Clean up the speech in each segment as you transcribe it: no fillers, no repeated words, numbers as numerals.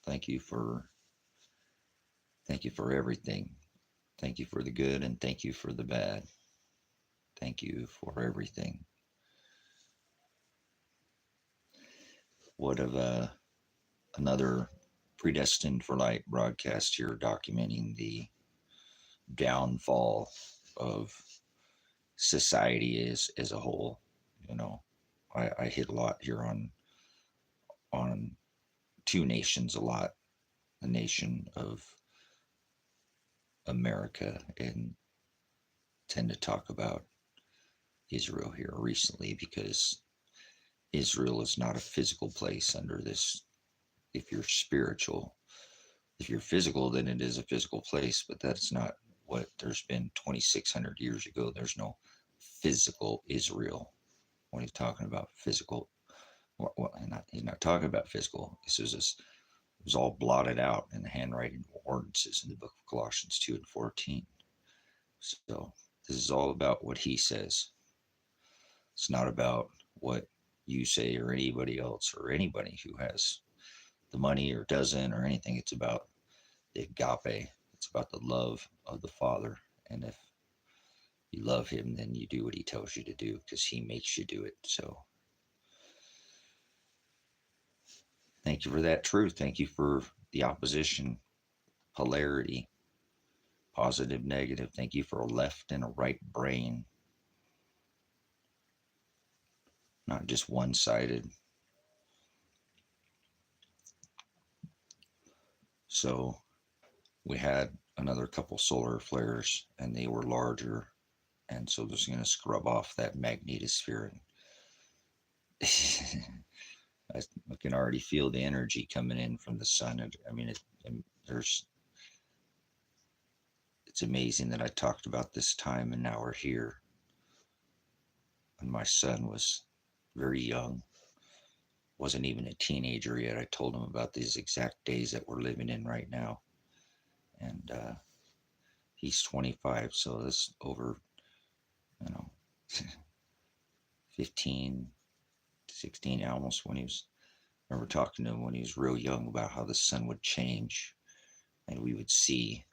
Thank you for everything. Thank you for the good and thank you for the bad. Thank you for everything. What of another Predestined for Light broadcast here documenting the downfall of society as a whole. You know, I hit a lot here on two nations a lot. The nation of America, and tend to talk about Israel here recently because Israel is not a physical place under this. If you're spiritual, if you're physical, then it is a physical place, but that's not what there's been 2,600 years ago. There's no physical Israel. When he's talking about physical, he's not talking about physical. This is just, it was all blotted out in the handwriting of ordinances in the book of Colossians 2 and 14. So this is all about what he says. It's not about what you say or anybody else or anybody who has the money or doesn't or anything. It's about the agape. It's about the love of the Father. And if you love him, then you do what he tells you to do because he makes you do it. So thank you for that truth. Thank you for the opposition, polarity, positive, negative. Thank you for a left and a right brain, not just one sided. So we had another couple solar flares and they were larger. And so this is going to scrub off that magnetosphere. I can already feel the energy coming in from the sun. I mean, there's, it's amazing that I talked about this time and now we're here. When my son was very young, wasn't even a teenager yet, I told him about these exact days that we're living in right now. And he's 25, so that's over, you know, 15, 16, almost when he was, I remember talking to him when he was real young about how the sun would change and we would see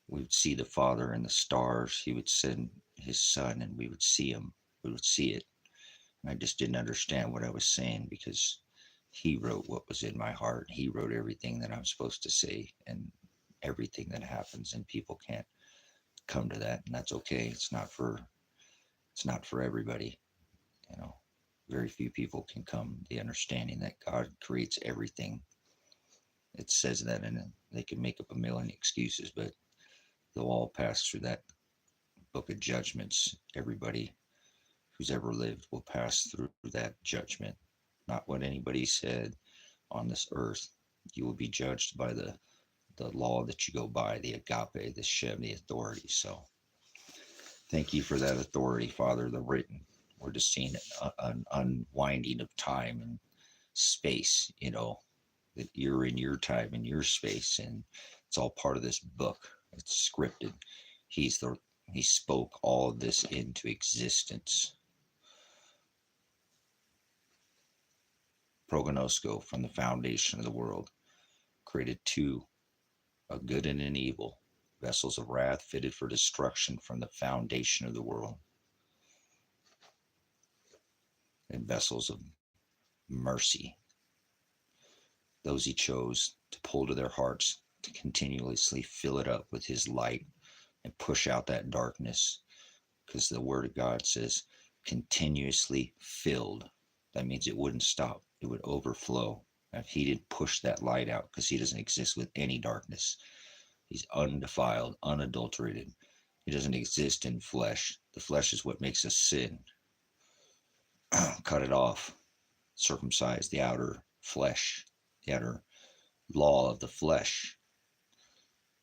the Father in the stars. He would send his Son and we would see him. We would see it. And I just didn't understand what I was saying because he wrote what was in my heart. He wrote everything that I'm supposed to say and everything that happens, and people can't come to that, and that's okay. It's not for everybody. You know, very few people can come to the understanding that God creates everything. It says that, and they can make up a million excuses, but they'll all pass through that book of judgments. Everybody who's ever lived will pass through that judgment. Not what anybody said on this earth. You will be judged by the law that you go by, the agape, the shem, the authority. So thank you for that authority, Father, the written. We're just seeing an unwinding of time and space, you know, that you're in your time and your space, and it's all part of this book. It's scripted. He spoke all of this into existence. Prognosco, from the foundation of the world, created two, a good and an evil, vessels of wrath fitted for destruction from the foundation of the world, and vessels of mercy, those he chose to pull to their hearts, to continuously fill it up with his light and push out that darkness. Because the word of God says continuously filled. That means it wouldn't stop, it would overflow. If he didn't push that light out, because he doesn't exist with any darkness, he's undefiled, unadulterated. He doesn't exist in flesh. The flesh is what makes us sin. Cut it off, circumcise the outer flesh, the outer law of the flesh.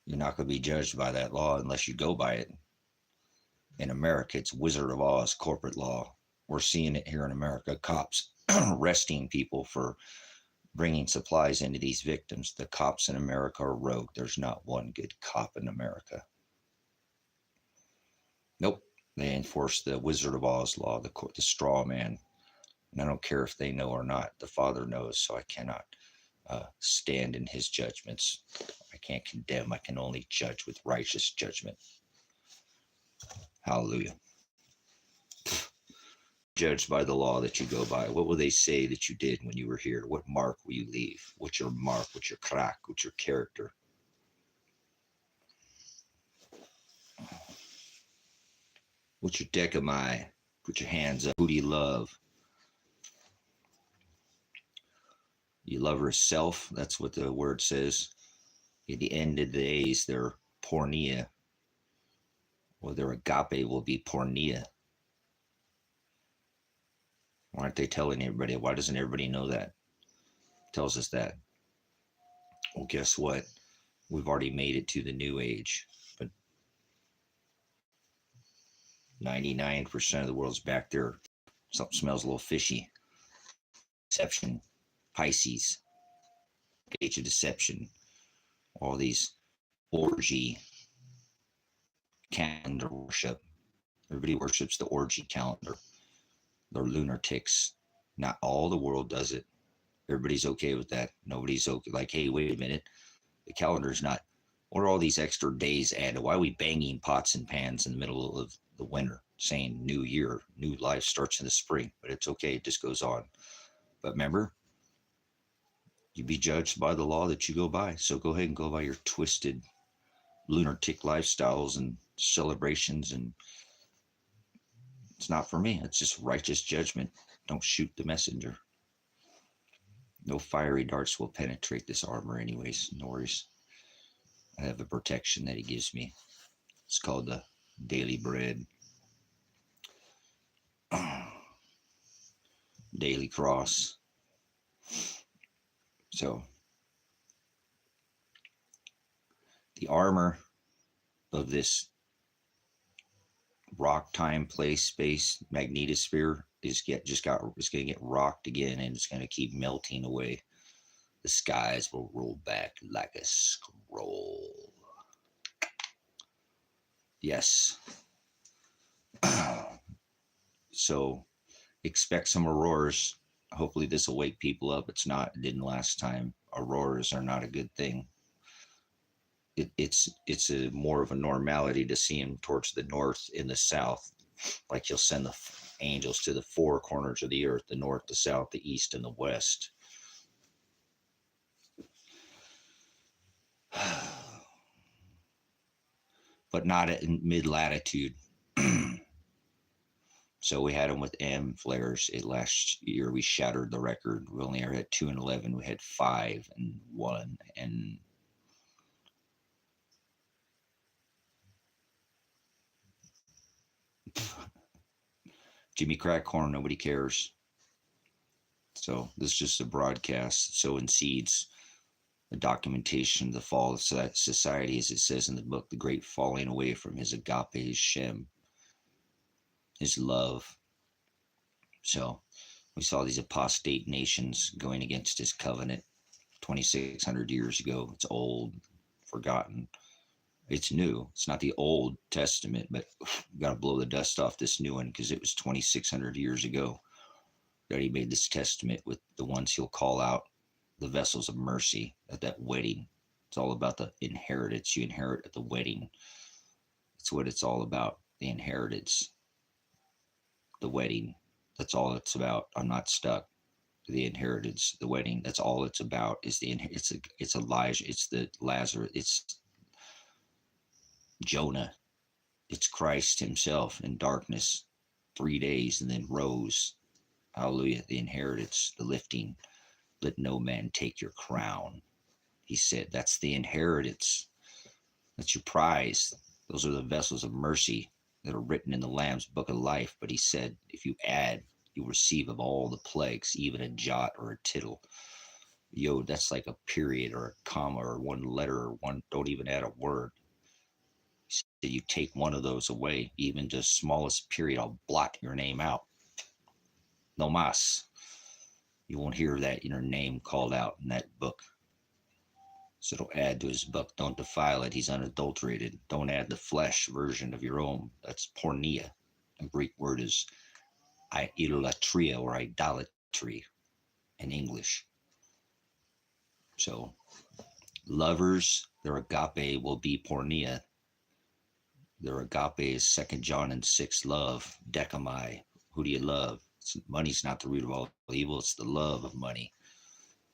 You're not going to be judged by that law unless you go by it. In America, it's Wizard of Oz corporate law. We're seeing it here in America. Cops arresting people for bringing supplies into these victims. The cops in America are rogue. There's not one good cop in America. Nope. They enforce the Wizard of Oz law, the straw man. And I don't care if they know or not. The Father knows, so I cannot stand in his judgments. I can't condemn. I can only judge with righteous judgment. Hallelujah. Judged by the law that you go by. What will they say that you did when you were here? What mark will you leave? What's your mark? What's your crack? What's your character? What's your decamai? Put your hands up. Who do you love? You love herself. That's what the word says. At the end of the days, their pornea, or their agape, will be pornea. Why aren't they telling everybody? Why doesn't everybody know that? It tells us that. Well, guess what? We've already made it to the new age, but 99% of the world's back there. Something smells a little fishy. Deception, Pisces, age of deception, all these orgy calendar worship. Everybody worships the orgy calendar. They're lunatics. Not all the world does it. Everybody's okay with that. Nobody's okay. Like, hey, wait a minute. The calendar's not. What are all these extra days added? Why are we banging pots and pans in the middle of the winter, saying new year, new life starts in the spring? But it's okay. It just goes on. But remember, you be judged by the law that you go by. So go ahead and go by your twisted lunatic lifestyles and celebrations. And it's not for me. It's just righteous judgment. Don't shoot the messenger. No fiery darts will penetrate this armor anyways. No worries. I have a protection that he gives me. It's called the daily bread. Daily cross. So the armor of this rock, time, place, space magnetosphere is it's going to get rocked again, and it's going to keep melting away. The skies will roll back like a scroll. Yes. So expect some auroras. Hopefully this will wake people up. It didn't last time. Auroras are not a good thing. It's a more of a normality to see them towards the north and the south. Like he'll send the angels to the four corners of the earth, the north, the south, the east, and the west. But not at mid-latitude. So we had them with M flares. Last year we shattered the record. We only ever had 2 and 11. We had 5 and 1. And Jimmy Crackhorn, nobody cares. So this is just a broadcast, sowing seeds, the documentation of the fall of society, as it says in the book, the great falling away from his agape, his Shem, his love. So we saw these apostate nations going against his covenant 2,600 years ago. It's old, forgotten. It's new. It's not the Old Testament, but we got to blow the dust off this new one because it was 2,600 years ago that he made this testament with the ones he'll call out, the vessels of mercy at that wedding. It's all about the inheritance you inherit at the wedding. That's what it's all about, the inheritance, the wedding. That's all it's about. I'm not stuck. The inheritance, the wedding. That's all it's about. It's Elijah. It's the Lazarus. It's Jonah. It's Christ himself in darkness, 3 days, and then rose. Hallelujah. The inheritance, the lifting. Let no man take your crown. He said, that's the inheritance. That's your prize. Those are the vessels of mercy that are written in the Lamb's book of life. But he said, if you add, you receive of all the plagues, even a jot or a tittle. Yo, that's like a period or a comma or one letter or one, don't even add a word. He said, you take one of those away, even the smallest period, I'll blot your name out. No mas. You won't hear that your name called out in that book. So don't add to his book. Don't defile it. He's unadulterated. Don't add the flesh version of your own. That's porneia. The Greek word is idolatria or idolatry in English. So lovers, their agape will be pornea. Their agape is 2 John and 6 love, decamai. Who do you love? Money's not the root of all evil. It's the love of money.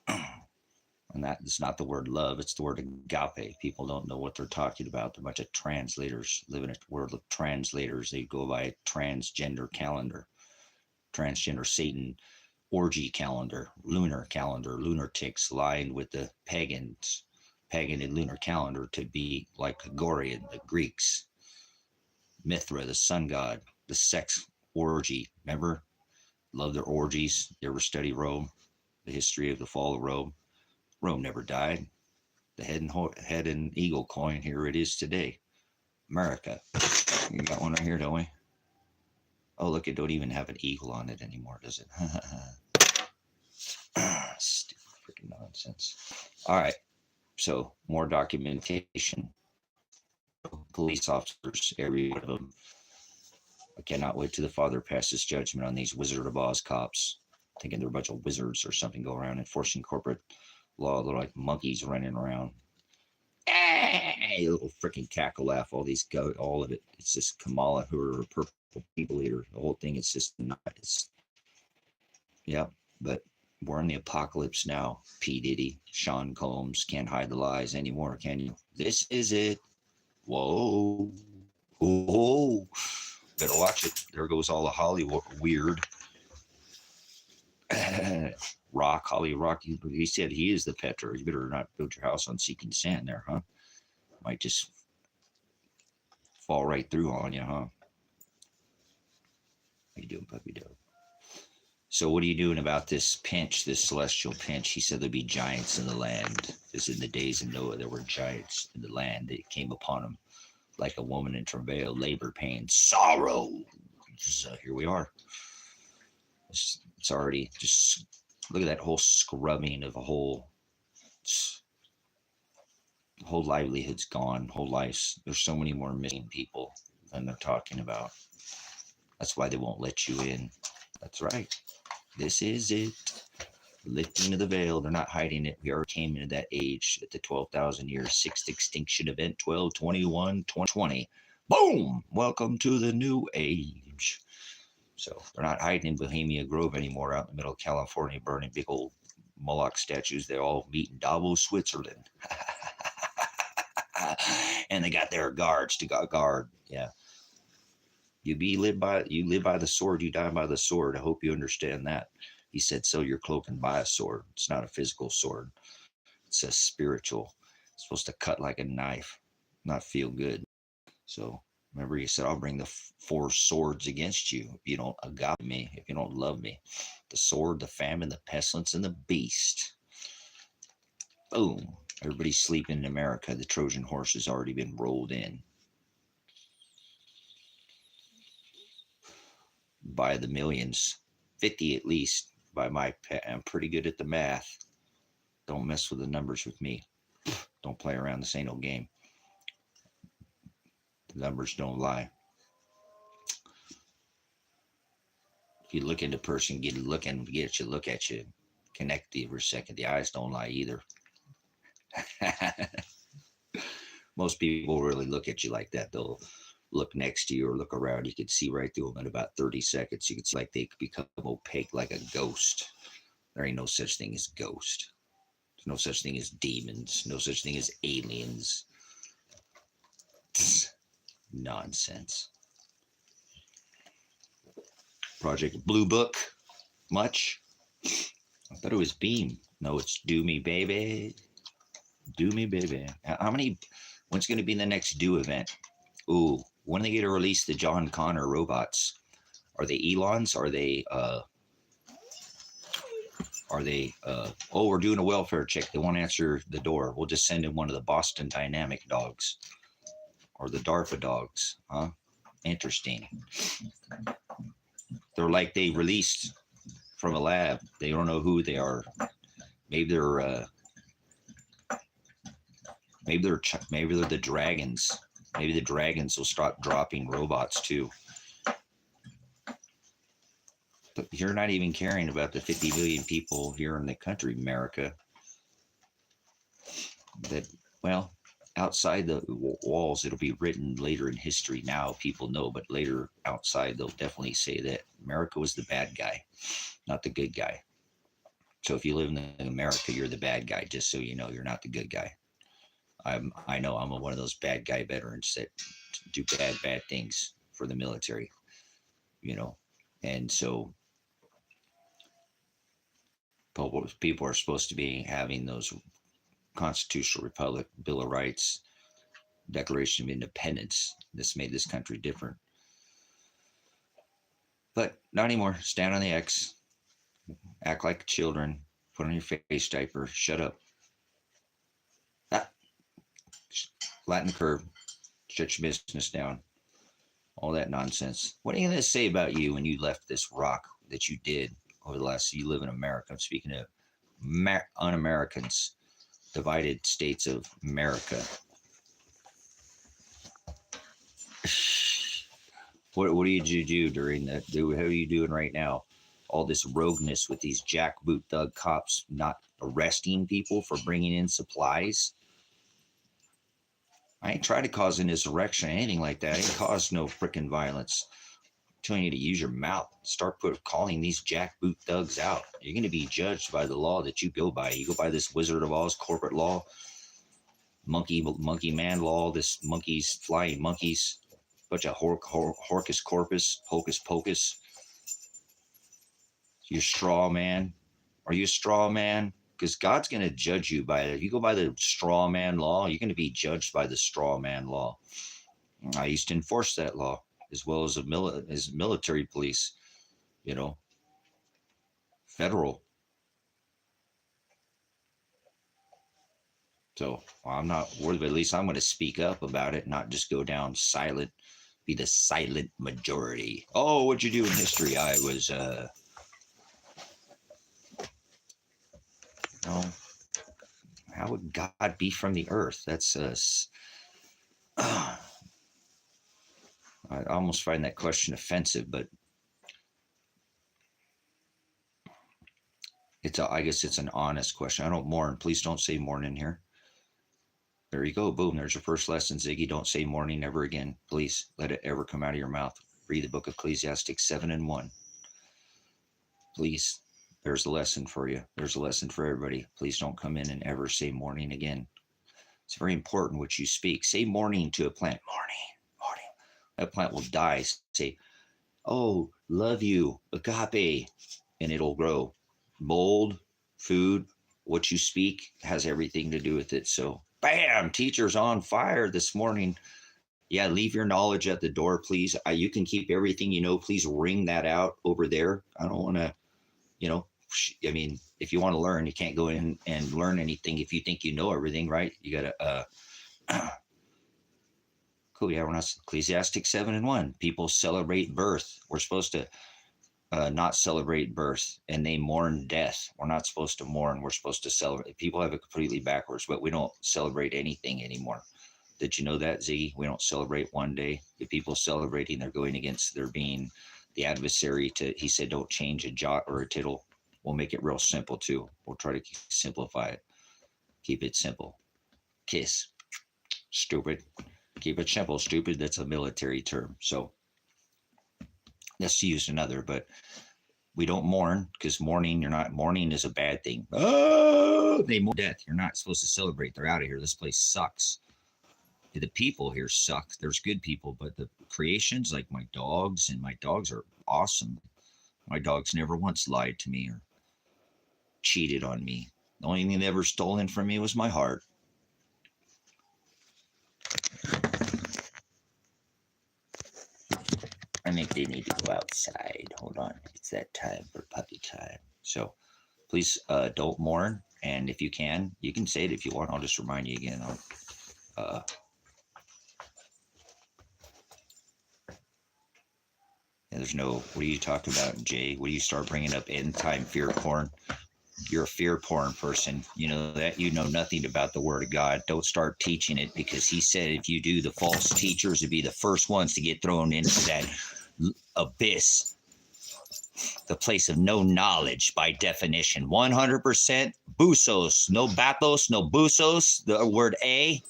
And that is not the word love. It's the word agape. People don't know what they're talking about. They're a bunch of translators, live in a world of translators. They go by transgender calendar, transgender Satan orgy calendar, lunatics lined with the pagans, pagan and lunar calendar to be like Gregorian, the Greeks, Mithra, the sun god, the sex orgy. Remember? Love their orgies. You ever study Rome? The history of the fall of Rome? Rome never died. The head and eagle coin, here it is today. America. You got one right here, don't we? Oh, look, it don't even have an eagle on it anymore, does it? Stupid freaking nonsense. All right. So, more documentation. Police officers, every one of them. I cannot wait till the Father passes judgment on these Wizard of Oz cops, thinking they're a bunch of wizards or something, go around enforcing corporate law. They're like monkeys running around. A little freaking cackle laugh. All of it. It's just Kamala, who are a purple people eater. The whole thing is just not. Yeah, but we're in the apocalypse now. P. Diddy, Sean Combs can't hide the lies anymore, can you? This is it. Whoa. Whoa. Better watch it. There goes all the Hollywood weird. Holly Rock. He said he is the Petra. You better not build your house on sinking sand there, huh? Might just fall right through on you, huh? How you doing, puppy dog? So what are you doing about this pinch, this celestial pinch? He said there'd be giants in the land. As in the days of Noah, there were giants in the land. They came upon him like a woman in travail, labor, pain, sorrow. So here we are. It's already just, look at that whole scrubbing of a whole livelihood's gone, whole lives. There's so many more missing people than they're talking about. That's why they won't let you in. That's right. This is it. Lifting of the veil. They're not hiding it. We already came into that age at the 12,000 years, sixth extinction event, 12/21/2020. Boom! Welcome to the new age. So they're not hiding in Bohemia Grove anymore, out in the middle of California, burning big old Moloch statues. They all meet in Davos, Switzerland. And they got their guards to guard. Yeah. You live by the sword, you die by the sword. I hope you understand that. He said, sell your cloak and buy a sword. It's not a physical sword. It's a spiritual. It's supposed to cut like a knife, not feel good. So remember, he said, I'll bring the 4 swords against you if you don't agape me, if you don't love me. The sword, the famine, the pestilence, and the beast. Boom. Everybody's sleeping in America. The Trojan horse has already been rolled in. By the millions. 50 at least. I'm pretty good at the math. Don't mess with the numbers with me. Don't play around. This ain't no game. The numbers don't lie. If you look at a person, get you, look at you, connect you for a second. The eyes don't lie either. Most people really look at you like that. They'll look next to you or look around. You can see right through them in about 30 seconds. You can see like they could become opaque like a ghost. There ain't no such thing as ghost. There's no such thing as demons. No such thing as aliens. Nonsense. Project Blue Book. Much? I thought it was Beam. No, it's Do Me Baby. Do Me Baby. When's going to be the next Do event? Ooh, when are they going to release the John Connor robots? Are they Elons? Are they, we're doing a welfare check. They won't answer the door. We'll just send in one of the Boston Dynamic dogs or the DARPA dogs. Huh? Interesting. They're like they released from a lab. They don't know who they are. Maybe they're the dragons. Maybe the dragons will start dropping robots too. But you're not even caring about the 50 million people here in the country, America. that, well, outside the walls, it'll be written later in history. Now people know, but later outside, they'll definitely say that America was the bad guy, not the good guy. So if you live in America, you're the bad guy. Just so you know, you're not the good guy. I know I'm one of those bad guy veterans that do bad things for the military. You know, and so people are supposed to be having those constitutional republic, Bill of Rights, Declaration of Independence. This made this country different. But not anymore. Stand on the X, act like children, put on your face diaper, shut up. Ah, flatten the curve, shut your business down, all that nonsense. What are you going to say about you when you left this rock that you did over the last, you live in America? I'm speaking of un-Americans, divided states of America. What did you do during that? How are you doing right now? All this rogueness with these jackboot thug cops not arresting people for bringing in supplies. I ain't tried to cause an insurrection or anything like that. I ain't caused no freaking violence. I'm telling you to use your mouth. Start calling these jackboot thugs out. You're going to be judged by the law that you go by. You go by this Wizard of Oz corporate law, monkey man law, this monkeys, flying monkeys, bunch of horcus corpus, hocus pocus. You straw man. Are you a straw man? Because God's going to judge you by it. If you go by the straw man law, you're going to be judged by the straw man law. I used to enforce that law as well as as military police, you know, federal. So I'm not worried, but at least I'm going to speak up about it, not just go down silent, be the silent majority. Oh, what'd you do in history? I was, how would God be from the earth? That's I almost find that question offensive, but I guess it's an honest question. I don't mourn. Please don't say mourn in here. There you go. Boom. There's your first lesson, Ziggy. Don't say mourning ever again. Please let it ever come out of your mouth. Read the book of Ecclesiastes 7:1. Please. There's a lesson for you. There's a lesson for everybody. Please don't come in and ever say mourning again. It's very important what you speak. Say morning to a plant. Morning. That plant will die. Say, oh, love you, agape, and it'll grow. Mold, food, what you speak has everything to do with it. So, bam, teacher's on fire this morning. Yeah, leave your knowledge at the door, please. You can keep everything you know. Please ring that out over there. I don't want to, I mean, if you want to learn, you can't go in and learn anything if you think you know everything, right? You got to, cool. Yeah, we're not Ecclesiastes 7:1. People celebrate birth. We're supposed to not celebrate birth, and they mourn death. We're not supposed to mourn. We're supposed to celebrate. People have it completely backwards, but we don't celebrate anything anymore. Did you know that, Z? We don't celebrate one day. The people celebrating, they're going against their being the adversary to, he said, don't change a jot or a tittle. We'll make it real simple too. We'll try to simplify it. Keep it simple. Kiss. Stupid. Keep it simple. Stupid. That's a military term. So let's use another, but we don't mourn because mourning is a bad thing. Oh, they mourn death. You're not supposed to celebrate. They're out of here. This place sucks. The people here suck. There's good people, but the creations, like my dogs are awesome. My dogs never once lied to me or cheated on me. The only thing they ever stolen from me was my heart. I think they need to go outside. Hold on. It's that time for puppy time. So please don't mourn. And if you can say it if you want. I'll just remind you again. There's no, what are you talking about, Jay? What do you start bringing up end time fear porn? You're a fear porn person. You know that. You know nothing about the word of God. Don't start teaching it, because he said if you do, the false teachers would be the first ones to get thrown into that abyss the place of no knowledge by definition. 100% busos, no bathos, no busos. The word a,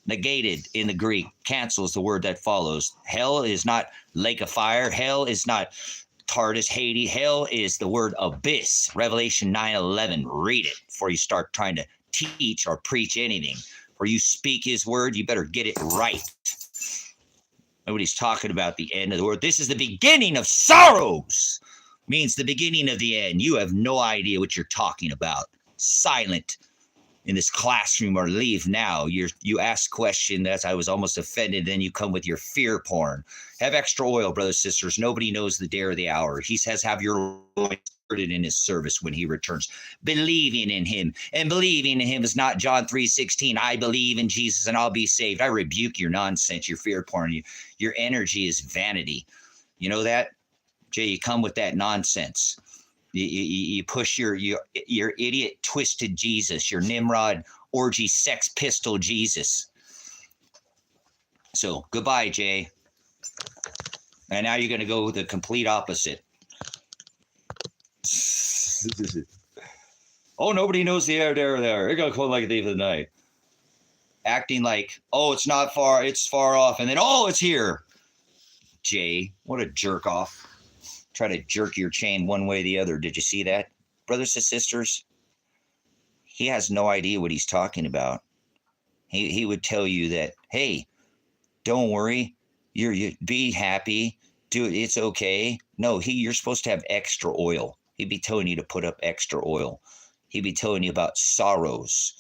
negated in the Greek, cancels the word that follows. Hell is not lake of fire. Hell is not Tartarus, Hades. Hell is the word abyss. Revelation 9:11. Read it before you start trying to teach or preach anything. Before you speak his word, you better get it right. Nobody's talking about the end of the world. This is the beginning of sorrows. Means the beginning of the end. You have no idea what you're talking about. Silent in this classroom, or leave now. You ask question. That's, I was almost offended. Then you come with your fear porn. Have extra oil, brothers, sisters. Nobody knows the day or the hour. He says, have your oil in his service when he returns. Believing in him, and believing in him is not John 3:16. I believe in Jesus and I'll be saved. I rebuke your nonsense, your fear porn. Your energy is vanity. You know that, Jay? You come with that nonsense. You push your idiot, twisted Jesus, your Nimrod, orgy, sex pistol Jesus. So goodbye, Jay. And now you're going to go with the complete opposite. Oh, nobody knows the air there. You're going to come like a thief of the night. Acting like, oh, it's not far, it's far off. And then, oh, it's here. Jay, what a jerk off. Try to jerk your chain one way or the other. Did you see that? Brothers and sisters, he has no idea what he's talking about. He would tell you that, hey, don't worry. You be happy. Do it. It's okay. No, you're supposed to have extra oil. He'd be telling you to put up extra oil. He'd be telling you about sorrows,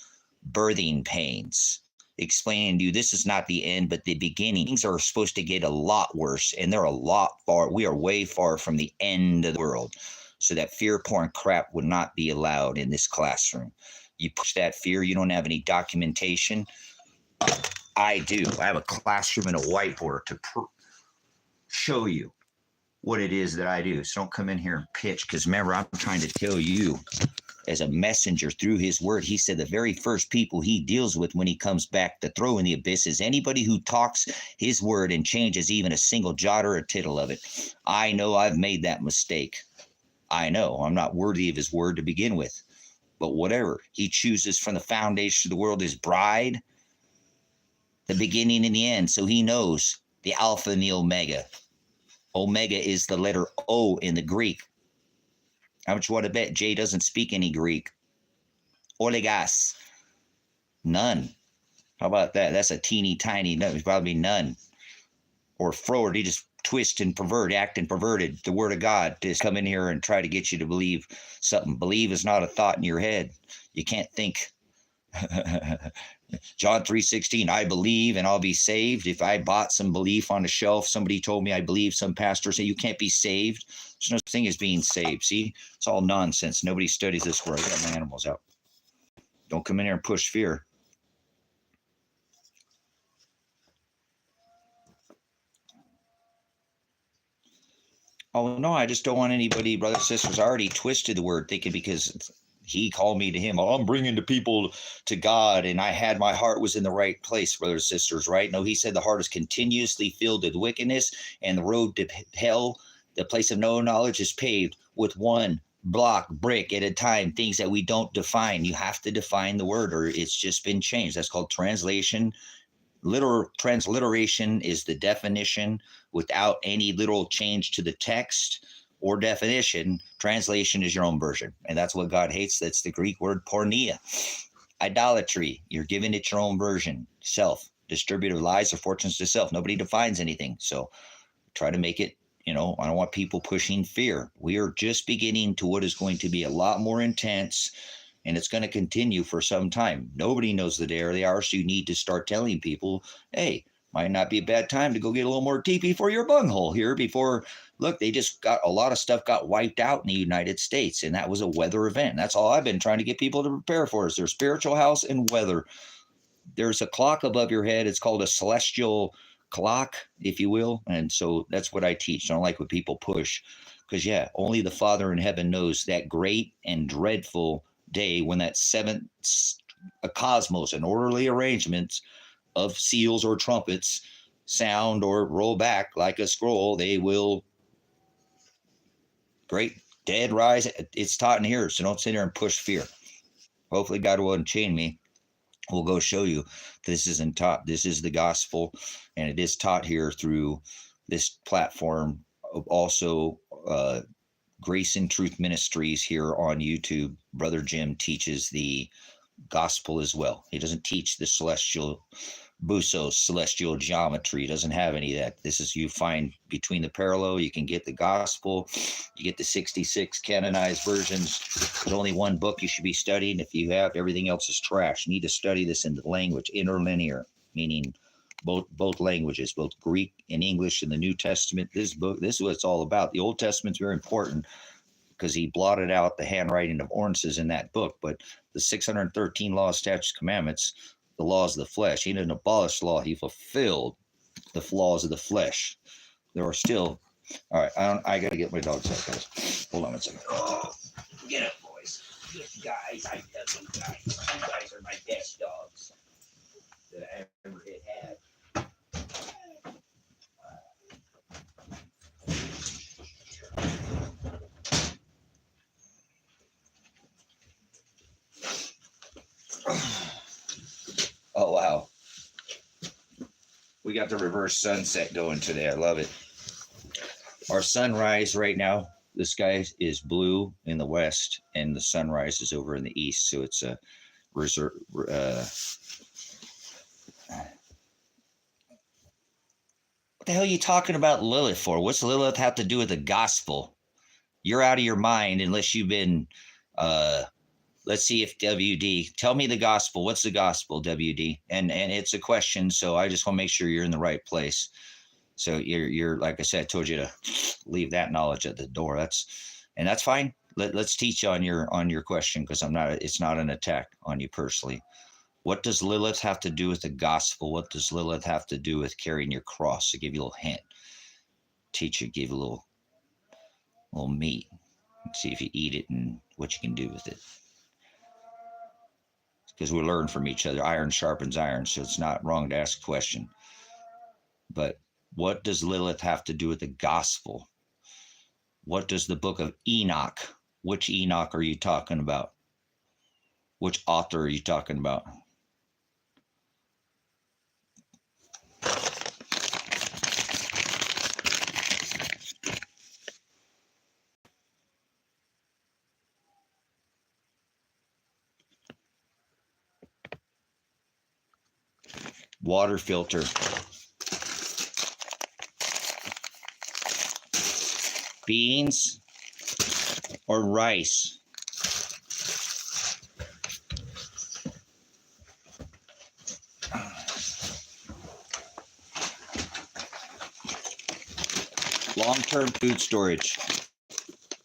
birthing pains, explaining to you this is not the end, but the beginning. Things are supposed to get a lot worse, and they're a lot far. We are way far from the end of the world. So that fear porn crap would not be allowed in this classroom. You push that fear, you don't have any documentation. I do. I have a classroom and a whiteboard to show you what it is that I do. So don't come in here and pitch, because remember, I'm trying to tell you as a messenger through his word. He said the very first people he deals with when he comes back to throw in the abyss is anybody who talks his word and changes even a single jot or a tittle of it. I know I've made that mistake. I know I'm not worthy of his word to begin with. But whatever, he chooses from the foundation of the world his bride, the beginning and the end. So he knows the Alpha and the Omega. Omega is the letter O in the Greek. How much you want to bet Jay doesn't speak any Greek? Olegas. None. How about that? That's a teeny tiny, no, probably none. Or froward, he just twist and pervert, act and perverted the word of God. Just come in here and try to get you to believe something. Believe is not a thought in your head. You can't think. John 3:16, I believe and I'll be saved. If I bought some belief on a shelf, somebody told me I believe, some pastor say you can't be saved. There's no thing as being saved. See, it's all nonsense. Nobody studies this word. I got my animals out. Don't come in here and push fear. Oh, no, I just don't want anybody, brothers and sisters, already twisted the word, thinking because he called me to him. Oh, I'm bringing the people to God, and I had my heart was in the right place, brothers and sisters, right? No, he said the heart is continuously filled with wickedness, and the road to hell, the place of no knowledge, is paved with one block, brick at a time, things that we don't define. You have to define the word, or it's just been changed. That's called translation. Transliteration is the definition without any literal change to the text or definition. Translation is your own version, and that's what God hates. That's the Greek word porneia. Idolatry, you're giving it your own version. Self, distributive lies or fortunes to self. Nobody defines anything, so try to make it, I don't want people pushing fear. We are just beginning to what is going to be a lot more intense, and it's going to continue for some time. Nobody knows the day or the hour, so you need to start telling people, hey, might not be a bad time to go get a little more TP for your bunghole here before. Look, they just got a lot of stuff got wiped out in the United States, and that was a weather event. That's all I've been trying to get people to prepare for is their spiritual house and weather. There's a clock above your head. It's called a celestial clock, if you will. And so that's what I teach. I don't like what people push because, only the Father in heaven knows that great and dreadful day when that seventh cosmos and orderly arrangements of seals or trumpets sound or roll back like a scroll. They will Great. Dead rise. It's taught in here, so don't sit there and push fear. Hopefully God will unchain me. We'll go show you this isn't taught. This is the gospel, and it is taught here through this platform. Also, Grace and Truth Ministries here on YouTube. Brother Jim teaches the gospel as well. He doesn't teach the celestial Busos, celestial geometry. He doesn't have any of that. This is, you find between the parallel, you can get the gospel, you get the 66 canonized versions. There's only one book you should be studying. If you have, everything else is trash. You need to study this in the language, interlinear, meaning both languages, both Greek and English in the New Testament. This book, this is what it's all about. The Old Testament's very important because he blotted out the handwriting of ordinances in that book, but the 613 laws, statutes, commandments, the laws of the flesh. He didn't abolish law. He fulfilled the flaws of the flesh. There are still, all right, I got to get my dogs out, guys. Hold on a second. Oh, get up, boys. Good guys. I love you guys. You guys are my best dogs that I ever had. Oh, wow. We got the reverse sunset going today. I love it. Our sunrise right now, the sky is blue in the west and the sunrise is over in the east. So it's a reserve. What the hell are you talking about Lilith for? What's Lilith have to do with the gospel? You're out of your mind unless you've been, let's see if WD, tell me the gospel. What's the gospel, WD? And it's a question, so I just want to make sure you're in the right place. So you're like I said, I told you to leave that knowledge at the door. That's fine. Let's teach on your question, because it's not an attack on you personally. What does Lilith have to do with the gospel? What does Lilith have to do with carrying your cross? To give you a little hint. Teacher gave a little meat. See if you eat it and what you can do with it. Because we learn from each other. Iron sharpens iron, so it's not wrong to ask a question. But what does Lilith have to do with the gospel? What does the book of Enoch, which Enoch are you talking about? Which author are you talking about? Water filter. Beans or rice? Long-term food storage.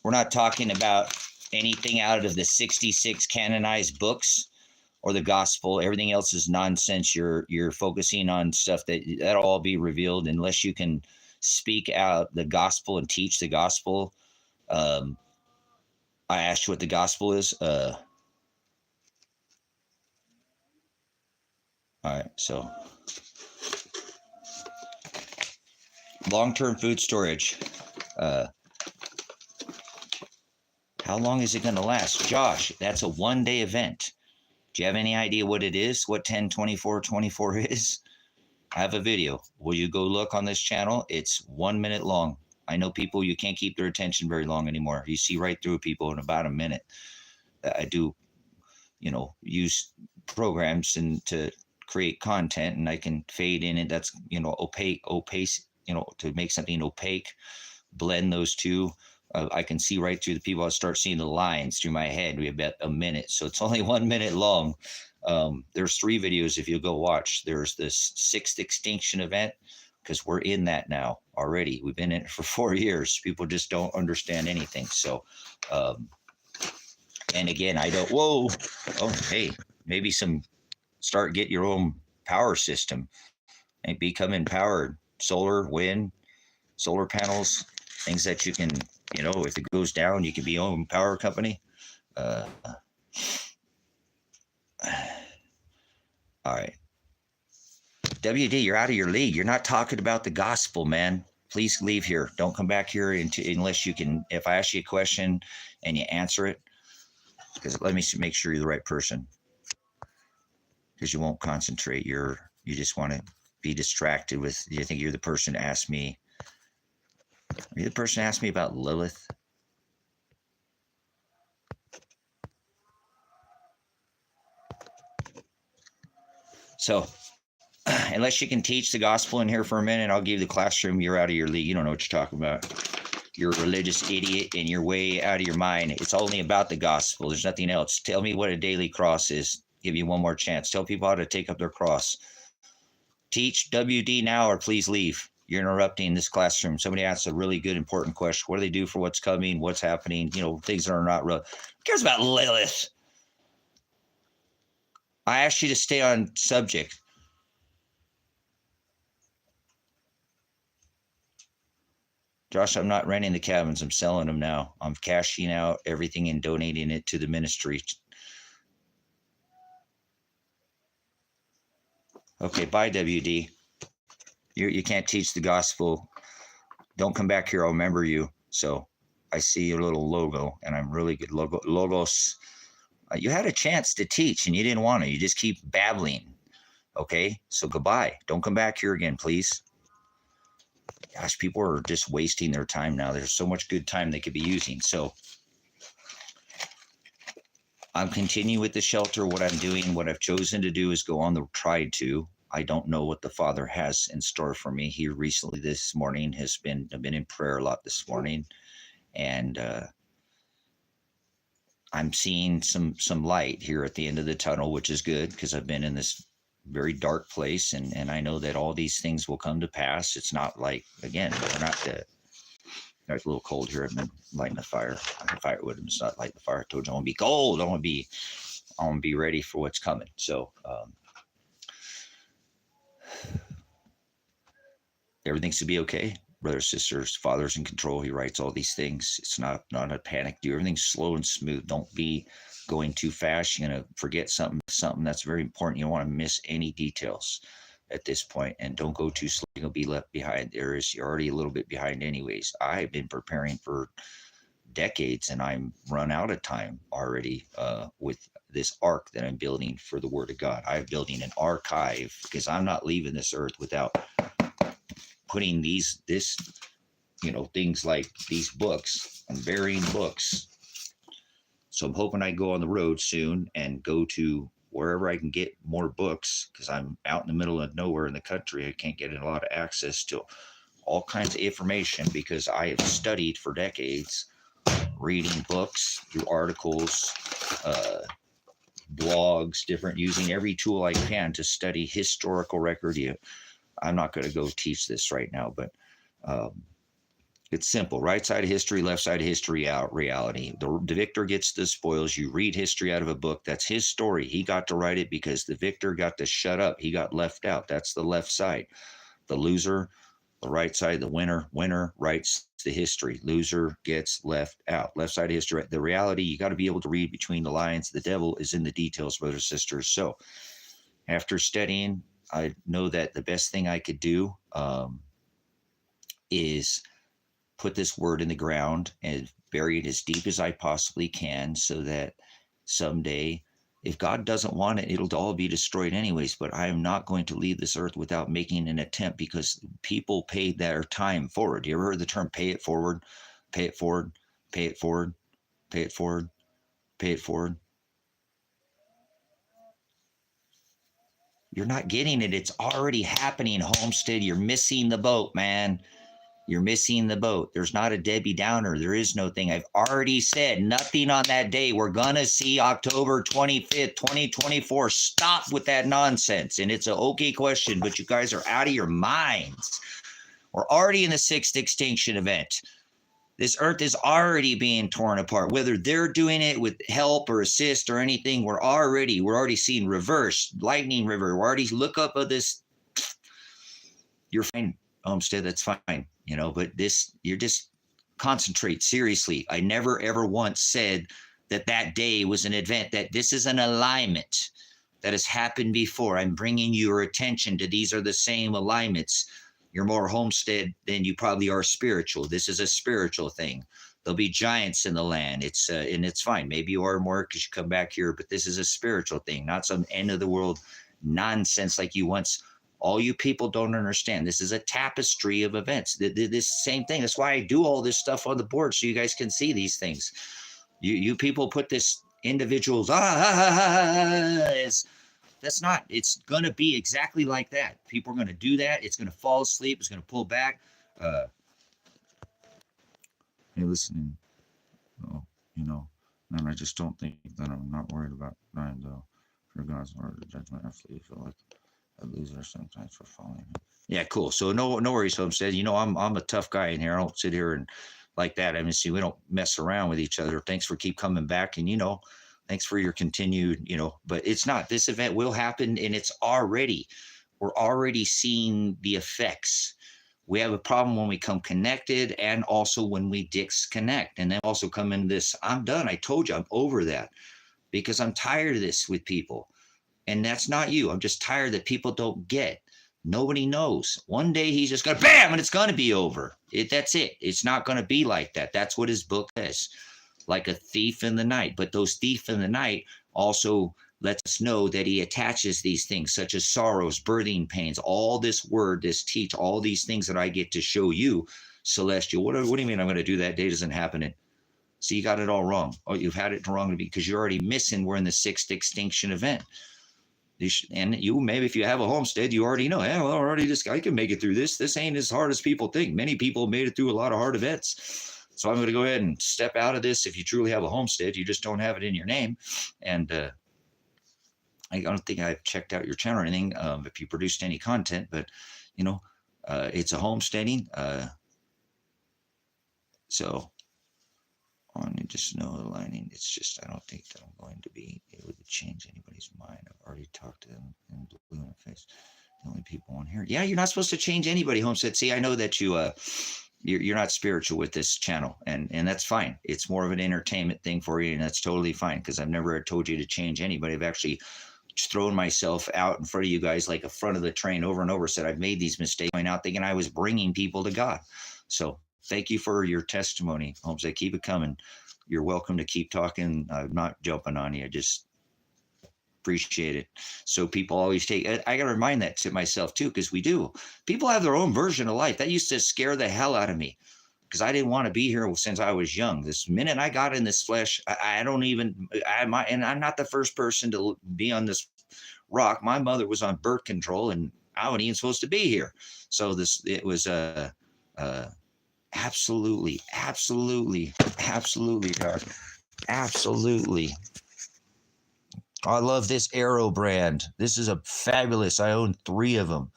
We're not talking about anything out of the 66 canonized books or the gospel. Everything else is nonsense. You're focusing on stuff that'll all be revealed unless you can speak out the gospel and teach the gospel. I asked you what the gospel is. All right, so long-term food storage. How long is it going to last? Josh, that's a one-day event. Do you have any idea what it is? What 10-24-24 is? I have a video. Will you go look on this channel? It's 1 minute long. I know people, you can't keep their attention very long anymore. You see right through people in about a minute. I do, use programs and to create content, and I can fade in it. That's, opaque, to make something opaque, blend those two. I can see right through the people. I'll start seeing the lines through my head. We have about a minute. So it's only 1 minute long. There's 3 videos if you go watch. There's this 6th extinction event, because we're in that now already. We've been in it for 4 years. People just don't understand anything. So, and again, hey, maybe start get your own power system and become empowered. Solar, wind, solar panels, things that you can, if it goes down, you can be your own power company. All right. WD, you're out of your league. You're not talking about the gospel, man. please leave here. Don't come back here unless you can. If I ask you a question and you answer it, because let me make sure you're the right person. Because you won't concentrate. You just want to be distracted with. You think you're the person to ask me. Are you the person to ask me about Lilith? So, unless you can teach the gospel in here for a minute, I'll give you the classroom. You're out of your league. You don't know what you're talking about. You're a religious idiot and you're way out of your mind. It's only about the gospel. There's nothing else. Tell me what a daily cross is. Give you one more chance. Tell people how to take up their cross. Teach WD now or please leave. You're interrupting this classroom. Somebody asks a really good, important question. What do they do for what's coming? What's happening? Things that are not real. Who cares about Lilith? I asked you to stay on subject. Josh, I'm not renting the cabins. I'm selling them now. I'm cashing out everything and donating it to the ministry. Okay, bye, WD. You can't teach the gospel. Don't come back here. I'll remember you. So I see your little logo, and I'm really good. Logos. You had a chance to teach, and you didn't want to. You just keep babbling. Okay, so goodbye. Don't come back here again, please. Gosh, people are just wasting their time now. There's so much good time they could be using. So I'm continuing with the shelter. What I'm doing, what I've chosen to do is go on the tried to. I don't know what the Father has in store for me. He recently this morning I've been in prayer a lot this morning, and I'm seeing some light here at the end of the tunnel, which is good because I've been in this very dark place, and I know that all these things will come to pass. It's not like, again, we're not dead. It's a little cold here. I've been lighting the fire. I can firewood. It's not light the fire. I told you I want to be cold. I want to be ready for what's coming. So everything's to be okay. Brothers, sisters, Father's in control. He writes all these things. It's not a panic. Do everything slow and smooth. Don't be going too fast. You're going to forget something that's very important. You don't want to miss any details at this point, and don't go too slow. You'll be left behind. You're already a little bit behind anyways. I've been preparing for decades, and I'm run out of time already with this ark that I'm building for the Word of God. I'm building an archive because I'm not leaving this earth without putting things like these books. I'm burying books. So I'm hoping I go on the road soon and go to wherever I can get more books, because I'm out in the middle of nowhere in the country. I can't get a lot of access to all kinds of information because I have studied for decades, reading books, through articles, blogs, using every tool I can to study historical record. I'm not going to go teach this right now, but it's simple. Right side of history, left side of history, out reality. The victor gets the spoils. You read history out of a book. That's his story. He got to write it because the victor got to shut up. He got left out. That's the left side. The loser, the right side. The winner writes the history. Loser gets left out. Left side of history. The reality, you got to be able to read between the lines. The devil is in the details, brothers and sisters. So after studying, I know that the best thing I could do is put this word in the ground and bury it as deep as I possibly can, so that someday, if God doesn't want it, it'll all be destroyed anyways. But I am not going to leave this earth without making an attempt, because people paid their time forward. You ever heard the term pay it forward? Pay it forward, pay it forward, pay it forward, pay it forward. You're not getting it. It's already happening, Homestead. You're missing the boat, man. You're missing the boat. There's not a Debbie Downer. There is no thing. I've already said nothing on that day. We're going to see October 25th, 2024. Stop with that nonsense. And it's an okay question, but you guys are out of your minds. We're already in the sixth extinction event. This earth is already being torn apart. Whether they're doing it with help or assist or anything, we're already seeing reverse lightning river. We're already look up of this. You're fine, Homestead. That's fine. But you're just concentrate seriously. I never ever once said that day was an event, that this is an alignment that has happened before. I'm bringing your attention to these are the same alignments You're more homestead than you probably are spiritual. This is a spiritual thing. There'll be giants in the land. It's and it's fine. Maybe you are more because you come back here, but this is a spiritual thing, not some end of the world nonsense like you once. All you people don't understand. This is a tapestry of events. This same thing. That's why I do all this stuff on the board so you guys can see these things. You people put this individuals that's not. It's gonna be exactly like that. People are gonna do that. It's gonna fall asleep. It's gonna pull back. Hey, listening. Oh, and I just don't think that I'm not worried about dying though. For God's word, the judgment, I feel like a loser sometimes for falling. Yeah, cool. So no worries, Homestead. I'm a tough guy in here. I don't sit here and like that. I mean, see, we don't mess around with each other. Thanks for keep coming back, and thanks for your continued, but it's not. This event will happen, and we're already seeing the effects. We have a problem when we come connected and also when we disconnect, and then also come into this. I'm done. I told you I'm over that because I'm tired of this with people. And that's not you. I'm just tired that people don't get. Nobody knows. One day he's just going to bam, and it's going to be over. That's it. It's not going to be like that. That's what his book says, like a thief in the night. But those thief in the night also lets us know that he attaches these things such as sorrows, birthing pains, all this word, this teach, all these things that I get to show you, Celestial. What do you mean I'm going to do that? Day doesn't happen. So you got it all wrong. Oh, you've had it wrong because you're already missing. We're in the 6th extinction event. And you, maybe if you have a homestead, you already know, I can make it through this. This ain't as hard as people think. Many people made it through a lot of hard events. So I'm going to go ahead and step out of this. If you truly have a homestead, you just don't have it in your name. And I don't think I've checked out your channel or anything, if you produced any content, but it's a homesteading. So on just know the lining. It's just, I don't think that I'm going to be able to change anybody's mind. I've already talked to them in blue in the face. The only people on here. Yeah, you're not supposed to change anybody, Homestead. See, I know that you're not spiritual with this channel, and that's fine. It's more of an entertainment thing for you, and that's totally fine because I've never told you to change anybody. I've actually thrown myself out in front of you guys like a front of the train over and over, said I've made these mistakes, going out thinking I was bringing people to God. So thank you for your testimony, Homestead. Keep it coming. You're welcome to keep talking. I'm not jumping on you. I just appreciate it. So people always I got to remind that to myself too, because we do. People have their own version of life. That used to scare the hell out of me because I didn't want to be here since I was young. This minute I got in this flesh, and I'm not the first person to be on this rock. My mother was on birth control, and I wasn't even supposed to be here. So it was absolutely, dark. Absolutely. I love this Arrow brand. This is a fabulous. I own 3 of them.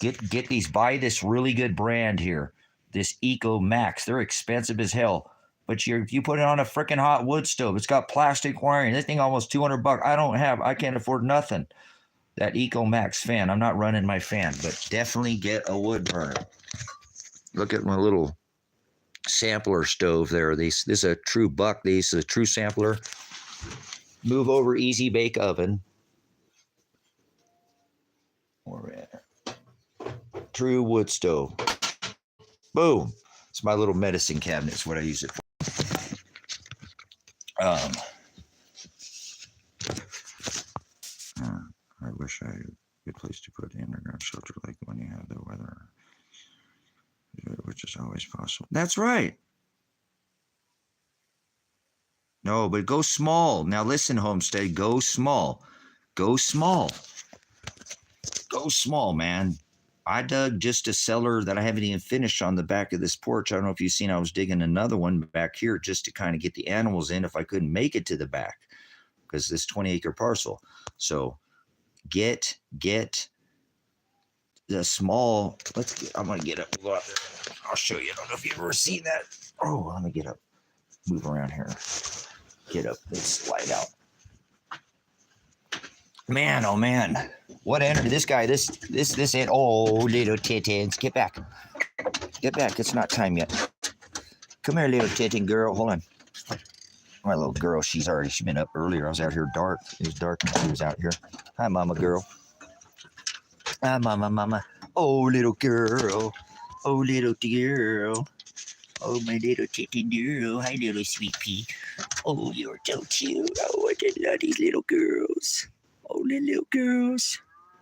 Get these. Buy this really good brand here. This Eco Max. They're expensive as hell. But you put it on a freaking hot wood stove. It's got plastic wiring. This thing almost $200. I can't afford nothing. That Eco Max fan. I'm not running my fan, but definitely get a wood burner. Look at my little sampler stove there. This is a true buck. This is a true sampler. Move over, easy bake oven. True wood stove. Boom. It's my little medicine cabinet. It's what I use it for. I wish I had a good place to put the underground shelter like when you have the weather, which is always possible. That's right. No, but go small. Now listen, Homestead, go small. Go small. Go small, man. I dug just a cellar that I haven't even finished on the back of this porch. I don't know if you've seen, I was digging another one back here just to kind of get the animals in if I couldn't make it to the back because this 20-acre parcel. So get the small, I'm going to get up and go out there. I'll show you. I don't know if you've ever seen that. Oh, let me get up, move around here. Get up and slide out. Man, oh man. What energy. This guy, this ain't, oh, little tittins. Get back. Get back. It's not time yet. Come here, little tittin girl. Hold on. My little girl, she's been up earlier. I was out here dark. It was dark and she was out here. Hi, mama girl. Hi, mama. Oh, little girl. Oh, little girl. Oh, my little kitten girl. Hi, little sweet pea. Oh, you're so cute. Oh, I just love these little girls. Oh, little girls.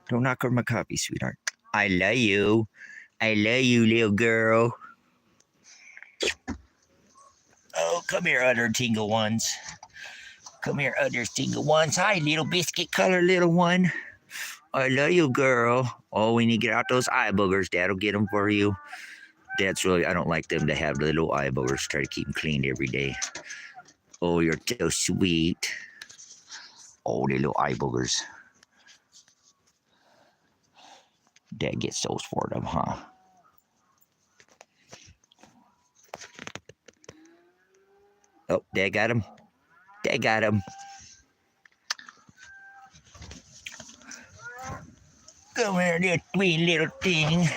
Don't knock over my coffee, sweetheart. I love you. I love you, little girl. Oh, come here, other tingle ones. Come here, other tingle ones. Hi, little biscuit color little one. I love you, girl. Oh, we need to get out those eye boogers. Dad'll get them for you. That's really, I don't like them to have the little eye boogers. Try to keep them clean every day. Oh, you're so sweet. Oh, the little eye boogers. Dad gets those for them, huh? Oh, Dad got him. Dad got him. Come here, you sweet little thing.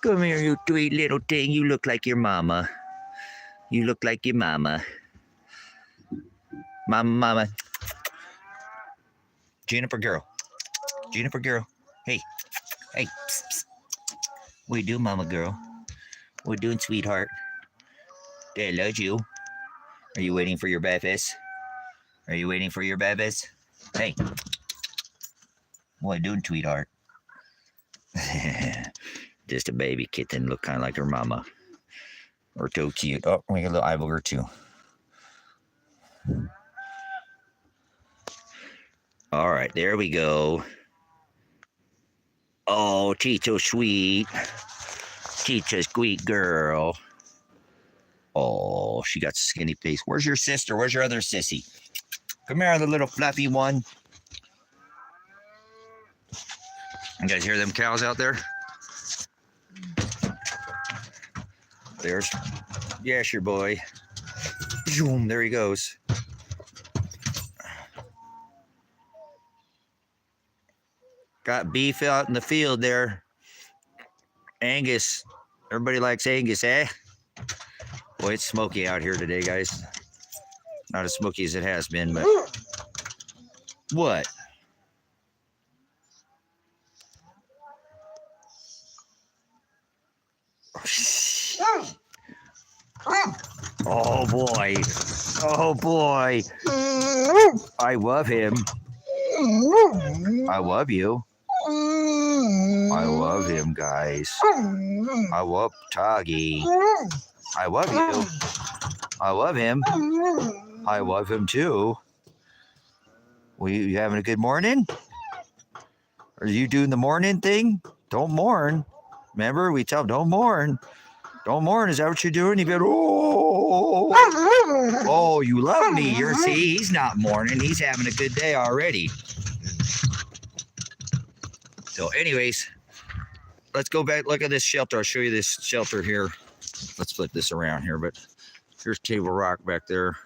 Come here, you sweet little thing. You look like your mama. You look like your mama. Mama. Juniper girl. Juniper girl. Hey. Hey. Psst, psst. What you doing, mama girl? What you doing, sweetheart? Dad loves you. Are you waiting for your babies? Are you waiting for your babies? Hey. What you doing, sweetheart? Just a baby kitten. Look kind of like her mama. Or so cute. Oh, we got a little eye booger too. All right, there we go. Oh, she's so sweet. She's a sweet girl. Oh, she got skinny face. Where's your sister? Where's your other sissy? Come here, the little fluffy one. You guys hear them cows out there? There's your boy. Boom, there he goes. Got beef out in the field there. Angus. Everybody likes Angus, eh? Boy, it's smoky out here today, guys. Not as smoky as it has been, but... What? Oh, boy. Oh, boy. I love him. I love you. I love him, guys. I love Toggy. I love you. I love him. I love him too. You having a good morning? Are you doing the morning thing? Don't mourn. Remember, we tell him, don't mourn. Don't mourn. Is that what you're doing? You go, oh, you love me. See, he's not mourning. He's having a good day already. So anyways, let's go back. Look at this shelter. I'll show you this shelter here. Let's flip this around here. But here's Table Rock back there.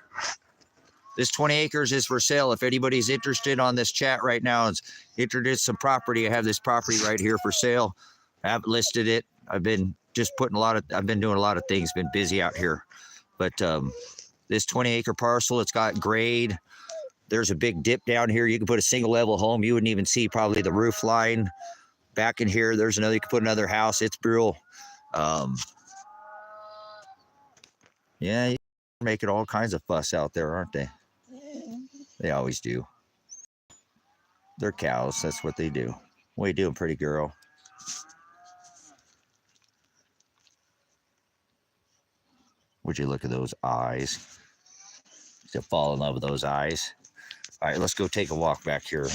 This 20 acres is for sale. If anybody's interested on this chat right now, it's introduced some property. I have this property right here for sale. I haven't listed it. I've been just putting I've been doing a lot of things, been busy out here. But this 20-acre parcel, it's got grade. There's a big dip down here. You can put a single level home. You wouldn't even see probably the roof line. Back in here, there's another, you can put another house. It's real. Yeah, you're making all kinds of fuss out there, aren't they? They always do. They're cows. That's what they do. What are you doing, pretty girl? Would you look at those eyes? To fall in love with those eyes. All right, let's go take a walk back here.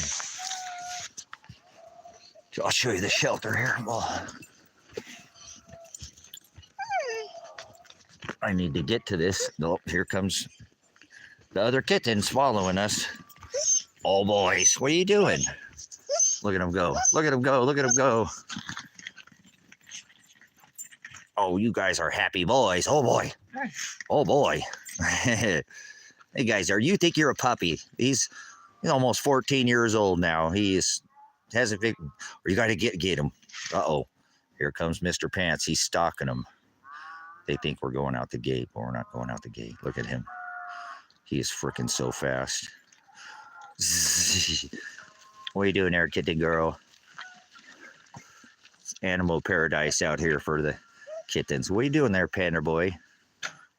I'll show you the shelter here. Well, I need to get to this. Nope, here comes the other kittens following us. Oh, boys, what are you doing? Look at them go. Look at them go. Look at them go. Oh, you guys are happy boys. Oh, boy. Oh, boy. Hey, guys, you think you're a puppy. He's almost 14 years old now. Has a big, or you got to get him. Uh-oh. Here comes Mr. Pants. He's stalking them. They think we're going out the gate, but we're not going out the gate. Look at him. He is freaking so fast. What are you doing there, kitten girl? animal paradise out here for the kittens. What are you doing there, Panda boy?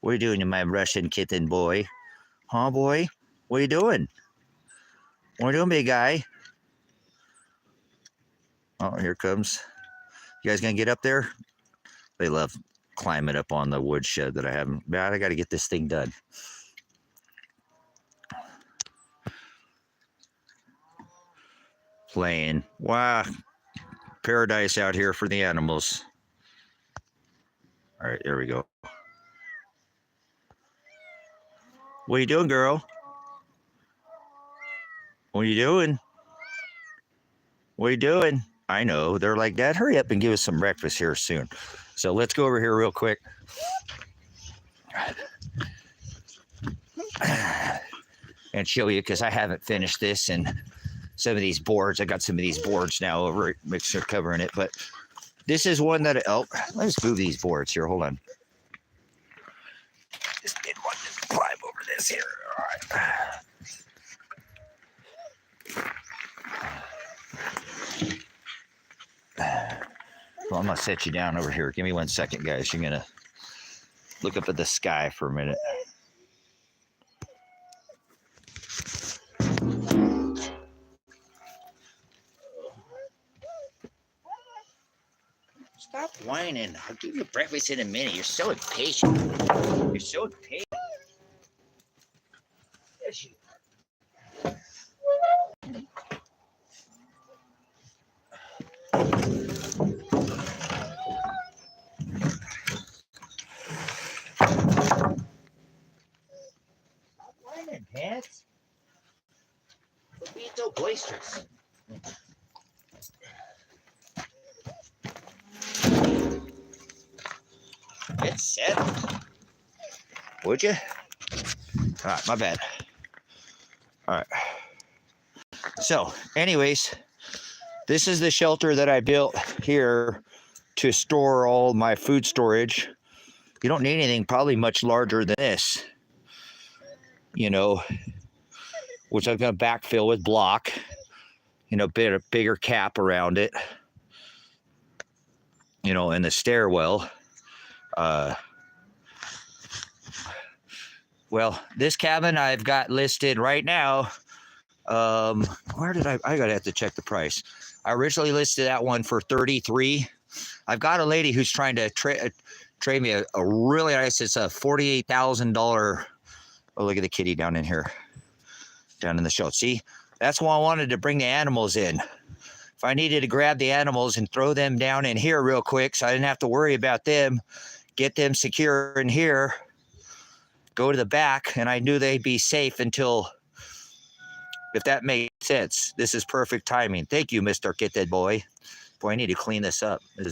What are you doing, my Russian kitten boy? Huh, boy? What are you doing? What are you doing, big guy? Oh, here comes. You guys gonna get up there? They love climbing up on the woodshed that I haven't. But I got to get this thing done. Playing. Wow. Paradise out here for the animals. All right, there we go. What are you doing, girl? What are you doing? What are you doing? I know. They're like, Dad, hurry up and give us some breakfast here soon. So let's go over here real quick. And show you, because I haven't finished this, and some of these boards, I got some of these boards now over it, make sure covering it. But this is one that, oh, let's move these boards here. Hold on. Just didn't want to climb over this here. All right. Well, I'm gonna set you down over here. Give me 1 second, guys. You're gonna look up at the sky for a minute. Stop whining. I'll give you breakfast in a minute. You're so impatient. You're so impatient. Yes, you are. Stop whining, Pants. Quit being so boisterous. Get settled. Would you? All right, my bad. All right. So, anyways, this is the shelter that I built here to store all my food storage. You don't need anything probably much larger than this, you know, which I'm going to backfill with block, you know, a bigger cap around it, you know, in the stairwell. Well, this cabin I've got listed right now. Where did I gotta have to check the price. I originally listed that one for $33,000. I've got a lady who's trying to trade me a really nice, it's a $48,000. Oh, look at the kitty down in here, down in the shelter. See, that's why I wanted to bring the animals in. If I needed to grab the animals and throw them down in here real quick so I didn't have to worry about them, get them secure in here, go to the back, and I knew they'd be safe until, if that makes sense. This is perfect timing. Thank you, Mr. Kitten Boy. Boy, I need to clean this up. I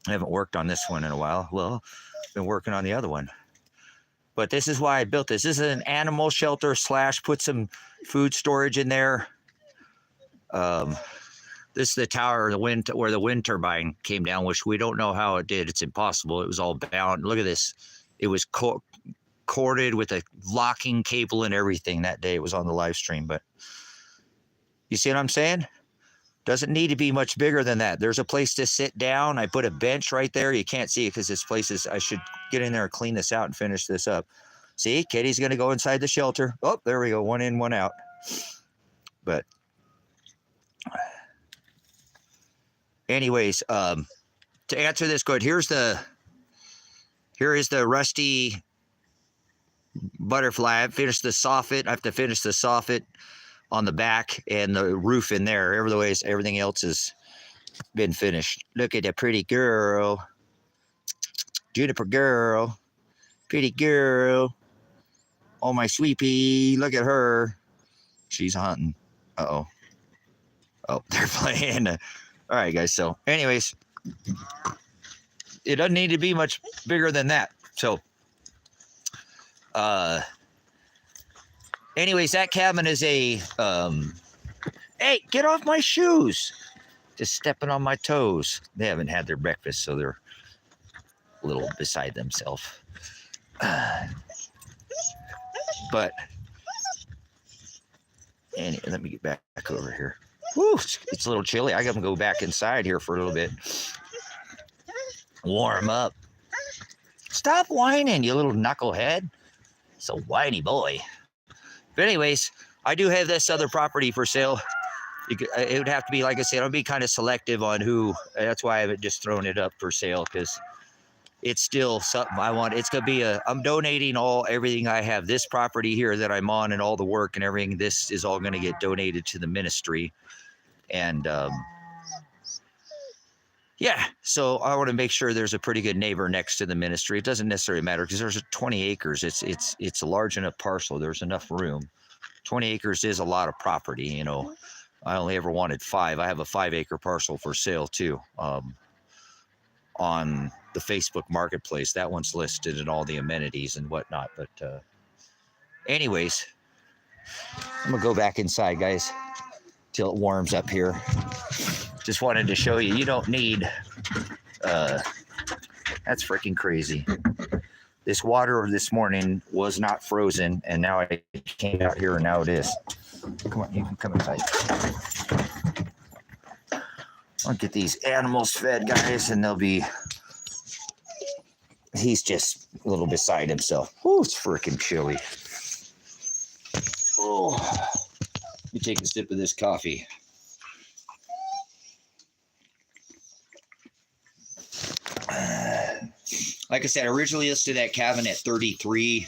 haven't worked on this one in a while. Well, I've been working on the other one. But this is why I built this. This is an animal shelter / put some food storage in there. This is the tower, where the wind turbine came down, which we don't know how it did. It's impossible. It was all bound. Look at this. It was corded with a locking cable and everything that day. It was on the live stream. But you see what I'm saying? Doesn't need to be much bigger than that. There's a place to sit down. I put a bench right there. You can't see it because this place is, I should get in there and clean this out and finish this up. See, Kitty's going to go inside the shelter. Oh, there we go. One in, one out. But anyways, to answer this, good. Here is the rusty butterfly. I finished the soffit. I have to finish the soffit on the back and the roof in there. Everything else has been finished. Look at that pretty girl. Juniper girl. Pretty girl. Oh, my sweepie. Look at her. She's hunting. Uh-oh. Oh, they're playing. All right, guys. So, anyways, it doesn't need to be much bigger than that. So, anyways, that cabin is a, hey, get off my shoes. Just stepping on my toes. They haven't had their breakfast, so they're a little beside themselves. But, anyway, let me get back over here. Woo, it's a little chilly. I gotta go back inside here for a little bit. Warm up. Stop whining, you little knucklehead. It's a whiny boy. But anyways, I do have this other property for sale. It would have to be, like I said, I'll be kind of selective on who. That's why I haven't just thrown it up for sale, because it's still something I want. It's going to be I'm donating everything I have. This property here that I'm on and all the work and everything, this is all going to get donated to the ministry. And yeah, so I want to make sure there's a pretty good neighbor next to the ministry. It doesn't necessarily matter because there's 20 acres. It's a large enough parcel. There's enough room. 20 acres is a lot of property, you know. I only ever wanted 5. I have a 5-acre parcel for sale too, on the Facebook Marketplace. That one's listed and all the amenities and whatnot. But anyways, I'm gonna go back inside, guys, till it warms up here. Just wanted to show you, you don't need, that's freaking crazy. This water this morning was not frozen, and now I came out here and now it is. Come on, you can come inside. I'll get these animals fed, guys, and he's just a little beside himself. Oh, it's freaking chilly. Oh, let me take a sip of this coffee. Like I said, I originally listed that cabin at $33,000.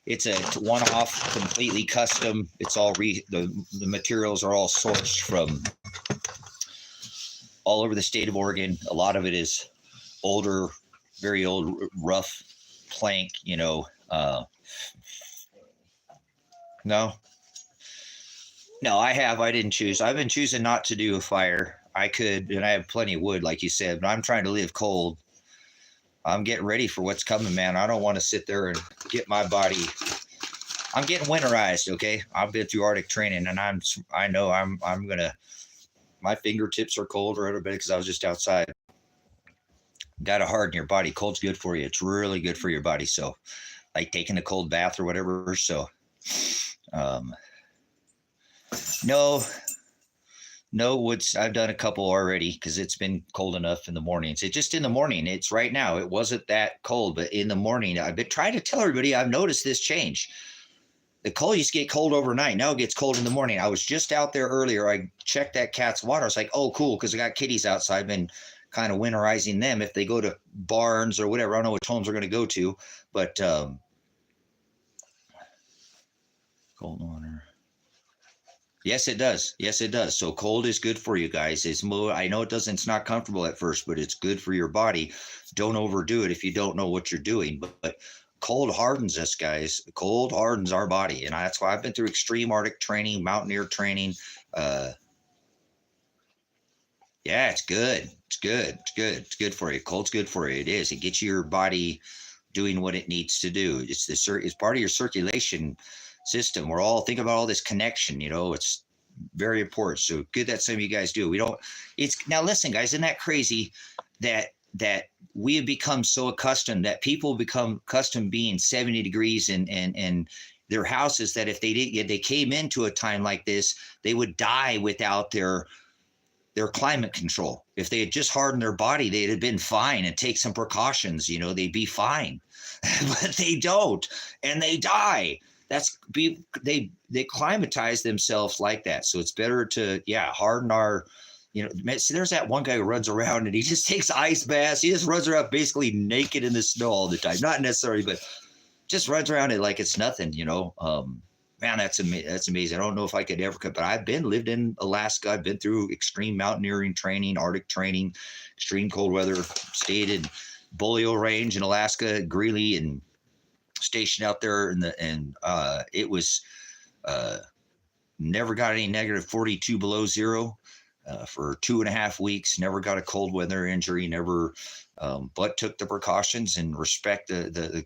It's a one-off, completely custom. It's all the materials are all sourced from all over the state of Oregon. A lot of it is older, very old, rough plank. You know, no, I didn't choose. I've been choosing not to do a fire. I could, and I have plenty of wood, like you said, but I'm trying to live cold. I'm getting ready for what's coming, man. I don't want to sit there and get my body. I'm getting winterized, okay? I've been through Arctic training, and I know I'm gonna. My fingertips are cold a little bit because I was just outside. Got to harden your body. Cold's good for you. It's really good for your body. So, like taking a cold bath or whatever. So, no woods. I've done a couple already because it's been cold enough in the mornings. It just in the morning. It's right now. It wasn't that cold, but in the morning, I've been trying to tell everybody I've noticed this change. The cold used to get cold overnight. Now it gets cold in the morning. I was just out there earlier. I checked that cat's water. I was like, oh, cool, because I got kitties outside. I've been kind of winterizing them. If they go to barns or whatever, I don't know which homes they're going to go to, but cold water. Yes, it does. Yes, it does. So cold is good for you guys. I know it's not comfortable at first, but it's good for your body. Don't overdo it if you don't know what you're doing. But cold hardens us, guys. Cold hardens our body. And that's why I've been through extreme Arctic training, mountaineer training. Yeah, it's good. It's good. It's good. It's good for you. Cold's good for you. It is. It gets your body doing what it needs to do. It's part of your circulation system. We're all thinking about all this connection, you know, it's very important. So good that some of you guys do. Now listen, guys, isn't that crazy that we have become so accustomed that people become accustomed being 70 degrees and their houses, that if they came into a time like this, they would die without their climate control. If they had just hardened their body, they'd have been fine, and take some precautions, you know, they'd be fine. But they don't, and they die. They climatize themselves like that. So it's better to, harden our, you know, see, there's that one guy who runs around and he just takes ice baths. He just runs around basically naked in the snow all the time. Not necessarily, but just runs around it like it's nothing, you know. Man, that's amazing. I don't know if I could ever, but I've lived in Alaska. I've been through extreme mountaineering training, Arctic training, extreme cold weather, stayed in Bolio Range in Alaska, Greeley, and stationed out there and it was never got any negative 42 below zero for 2.5 weeks. Never got a cold weather injury. Never, but took the precautions and respect the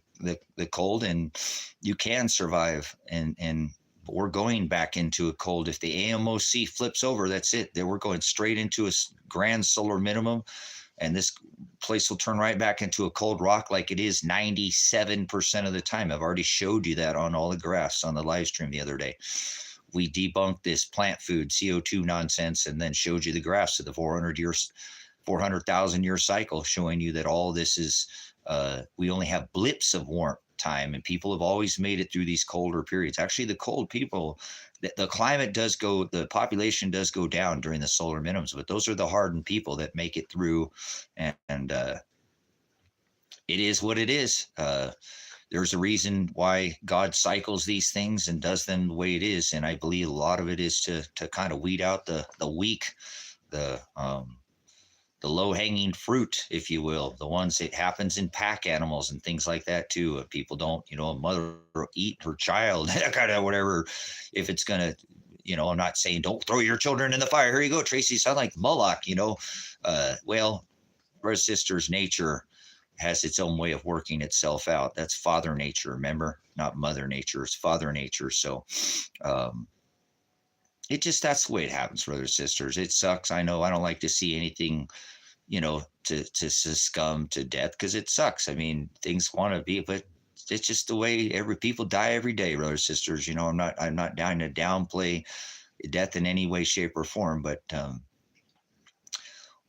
cold, and you can survive. And we're going back into a cold. If the AMOC flips over, that's it. Then we're going straight into a grand solar minimum. And this place will turn right back into a cold rock like it is 97% of the time. I've already showed you that on all the graphs on the live stream the other day. we debunked this plant food CO2 nonsense and then showed you the graphs of the 400,000 year cycle, showing you that all this is, we only have blips of warmth time, and people have always made it through these colder periods. Actually, the cold people, the climate does go, the population does go down during the solar minimums, but those are the hardened people that make it through. And it is what it is. There's a reason why God cycles these things and does them the way it is, and I believe a lot of it is to kind of weed out the weak, the low-hanging fruit, if you will, the ones that happens in pack animals and things like that too. People don't, a mother eat her child, kind of whatever, if it's going to, I'm not saying don't throw your children in the fire. Here you go, Tracy, sound like Moloch, well, brothers, sisters, nature has its own way of working itself out. That's Father Nature, remember? Not Mother Nature, it's Father Nature. So it just, that's the way it happens, brothers, sisters. It sucks. I know I don't like to see anything, to succumb to death, because it sucks. I mean, things want to be, but it's just the way people die every day, brothers, sisters. I'm not down to downplay death in any way, shape, or form, but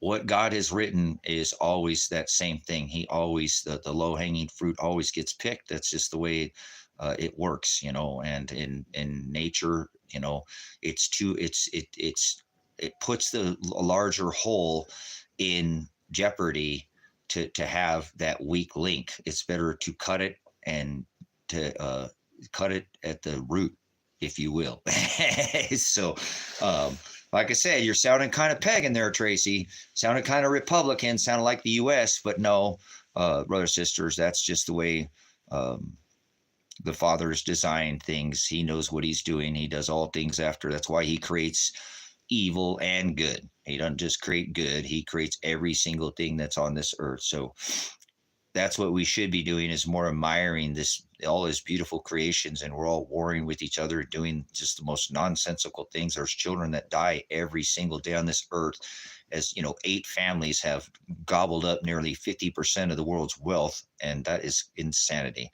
what God has written is always that same thing. He always, the low-hanging fruit always gets picked. That's just the way it works, and in nature, it puts the larger whole in jeopardy to have that weak link. It's better to cut it and to cut it at the root, if you will. So, like I said, you're sounding kind of pagan there, Tracy. Sounded kind of Republican, sounded like the U.S., but no, brothers, sisters, that's just the way the Father's designed things. He knows what he's doing. He does all things after. That's why he creates evil and good. He doesn't just create good. He creates every single thing that's on this earth. So that's what we should be doing, is more admiring all his beautiful creations, and we're all warring with each other, doing just the most nonsensical things. There's children that die every single day on this earth, as 8 families have gobbled up nearly 50% of the world's wealth, and that is insanity.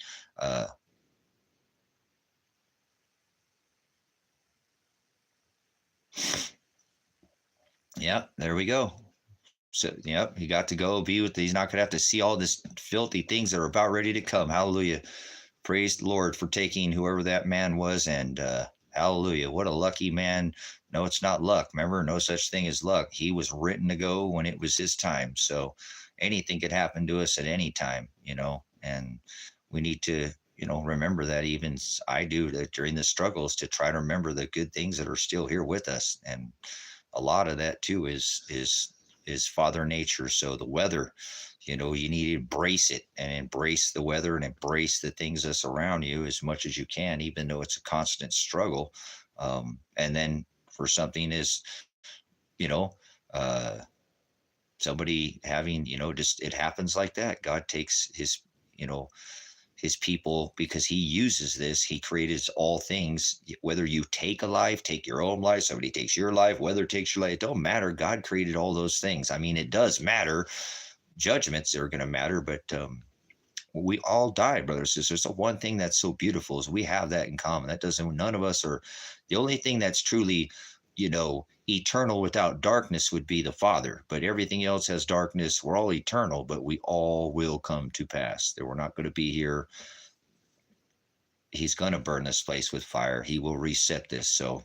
Yeah, there we go. So, yep, he got to go be with. He's not going to have to see all this filthy things that are about ready to come. Hallelujah. Praise the Lord for taking whoever that man was, and hallelujah. What a lucky man. No, it's not luck. Remember, no such thing as luck. He was written to go when it was his time. So anything could happen to us at any time, and we need to, remember that. Even I do that during the struggles, to try to remember the good things that are still here with us. And a lot of that too is Father Nature. So the weather, you need to embrace it, and embrace the weather, and embrace the things that's around you as much as you can, even though it's a constant struggle. And then for something is, somebody having, just, it happens like that. God takes his people, because he uses this. He created all things. Whether you take a life, take your own life, somebody takes your life, weather takes your life, it don't matter. God created all those things. I mean, it does matter. Judgments are going to matter, but we all die, brothers and sisters. So one thing that's so beautiful is we have that in common. That doesn't, none of us are, the only thing that's truly, eternal without darkness would be the Father, but everything else has darkness. We're all eternal, but we all will come to pass. That we're not going to be here. He's going to burn this place with fire. He will reset this. So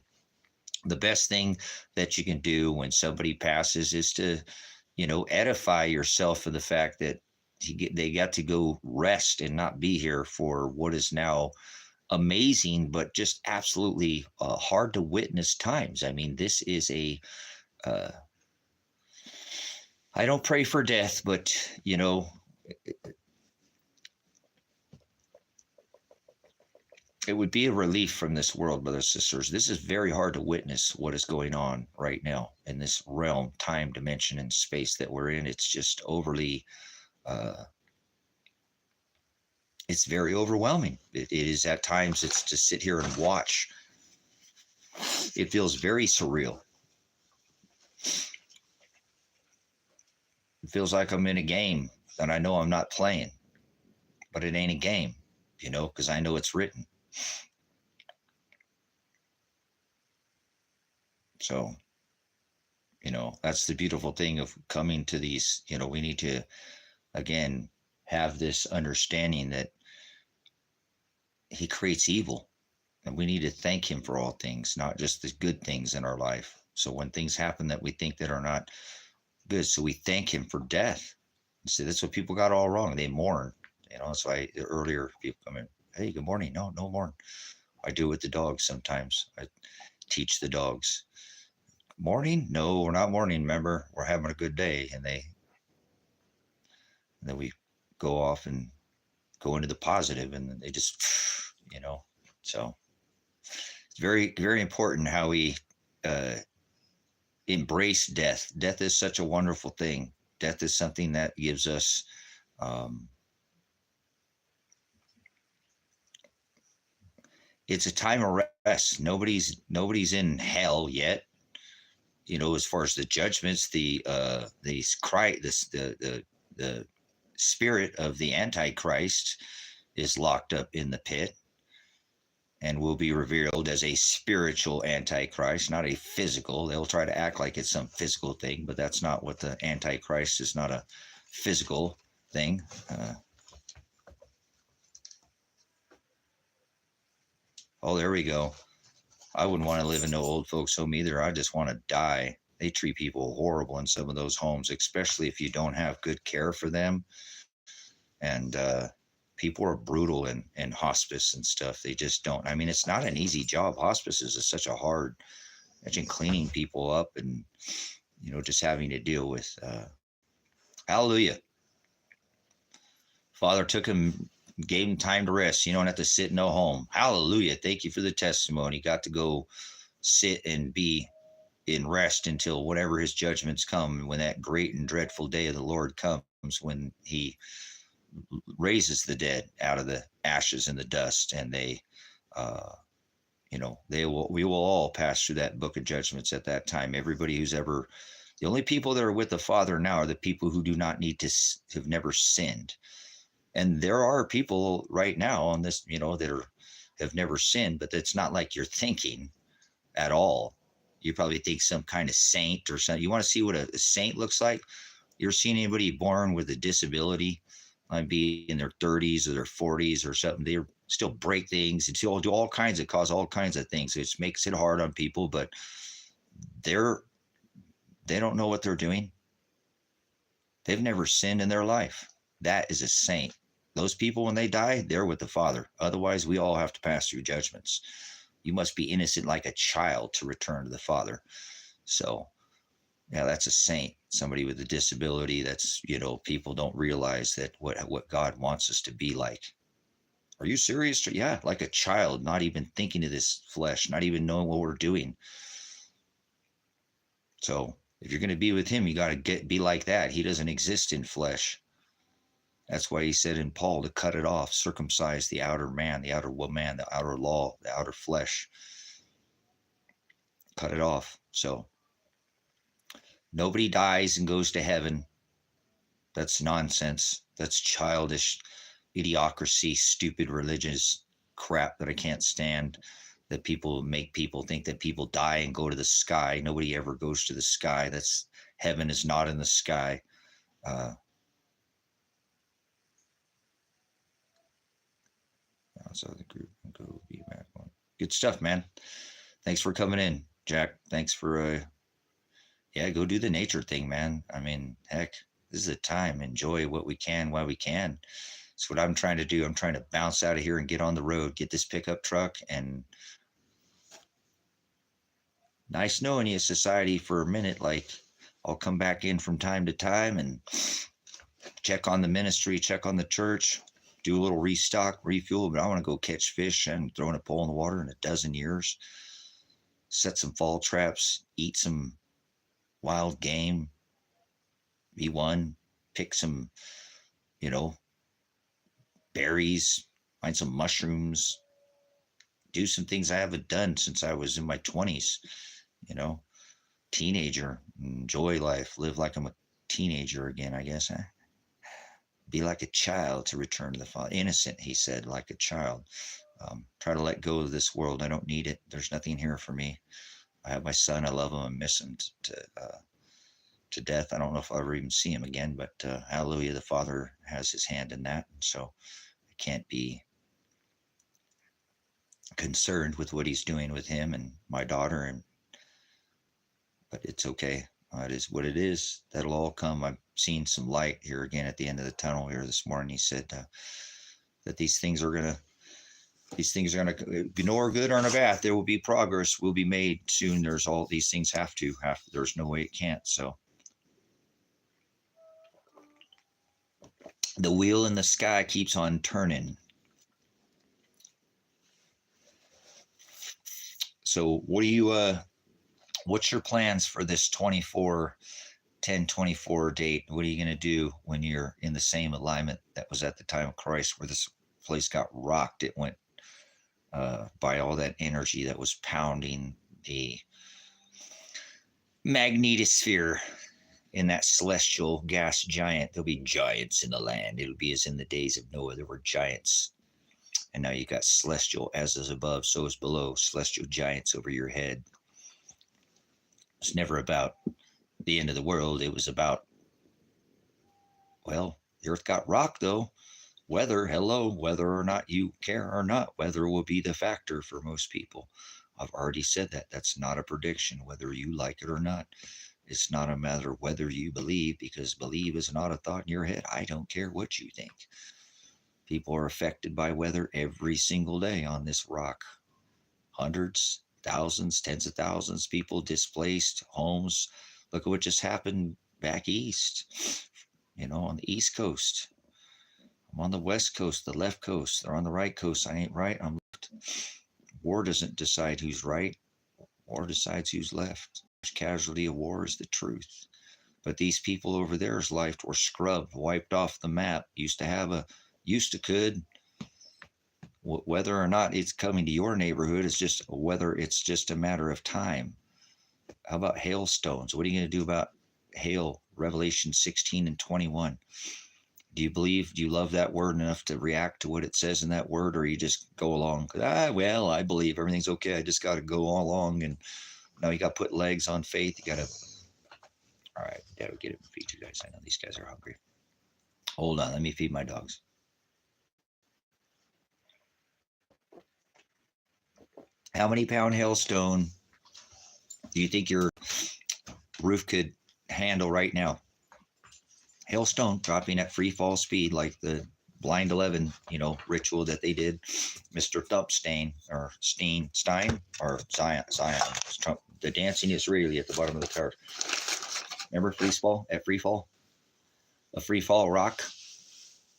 the best thing that you can do when somebody passes is to, edify yourself for the fact that they got to go rest and not be here for what is now amazing, but just absolutely hard to witness times. I mean, this is I don't pray for death, but it would be a relief from this world, brothers and sisters. This is very hard to witness what is going on right now in this realm, time, dimension, and space that we're in. It's just overly it's very overwhelming. It is at times. It's to sit here and watch. It feels very surreal. It feels like I'm in a game that I know I'm not playing, but it ain't a game, because I know it's written. So, that's the beautiful thing of coming to these, we need to, again, have this understanding that he creates evil, and we need to thank him for all things, not just the good things in our life. So when things happen that we think that are not good, so we thank him for death. See, that's what people got all wrong. They mourn. That's why earlier people come in, hey, good morning. No, no mourn. I do it with the dogs sometimes. I teach the dogs, morning? No, we're not mourning. Remember, we're having a good day. And then we go off and go into the positive, and then they just, you know. So it's very, very important how we uh, embrace death. Death is such a wonderful thing. Death is something that gives us um, it's a time of rest. Nobody's in hell yet. As far as the judgments, the spirit of the Antichrist is locked up in the pit and will be revealed as a spiritual Antichrist, not a physical. They'll try to act like it's some physical thing, but that's not what the Antichrist is. Not a physical thing. There we go. I wouldn't want to live in no old folks home either. I just want to die. They treat people horrible in some of those homes, especially if you don't have good care for them. And people are brutal in hospice and stuff. They just don't. I mean, it's not an easy job. Hospices is such a hard, imagine cleaning people up and, just having to deal with. Hallelujah. Father took him, gave him time to rest. You don't have to sit in no home. Hallelujah. Thank you for the testimony. Got to go sit and be in rest until whatever his judgments come, when that great and dreadful day of the Lord comes, when he raises the dead out of the ashes and the dust, and we will all pass through that book of judgments at that time. Everybody who's ever, the only people that are with the Father now are the people who do not need to, have never sinned. And there are people right now on this, that have never sinned, but it's not like you're thinking at all. You probably think some kind of saint or something. You want to see what a saint looks like? You ever seen anybody born with a disability? Might be in their 30s or their 40s or something. They still break things and still do all kinds of, cause all kinds of things. It makes it hard on people, but they don't know what they're doing. They've never sinned in their life. That is a saint. Those people, when they die, they're with the Father. Otherwise, we all have to pass through judgments. You must be innocent like a child to return to the Father. So, yeah, that's a saint. Somebody with a disability. That's, people don't realize that what God wants us to be like. Are you serious? Yeah, like a child, not even thinking of this flesh, not even knowing what we're doing. So if you're going to be with him, you got to be like that. He doesn't exist in flesh. That's why he said in Paul to cut it off, circumcise the outer man, the outer woman, the outer law, the outer flesh. Cut it off. So nobody dies and goes to heaven. That's nonsense. That's childish idiocracy, stupid religious crap that I can't stand. That people make people think that people die and go to the sky. Nobody ever goes to the sky. Heaven is not in the sky. So the group can go be back on. Good stuff, man. Thanks for coming in, Jack. Thanks for go do the nature thing, man. I mean, heck, this is the time. Enjoy what we can while we can. That's what I'm trying to do. I'm trying to bounce out of here and get on the road, get this pickup truck, and nice knowing you, society, for a minute. Like, I'll come back in from time to time and check on the ministry, check on the church, do a little restock, refuel, but I want to go catch fish. And throwing a pole in the water in a dozen years. Set some fall traps, eat some wild game, V1, pick some, berries, find some mushrooms, do some things I haven't done since I was in my 20s, teenager, enjoy life, live like I'm a teenager again, I guess. Huh? Be like a child to return to the Father. Innocent, he said, like a child. Try to let go of this world. I don't need it. There's nothing here for me. I have my son. I love him. I miss him to death. I don't know if I'll ever even see him again, but hallelujah, the Father has his hand in that. And so I can't be concerned with what he's doing with him and my daughter, but it's okay. It is what it is. That'll all come. I've seen some light here again at the end of the tunnel here this morning. He said that these things are gonna be nor good or bad. There will be progress. Will be made soon. There's all these things have to. There's no way it can't. So the wheel in the sky keeps on turning. So what do you what's your plans for this 10/24 date? What are you going to do when you're in the same alignment that was at the time of Christ, where this place got rocked? It went by all that energy that was pounding the magnetosphere in that celestial gas giant. There'll be giants in the land. It'll be as in the days of Noah. There were giants. And now you got celestial, as is above, so is below, celestial giants over your head. It's never about the end of the world. It was about, well, the earth got rocked though. Weather, hello, whether or not you care or not, weather will be the factor for most people. I've already said that. That's not a prediction, whether you like it or not. It's not a matter of whether you believe, because believe is not a thought in your head. I don't care what you think. People are affected by weather every single day on this rock. Hundreds, thousands, tens of thousands, people displaced, homes. Look at what just happened back east, on the East Coast. I'm on the West Coast, the left coast. They're on the right coast. I ain't right, I'm left. War doesn't decide who's right. War decides who's left. Casualty of war is the truth. But these people over there's life were scrubbed, wiped off the map. Used to could. Whether or not it's coming to your neighborhood is just whether it's just a matter of time. How about hailstones? What are you going to do about hail? Revelation 16:21. Do you love that word enough to react to what it says in that word, or you just go along? Well, I believe everything's okay. I just got to go along. And now you got to put legs on faith. You got to. All right, Dad will get it and feed you guys. I know these guys are hungry. Hold on, let me feed my dogs. How many pound hailstone do you think your roof could handle right now? Hailstone dropping at free fall speed, like the Blind 11, ritual that they did. Mr. Thumpstein or Stein or Zion. The dancing Israeli at the bottom of the card. Remember free fall? A free fall rock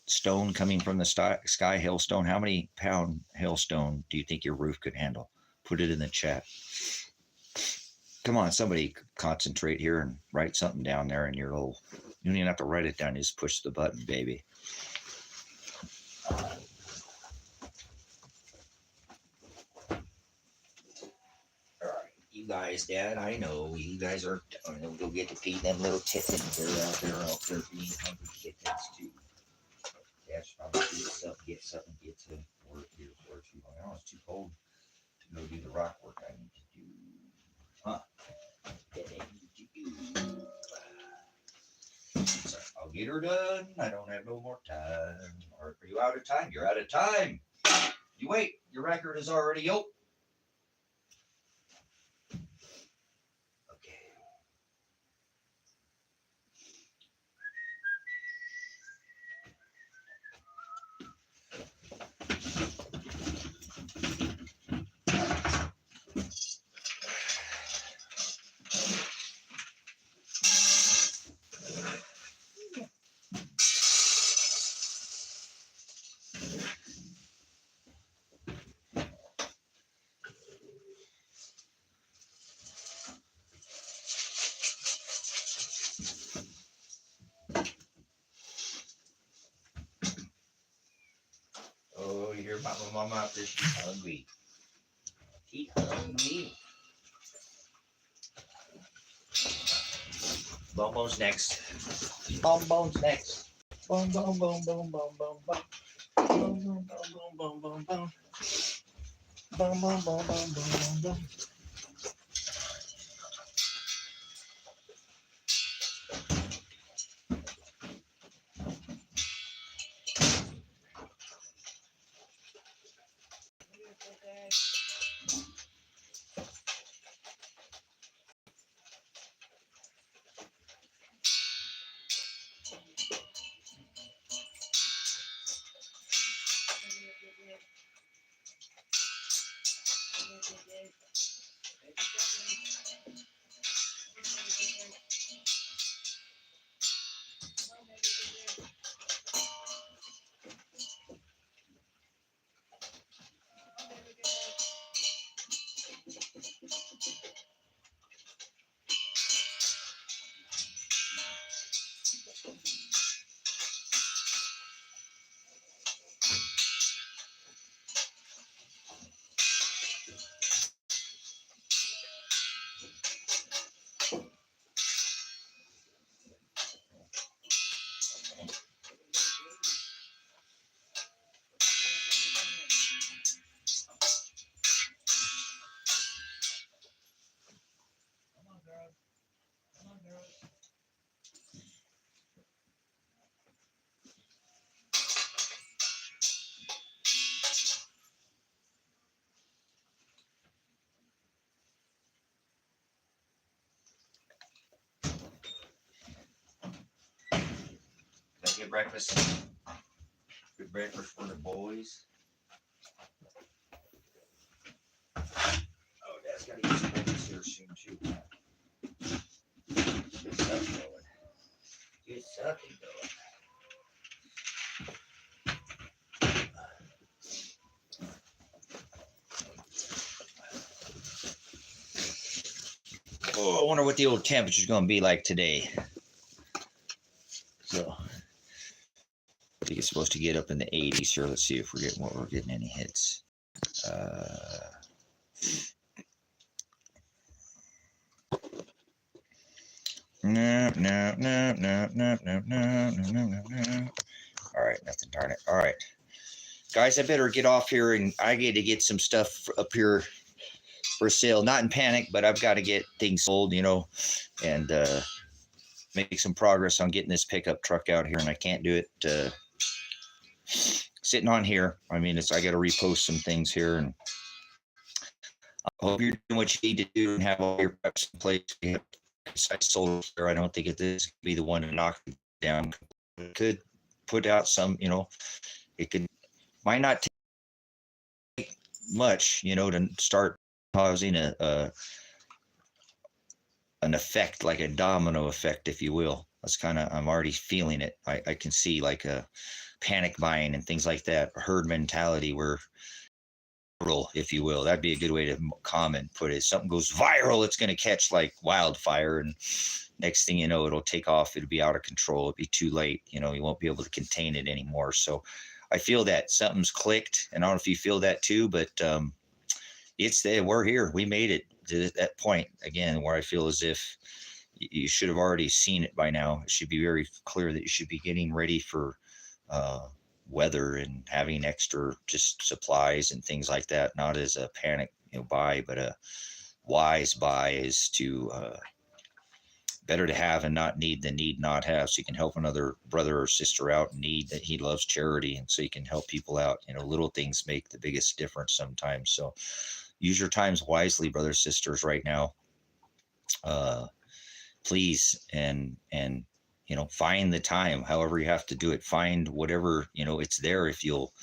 stone coming from the sky, hailstone. How many pound hailstone do you think your roof could handle? Put it in the chat. Come on, somebody concentrate here and write something down there in your little. You don't even have to write it down. You just push the button, baby. All right, you guys, Dad, I know you guys are. You'll get to feed them little tiffins. They're out there being hungry kittens too. Dad should probably get something, get to work here for too long. I know it's too cold to go do the rock work I need to do. Huh? That I need to do. So I'll get her done. I don't have no more time. Or are you out of time? You're out of time. You wait. Your record is already open. Okay. Oh, you hear Mama out there? She's hungry. She's hungry. Bonbone's next. Bonbone's next. Boom, boom, boom, boom, boom, boom, boom. Boom, boom, boom, boom, boom, boom. Boom, boom, boom, boom, boom, boom, boom. Get breakfast. Good breakfast for the boys. Oh, Dad's got to get some breakfast here soon too. Get something going. Get something going. Oh, I wonder what the old temperature's going to be like today. So, I think it's supposed to get up in the 80s here. Let's see if we're getting any hits. No. All right, nothing, darn it. All right. Guys, I better get off here, and I get to get some stuff up here for sale. Not in panic, but I've got to get things sold, and make some progress on getting this pickup truck out here, and I can't do it sitting on here. I mean, I got to repost some things here, and I hope you're doing what you need to do and have all your preps in place. Besides solar, I don't think this could be the one to knock it down. It could put out some, might not take much, to start causing an effect, like a domino effect, if you will. I'm already feeling it. I can see like a panic buying and things like that, a herd mentality where, if you will, that'd be a good way to put it. Something goes viral, it's going to catch like wildfire, and next thing you know, it'll take off. It'll be out of control. It'll be too late. You won't be able to contain it anymore. So I feel that something's clicked, and I don't know if you feel that too, but it's there. We're here. We made it to that point again, where I feel as if you should have already seen it by now. It should be very clear that you should be getting ready for weather and having extra just supplies and things like that, not as a panic buy, but a wise buy is to better to have and not need than need not have. So you can help another brother or sister out in need. That he loves charity, and so you can help people out. Little things make the biggest difference sometimes. So use your times wisely, brothers, sisters, right now. Please, and find the time, however you have to do it. Find whatever, it's there. If you'll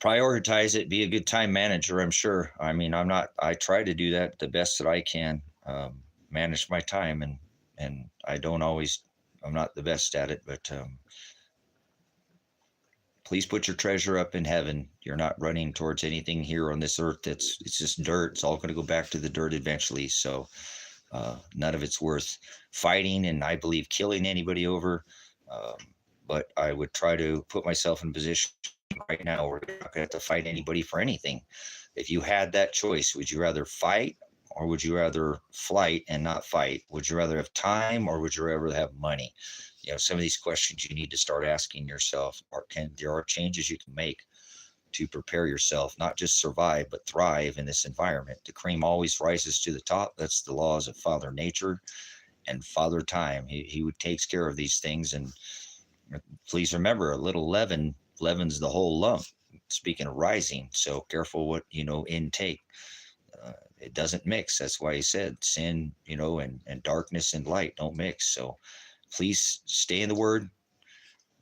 prioritize it, be a good time manager. I'm sure. I mean, I try to do that the best that I can, manage my time, and I'm not the best at it, but please put your treasure up in heaven. You're not running towards anything here on this earth. It's just dirt. It's all going to go back to the dirt eventually. So none of it's worth fighting, and I believe killing anybody over. But I would try to put myself in a position right now where you're not going to have to fight anybody for anything. If you had that choice, would you rather fight, or would you rather flight and not fight? Would you rather have time, or would you rather have money? Some of these questions you need to start asking yourself. There are changes you can make to prepare yourself, not just survive, but thrive in this environment. The cream always rises to the top. That's the laws of Father Nature and Father Time. He takes care of these things. And please remember, a little leaven leavens the whole lump. Speaking of rising, so careful what intake. It doesn't mix. That's why he said sin, and darkness and light don't mix. So please stay in the Word.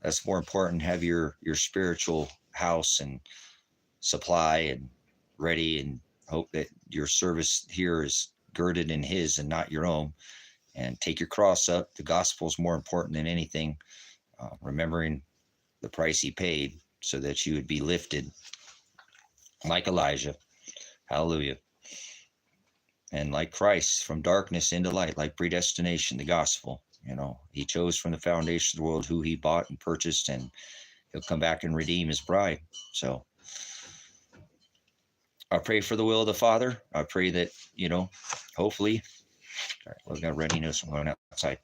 That's more important. Have your spiritual house and supply and ready, and hope that your service here is girded in his and not your own. And take your cross up. The gospel is more important than anything. Remembering the price he paid so that you would be lifted like Elijah. Hallelujah. And like Christ, from darkness into light, like predestination, the gospel. He chose from the foundation of the world who he bought and purchased, and he'll come back and redeem his bride. So I pray for the will of the Father. I pray that, hopefully, we've got ready news from going outside,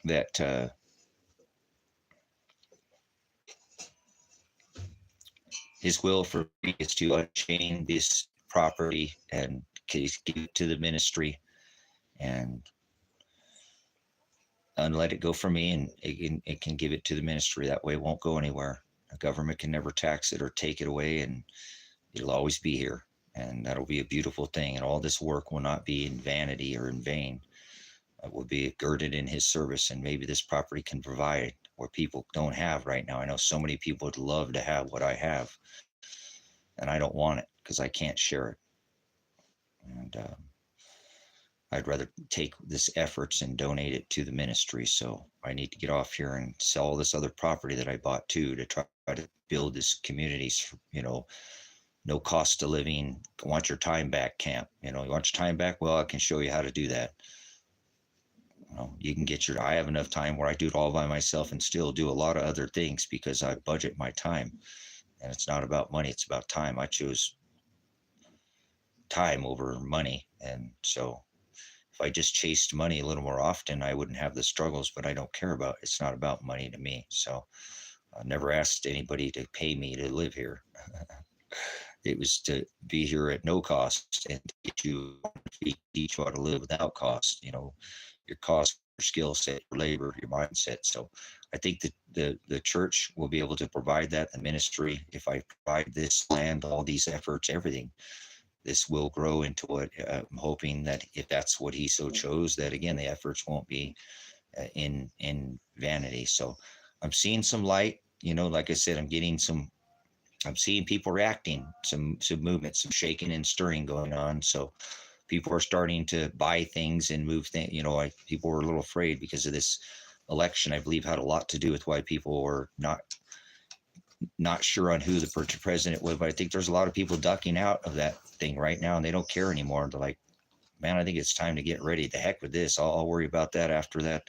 that his will for me is to unchain this property and give it to the ministry and let it go for me, and it can give it to the ministry. That way it won't go anywhere. The government can never tax it or take it away, and it'll always be here. And that'll be a beautiful thing. And all this work will not be in vanity or in vain. It will be girded in his service, and maybe this property can provide what people don't have right now. I know so many people would love to have what I have, and I don't want it because I can't share it. And I'd rather take this efforts and donate it to the ministry. So I need to get off here and sell all this other property that I bought too, to try to build this communities, no cost of living. Want your time back camp. You want your time back? Well, I can show you how to do that. You can get I have enough time where I do it all by myself and still do a lot of other things because I budget my time. And it's not about money, it's about time. I chose time over money. And so if I just chased money a little more often, I wouldn't have the struggles, but I don't care about, it's not about money to me. So I never asked anybody to pay me to live here. It was to be here at no cost and to teach you how to live without cost, your cost, your skill set, your labor, your mindset. So I think that the church will be able to provide that, the ministry. If I provide this land, all these efforts, everything, this will grow into what I'm hoping that if that's what he so chose, that again, the efforts won't be in vanity. So I'm seeing some light, like I said, I'm seeing people reacting, some movement, some shaking and stirring going on. So people are starting to buy things and move things. People were a little afraid because of this election. I believe had a lot to do with why people were not sure on who the president was. But I think there's a lot of people ducking out of that thing right now, and they don't care anymore. They're like, man, I think it's time to get ready. The heck with this. I'll worry about that after that.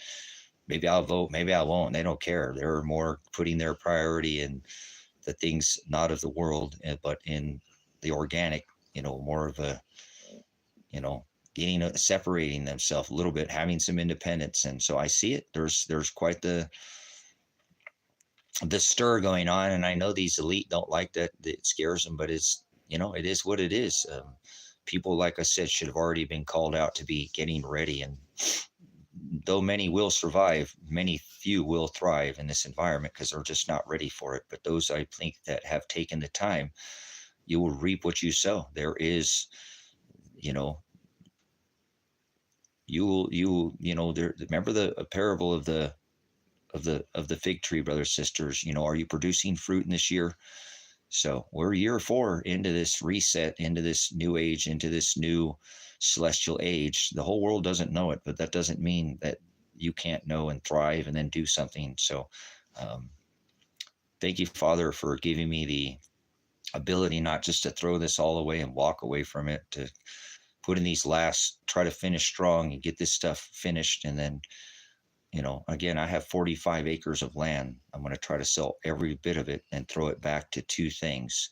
Maybe I'll vote. Maybe I won't. They don't care. They're more putting their priority in the things not of the world, but in the organic, more of a, separating themselves a little bit, having some independence. And so I see it. There's quite the stir going on. And I know these elite don't like that. It scares them, but it's, it is what it is. People, like I said, should have already been called out to be getting ready. And though many will survive, many few will thrive in this environment because they're just not ready for it. But those, I think, that have taken the time, you will reap what you sow. There is, remember the parable of the fig tree, brothers, sisters. Are you producing fruit in this year? So we're year 4 into this reset, into this new age, into this new celestial age. The whole world doesn't know it, but that doesn't mean that you can't know and thrive and then do something. So thank you, Father, for giving me the ability not just to throw this all away and walk away from it, to put in these last, try to finish strong and get this stuff finished. And then, again, I have 45 acres of land. I'm going to try to sell every bit of it and throw it back to 2 things: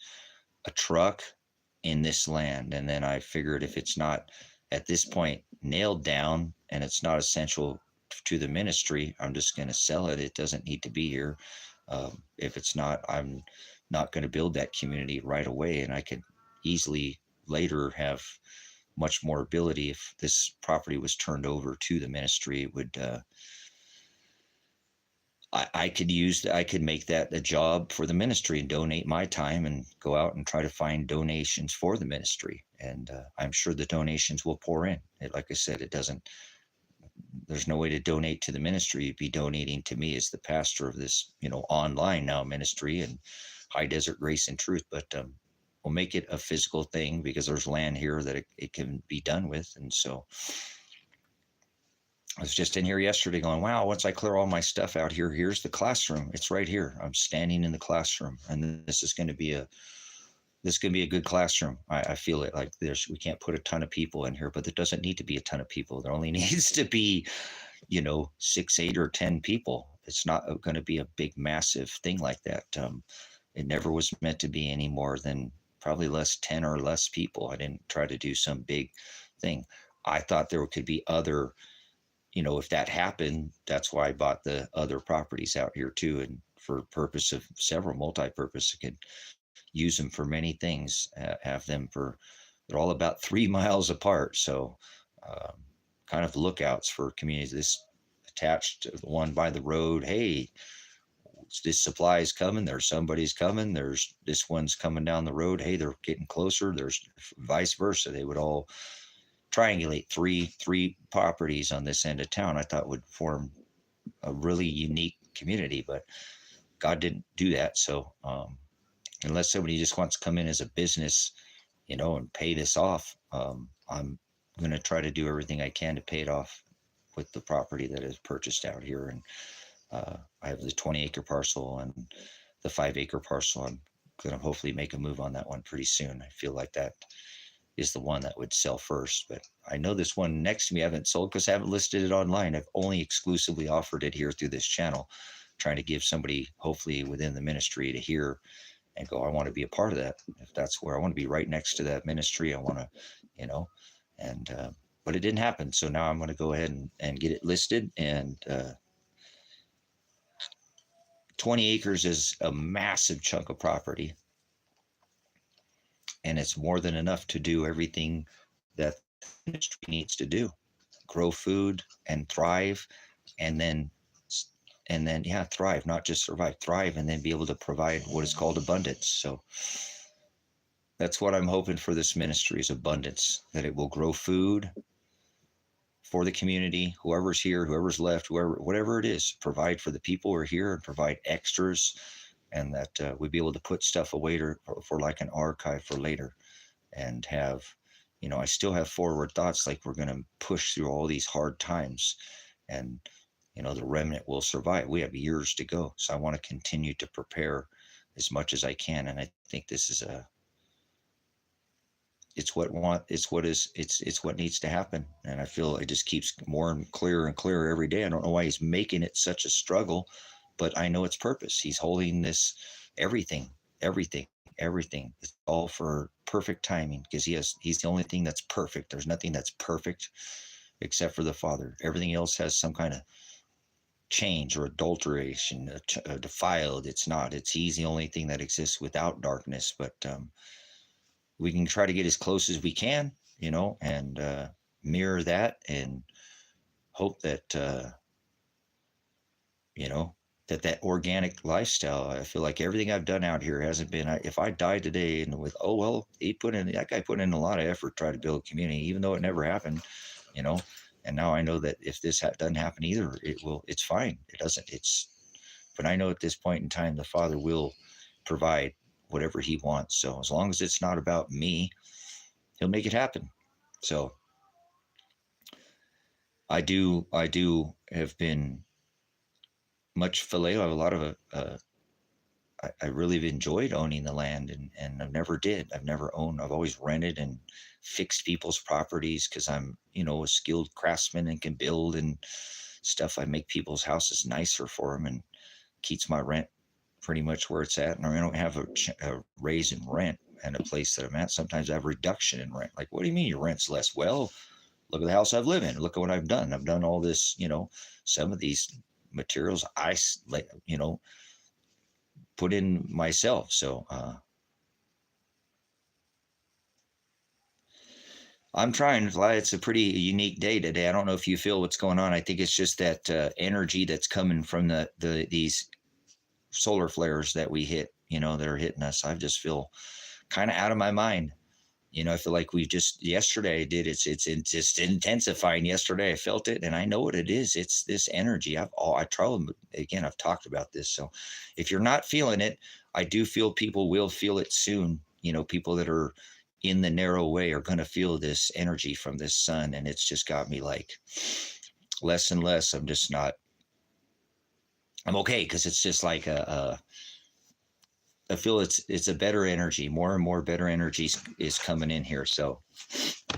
a truck in this land. And then I figured if it's not at this point nailed down and it's not essential to the ministry, I'm just going to sell it. It doesn't need to be here. If it's not, I'm not going to build that community right away. And I could easily later have much more ability. If this property was turned over to the ministry, it would, I could make that a job for the ministry and donate my time and go out and try to find donations for the ministry. And I'm sure the donations will pour in. Like I said, there's no way to donate to the ministry. You'd be donating to me as the pastor of this, online now ministry and High Desert Grace and Truth. But we'll make it a physical thing because there's land here that it can be done with. And so I was just in here yesterday going, wow, once I clear all my stuff out here, here's the classroom. It's right here. I'm standing in the classroom, and this is going to be a good classroom. I feel it like this. We can't put a ton of people in here, but there doesn't need to be a ton of people. There only needs to be, 6, 8, or 10 people. It's not going to be a big, massive thing like that. It never was meant to be any more than probably 10 or less people. I didn't try to do some big thing. I thought there could be other, if that happened, that's why I bought the other properties out here too. And for purpose of several multi-purpose, I could use them for many things, have them they're all about 3 miles apart. So um, kind of lookouts for communities. This attached to the one by the road. Hey, this supply is coming. There's somebody's coming. There's this one's coming down the road. Hey, they're getting closer. There's vice versa. They would all triangulate three properties on this end of town. I thought would form a really unique community, but God didn't do that. So unless somebody just wants to come in as a business, and pay this off, I'm going to try to do everything I can to pay it off with the property that is purchased out here. And I have the 20-acre parcel and the 5-acre parcel. I'm going to hopefully make a move on that one pretty soon. I feel like that is the one that would sell first. But I know this one next to me I haven't sold because I haven't listed it online. I've only exclusively offered it here through this channel, trying to give somebody hopefully within the ministry to hear and go, I want to be a part of that. If that's where I want to be, right next to that ministry, I want to, but it didn't happen. So now I'm going to go ahead and get it listed. And 20 acres is a massive chunk of property. And it's more than enough to do everything that the industry needs to do: grow food and thrive, and then thrive, not just survive, thrive, and then be able to provide what is called abundance. So that's what I'm hoping for this ministry, is abundance, that it will grow food for the community, whoever's here, whoever's left, whatever it is, provide for the people who are here and provide extras, and that we'd be able to put stuff away for like an archive for later, and have, I still have forward thoughts, like we're going to push through all these hard times, and the remnant will survive. We have years to go. So I want to continue to prepare as much as I can. And I think this is it's what needs to happen. And I feel it just keeps more and clearer every day. I don't know why he's making it such a struggle, but I know it's purpose. He's holding this, everything. It's all for perfect timing, because he's the only thing that's perfect. There's nothing that's perfect except for the Father. Everything else has some kind of change or adulteration, defiled. He's the only thing that exists without darkness. But we can try to get as close as we can, and mirror that, and hope that that organic lifestyle. I feel like everything I've done out here hasn't been, if I died today and with, oh well, that guy put in a lot of effort to try to build a community, even though it never happened, and now I know that if this doesn't happen either, it's fine. It doesn't, but I know at this point in time, the Father will provide whatever he wants. So as long as it's not about me, he'll make it happen. So I do have been much phileo. I have a lot of I really have enjoyed owning the land, and I've never owned. I've always rented and fixed people's properties, because I'm, a skilled craftsman and can build and stuff. I make people's houses nicer for them, and keeps my rent pretty much where it's at. And I don't have a raise in rent in a place that I'm at. Sometimes I have a reduction in rent. Like, what do you mean your rent's less? Well, look at the house I've lived in. Look at what I've done. I've done all this, some of these materials I, put in myself. So I'm trying. It's a pretty unique day today. I don't know if you feel what's going on. I think it's just that energy that's coming from these solar flares that we hit, that are hitting us. I just feel kind of out of my mind. I feel like yesterday I did. It's just intensifying. Yesterday I felt it, and I know what it is. It's this energy. I've talked about this. So if you're not feeling it, I do feel people will feel it soon. people that are in the narrow way are going to feel this energy from this sun. And it's just got me like less and less. I'm okay. Cause it's just like I feel it's a better energy, more and more better energy is coming in here. So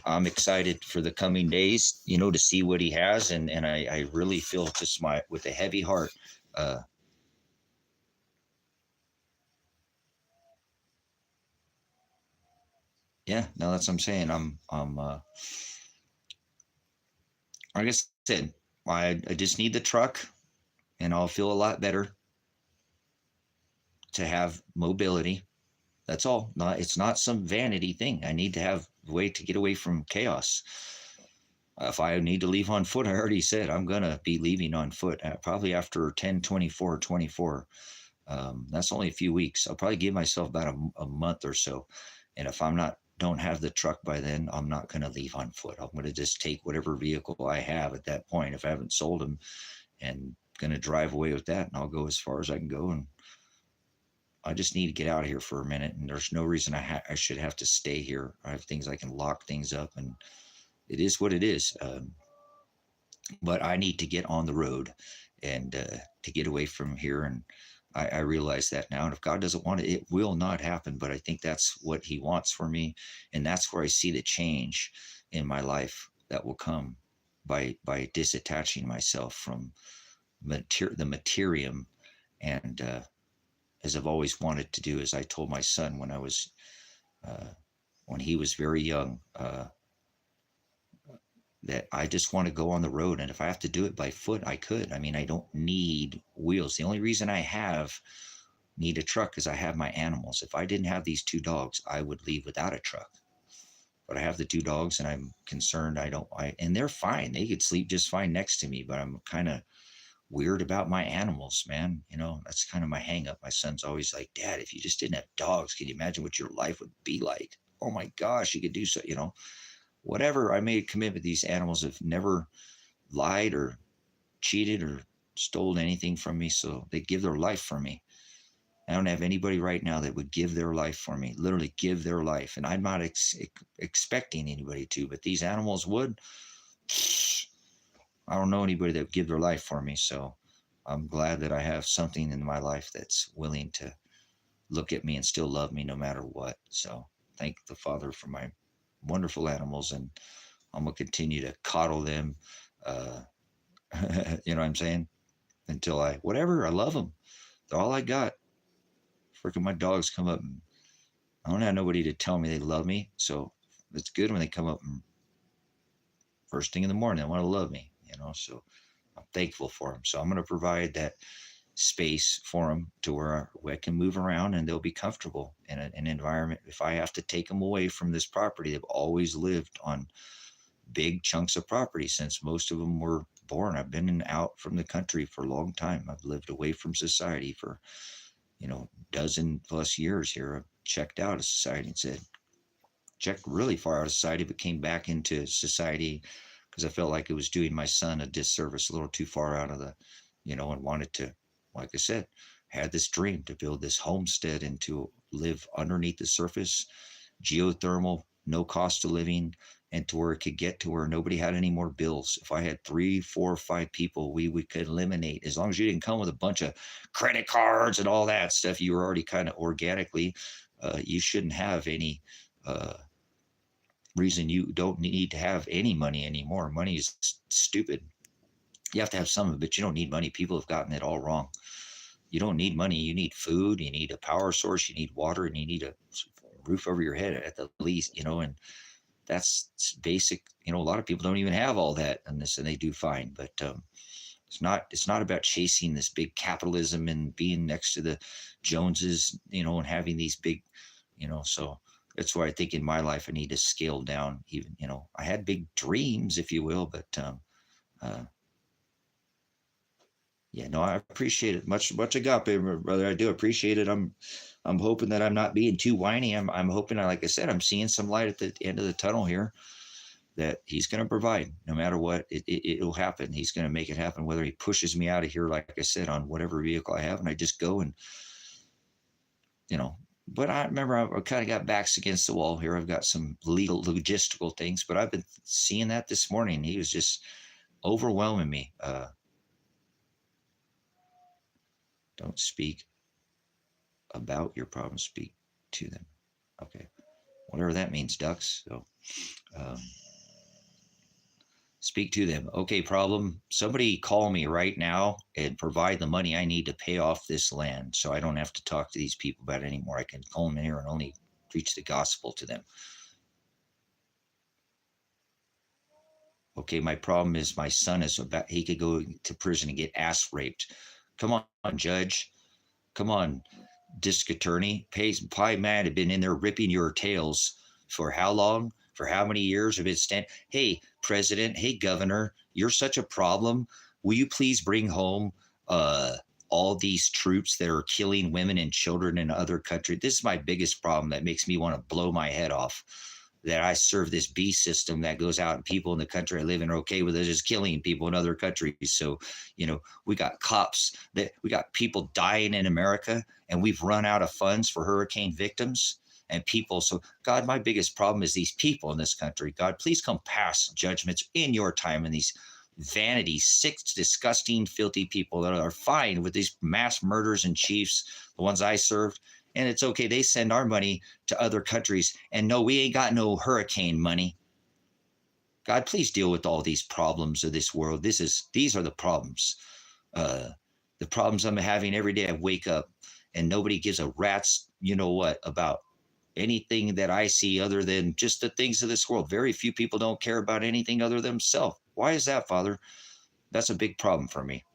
I'm excited for the coming days, to see what he has. And I really feel just with a heavy heart, yeah, no, that's what I'm saying. Like I said, I just need the truck and I'll feel a lot better to have mobility. That's all. It's not some vanity thing. I need to have a way to get away from chaos. If I need to leave on foot, I already said I'm going to be leaving on foot probably after 10/24/24. That's only a few weeks. I'll probably give myself about a month or so. And if don't have the truck by then, I'm not going to leave on foot. I'm going to just take whatever vehicle I have at that point. If I haven't sold them, and going to drive away with that, and I'll go as far as I can go. And I just need to get out of here for a minute. And there's no reason I should have to stay here. I have things I can lock things up, and it is what it is. But I need to get on the road and to get away from here. And I realize that now. And if God doesn't want it, it will not happen. But I think that's what he wants for me. And that's where I see the change in my life that will come by disattaching myself from the materium. And as I've always wanted to do, as I told my son when he was very young, that I just want to go on the road. And if I have to do it by foot, I could. I mean, I don't need wheels. The only reason I need a truck is I have my animals. If I didn't have these two dogs, I would leave without a truck. But I have the two dogs, and I'm concerned and they're fine. They could sleep just fine next to me, but I'm kind of weird about my animals, man. That's kind of my hang up. My son's always like, Dad, if you just didn't have dogs, can you imagine what your life would be like? Oh my gosh, you could do so, whatever. I made a commitment. These animals have never lied or cheated or stole anything from me. So they give their life for me. I don't have anybody right now that would give their life for me, literally give their life. And I'm not expecting anybody to, but these animals would. I don't know anybody that would give their life for me. So I'm glad that I have something in my life that's willing to look at me and still love me no matter what. So thank the Father for my wonderful animals, and I'm gonna continue to coddle them. You know what I'm saying? Until I love them. They're all I got. Freaking my dogs come up, and I don't have nobody to tell me they love me. So it's good when they come up and first thing in the morning, they want to love me. So I'm thankful for them. So I'm gonna provide that space for them to where I can move around and they'll be comfortable in an environment. If I have to take them away from this property, they've always lived on big chunks of property since most of them were born. I've been out from the country for a long time. I've lived away from society for, dozen plus years here. I've checked out of society and checked really far out of society, but came back into society because I felt like it was doing my son a disservice, a little too far out of and wanted to, like I said, had this dream to build this homestead and to live underneath the surface, geothermal, no cost of living, and to where it could get to where nobody had any more bills. If I had 3, 4, 5 people, we could eliminate, as long as you didn't come with a bunch of credit cards and all that stuff, you were already kind of organically, you shouldn't have any reason you don't need to have any money anymore. Money is stupid. You have to have some of it, but you don't need money. People have gotten it all wrong. You don't need money. You need food. You need a power source. You need water, and you need a roof over your head at the least, and that's basic. A lot of people don't even have all that and they do fine. But it's not about chasing this big capitalism and being next to the Joneses, and having these big, so that's why I think in my life I need to scale down even, I had big dreams, if you will, but yeah, no, I appreciate it. Much Agape, brother. I do appreciate it. I'm hoping that I'm not being too whiny. I'm hoping, like I said, I'm seeing some light at the end of the tunnel here, that he's going to provide no matter what. It'll happen. He's going to make it happen, whether he pushes me out of here, like I said, on whatever vehicle I have, and I just go and, But I remember I kind of got backs against the wall here. I've got some legal logistical things, but I've been seeing that this morning. He was just overwhelming me. Don't speak about your problems, speak to them. Okay, whatever that means, ducks. So um, speak to them. Okay, problem. Somebody call me right now and provide the money I need to pay off this land so I don't have to talk to these people about it anymore. I can call them in here and only preach the gospel to them. Okay, my problem is my son is about, he could go to prison and get ass raped. Come on, judge. Come on, district attorney. Pie man have been in there ripping your tails for how long? For how many years have it stand? Hey, president. Hey, governor. You're such a problem. Will you please bring home all these troops that are killing women and children in other countries? This is my biggest problem that makes me want to blow my head off. That I serve this beast system that goes out and people in the country I live in are okay with it, just killing people in other countries. So, we got cops, that we got people dying in America, and we've run out of funds for hurricane victims and people. So, God, my biggest problem is these people in this country. God, please come pass judgments in your time and these vanity, sick, disgusting, filthy people that are fine with these mass murders and chiefs, the ones I served. And it's okay. They send our money to other countries. And no, we ain't got no hurricane money. God, please deal with all these problems of this world. These are the problems. The problems I'm having every day. I wake up and nobody gives a rat's, about anything that I see other than just the things of this world. Very few people don't care about anything other than themselves. Why is that, Father? That's a big problem for me.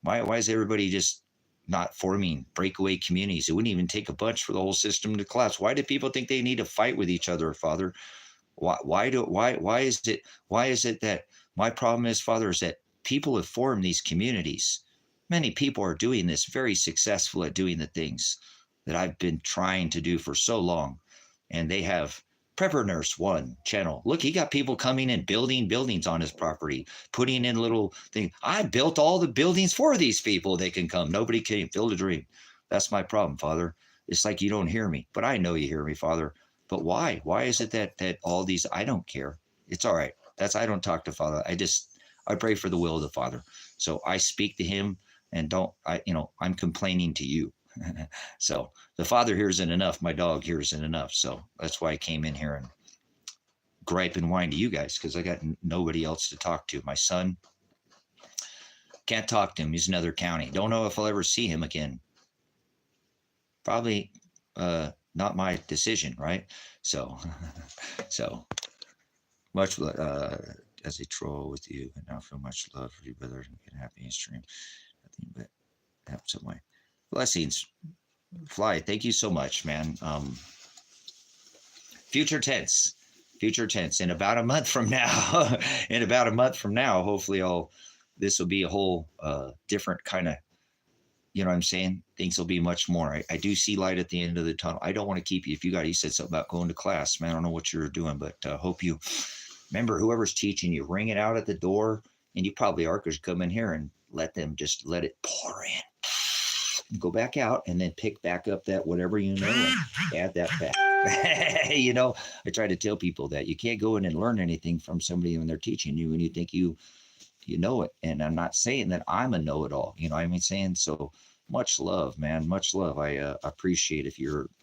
Why is everybody just not forming breakaway communities? It wouldn't even take a bunch for the whole system to collapse. Why do people think they need to fight with each other, Father? Why is it that my problem is, Father, is that people have formed these communities. Many people are doing this, very successful at doing the things that I've been trying to do for so long. And they have Prepper Nurse One channel. Look, he got people coming and building buildings on his property, putting in little things. I built all the buildings for these people. They can come. Nobody can build a dream. That's my problem, Father. It's like you don't hear me, but I know you hear me, Father. But why? Why is it that all these, I don't care. It's all right. I don't talk to Father. I pray for the will of the Father. So I speak to him and I'm complaining to you. So the Father hears it enough. My dog hears it enough. So that's why I came in here and gripe and whine to you guys, because I got nobody else to talk to. My son, can't talk to him. He's in another county. Don't know if I'll ever see him again. Probably not my decision, right? So, much as a troll with you, and now feel much love for you, brother. And happy and stream. Nothing but have some way. Blessings. Fly, thank you so much, man. Future tense. In about a month from now, hopefully this will be a whole different kind of, you know what I'm saying? Things will be much more. I do see light at the end of the tunnel. I don't want to keep you. If you said something about going to class, man, I don't know what you're doing, but hope you remember whoever's teaching you, ring it out at the door, and you probably are, because you come in here and let it pour in. Go back out and then pick back up that whatever and add that back. I try to tell people that you can't go in and learn anything from somebody when they're teaching you and you think you know it. And I'm not saying that I'm a know-it-all, saying? So much love, man, much love. I appreciate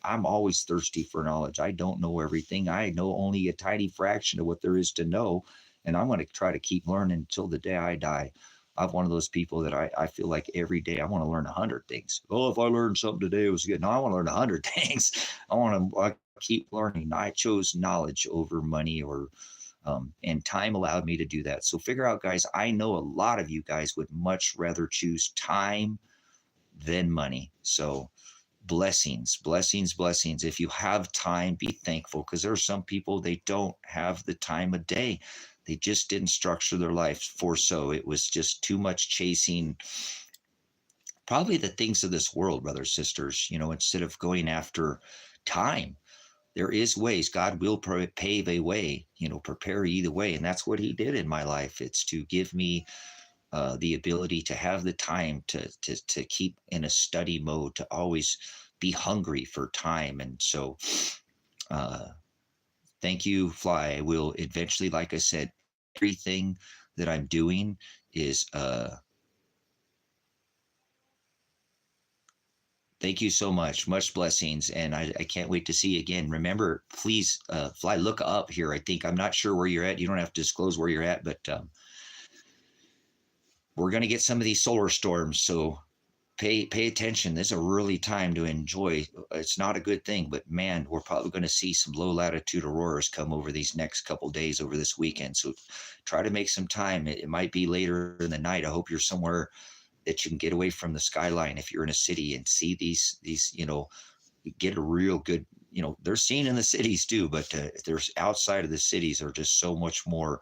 I'm always thirsty for knowledge. I don't know everything. I know only a tiny fraction of what there is to know. And I'm going to try to keep learning until the day I die. I'm one of those people that I feel like every day I want to learn 100 things. Oh, if I learned something today, it was good. No, I want to learn 100 things. I want to keep learning. I chose knowledge over money, and time allowed me to do that. So figure out, guys, I know a lot of you guys would much rather choose time than money. So blessings. If you have time, be thankful, because there are some people, they don't have the time of day. They just didn't structure their life for so. It was just too much chasing probably the things of this world, brothers, sisters, instead of going after time. There is ways. God will pave a way, prepare either way. And that's what he did in my life. It's to give me the ability to have the time to keep in a study mode, to always be hungry for time. And so thank you, Fly. I will eventually, like I said, everything that I'm doing is thank you so much. Much blessings. And I can't wait to see you again. Remember, please, Fly, look up here. I think, I'm not sure where you're at. You don't have to disclose where you're at, but we're going to get some of these solar storms. So pay attention. This is a really time to enjoy. It's not a good thing, but man, we're probably going to see some low latitude auroras come over these next couple days over this weekend. So try to make some time. It might be later in the night. I hope you're somewhere that you can get away from the skyline if you're in a city and see these, get a real good, they're seen in the cities too, but there's outside of the cities are just so much more.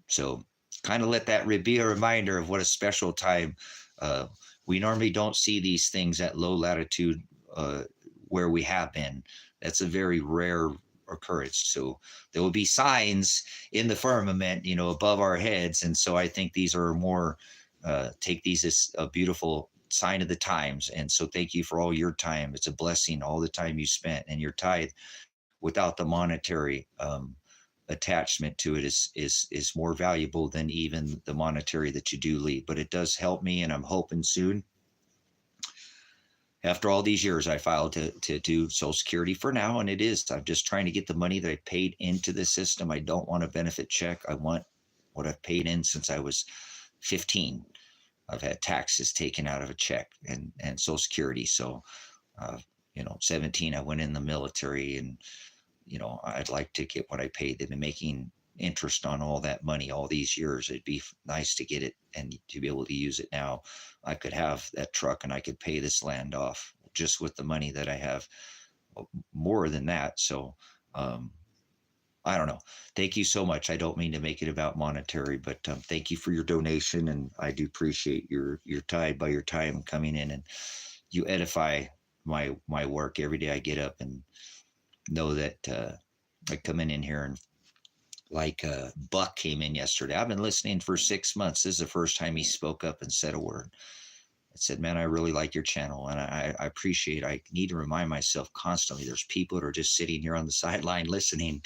So kind of let that be a reminder of what a special time. We normally don't see these things at low latitude where we have been. That's a very rare occurrence. So there will be signs in the firmament, above our heads. And so I think these are more, take these as a beautiful sign of the times. And so thank you for all your time. It's a blessing, all the time you spent, and your tithe without the monetary attachment to it is more valuable than even the monetary that you do leave. But it does help me, and I'm hoping soon. After all these years, I filed to do Social Security for now, and I'm just trying to get the money that I paid into the system. I don't want a benefit check. I want what I've paid in since I was 15. I've had taxes taken out of a check and Social Security. So, 17, I went in the military, and I'd like to get what I paid. They've been making interest on all that money all these years. It'd be nice to get it and to be able to use it now. I could have that truck and I could pay this land off just with the money that I have, more than that. So I don't know. Thank you so much. I don't mean to make it about monetary, but thank you for your donation, and I do appreciate your tithe by your time coming in, and you edify my work every day. I get up and know that I come in here, and like Buck came in yesterday. I've been listening for 6 months. This is the first time he spoke up and said a word. I said, man, I really like your channel, and I appreciate. I need to remind myself constantly. There's people that are just sitting here on the sideline listening.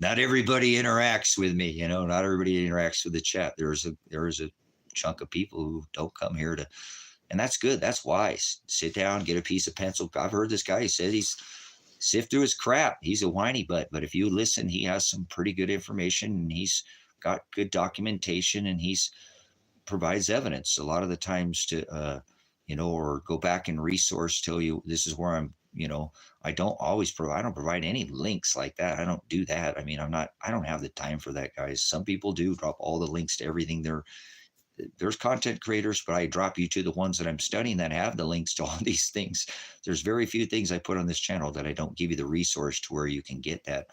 Not everybody interacts with me, not everybody interacts with the chat. There is a chunk of people who don't come here to, and that's good. That's wise. Sit down, get a piece of pencil. I've heard this guy, he said he's sift through his crap. He's a whiny butt, but if you listen, he has some pretty good information, and he's got good documentation, and he's provides evidence a lot of the times to, or go back and resource, tell you this is where I'm, I don't provide any links like that. I don't do that. I mean, I don't have the time for that, guys. Some people do drop all the links to everything. There's content creators, but I drop you to the ones that I'm studying that have the links to all these things. There's very few things I put on this channel that I don't give you the resource to where you can get that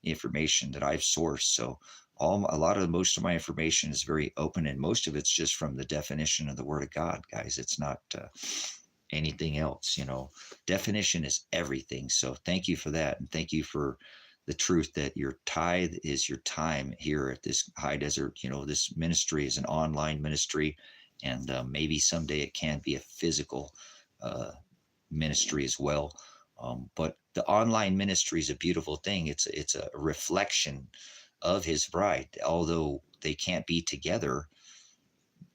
information that I've sourced. So most of my information is very open, and most of it's just from the definition of the Word of God, guys. It's not anything else. Definition is everything. So thank you for that, and thank you for the truth that your tithe is your time here at this high desert. This ministry is an online ministry, and maybe someday it can be a physical ministry as well. But the online ministry is a beautiful thing. It's a reflection of his bride. Although they can't be together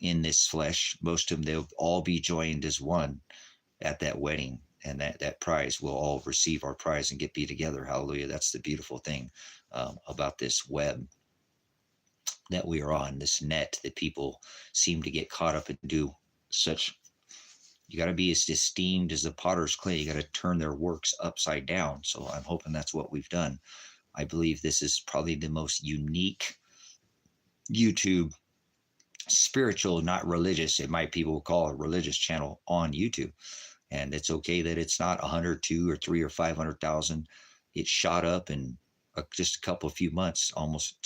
in this flesh, most of them, they'll all be joined as one at that wedding, and that prize, we'll all receive our prize and be together. Hallelujah. That's the beautiful thing about this web that we are on, this net that people seem to get caught up and do such. You got to be as esteemed as the potter's clay. You got to turn their works upside down. So I'm hoping that's what we've done. I believe this is probably the most unique YouTube spiritual, not religious. It might people call a religious channel on YouTube. And it's okay that it's not 100, 2 or 3 or 500,000. It shot up in just a couple of few months, almost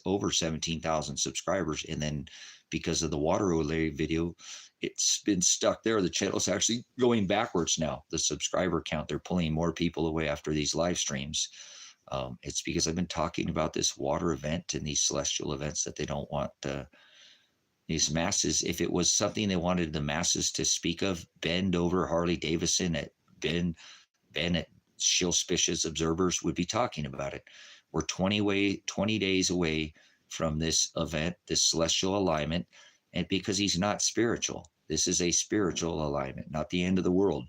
over 17,000 subscribers. And then because of the water relay video, it's been stuck there. The channel's actually going backwards now. The subscriber count, they're pulling more people away after these live streams. It's because I've been talking about this water event and these celestial events that they don't want These masses, if it was something they wanted the masses to speak of, bend over Harley Davidson at Ben at Shilspicious Observers would be talking about it. We're 20 days away from this event, this celestial alignment, and because he's not spiritual, this is a spiritual alignment, not the end of the world,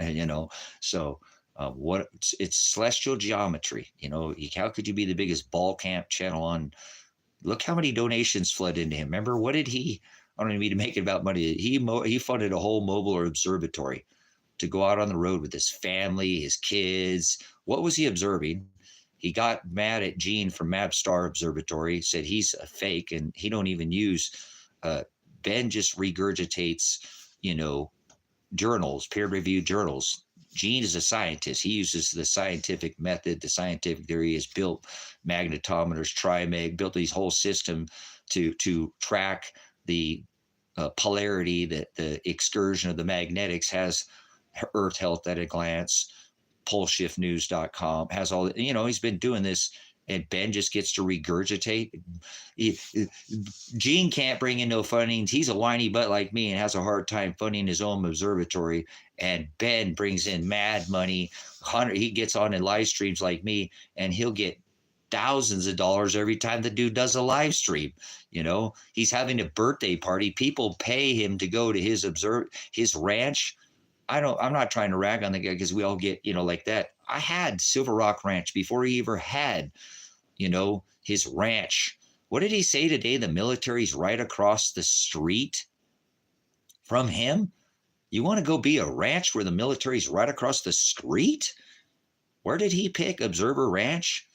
you know. So what it's celestial geometry, you know. How could you be the biggest ball camp channel on? Look how many donations flood into him. Remember, what did he? I don't mean to make it about money. He funded a whole mobile observatory to go out on the road with his family, his kids. What was he observing? He got mad at Gene from Mapstar Observatory, said he's a fake and he don't even use. Ben just regurgitates, you know, journals, peer-reviewed journals. Gene is a scientist. He uses the scientific method, the scientific theory. Has built magnetometers, TriMag, built these whole system to track the polarity, that the excursion of the magnetics, has Earth Health at a glance, poleshiftnews.com, has all, you know, he's been doing this, and Ben just gets to regurgitate. Gene can't bring in no funding. He's a whiny butt like me and has a hard time funding his own observatory. And Ben brings in mad money. He gets on in live streams like me, and he'll get thousands of dollars every time the dude does a live stream. You know, he's having a birthday party. People pay him to go to his ranch. I'm not trying to rag on the guy because we all get, you know, like that. I had Silver Rock Ranch before he ever had, you know, his ranch. What did he say today? The military's right across the street from him. You want to go be a ranch where the military's right across the street? Where did he pick? Observer Ranch?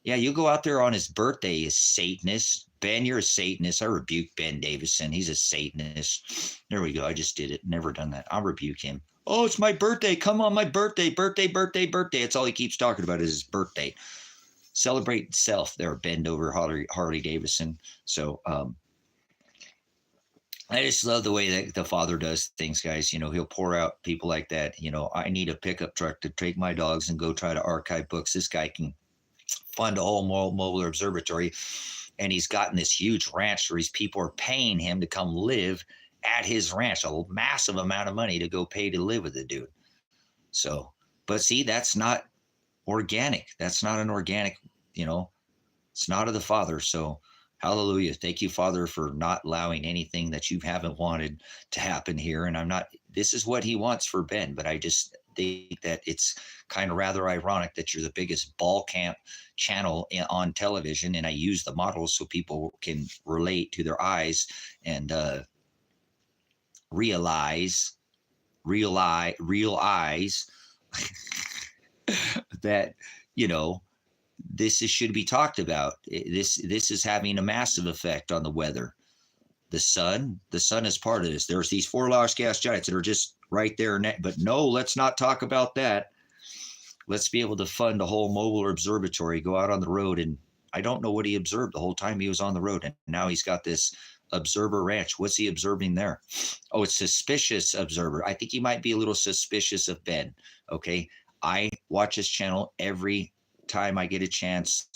Yeah, you go out there on his birthday, you Satanist. Ben, you're a Satanist. I rebuke Ben Davison. He's a Satanist. There we go. I just did it. Never done that. I'll rebuke him. Oh, it's my birthday. Come on, my birthday, birthday, birthday, birthday. That's all he keeps talking about is his birthday. Celebrate self there, bend over Harley Davidson. So I just love the way that the Father does things, guys. You know, he'll pour out people like that. You know, I need a pickup truck to take my dogs and go try to archive books. This guy can fund a whole mobile observatory, and he's gotten this huge ranch where these people are paying him to come live at his ranch, a massive amount of money to go pay to live with the dude. So, but see, that's not organic. That's not an organic, you know, it's not of the Father. So hallelujah. Thank you, Father, for not allowing anything that you haven't wanted to happen here. And this is what he wants for Ben, but I just think that it's kind of rather ironic that you're the biggest ball camp channel on television. And I use the models so people can relate to their eyes and realize that, you know, should be talked about. This is having a massive effect on the weather. The sun is part of this. There's these 4 large gas giants that are just right there. But no, let's not talk about that. Let's be able to fund a whole mobile observatory, go out on the road. And I don't know what he observed the whole time he was on the road. And now he's got this observer ranch. What's he observing there? Oh, it's suspicious observer. I think he might be a little suspicious of Ben. Okay. I watch his channel every time I get a chance.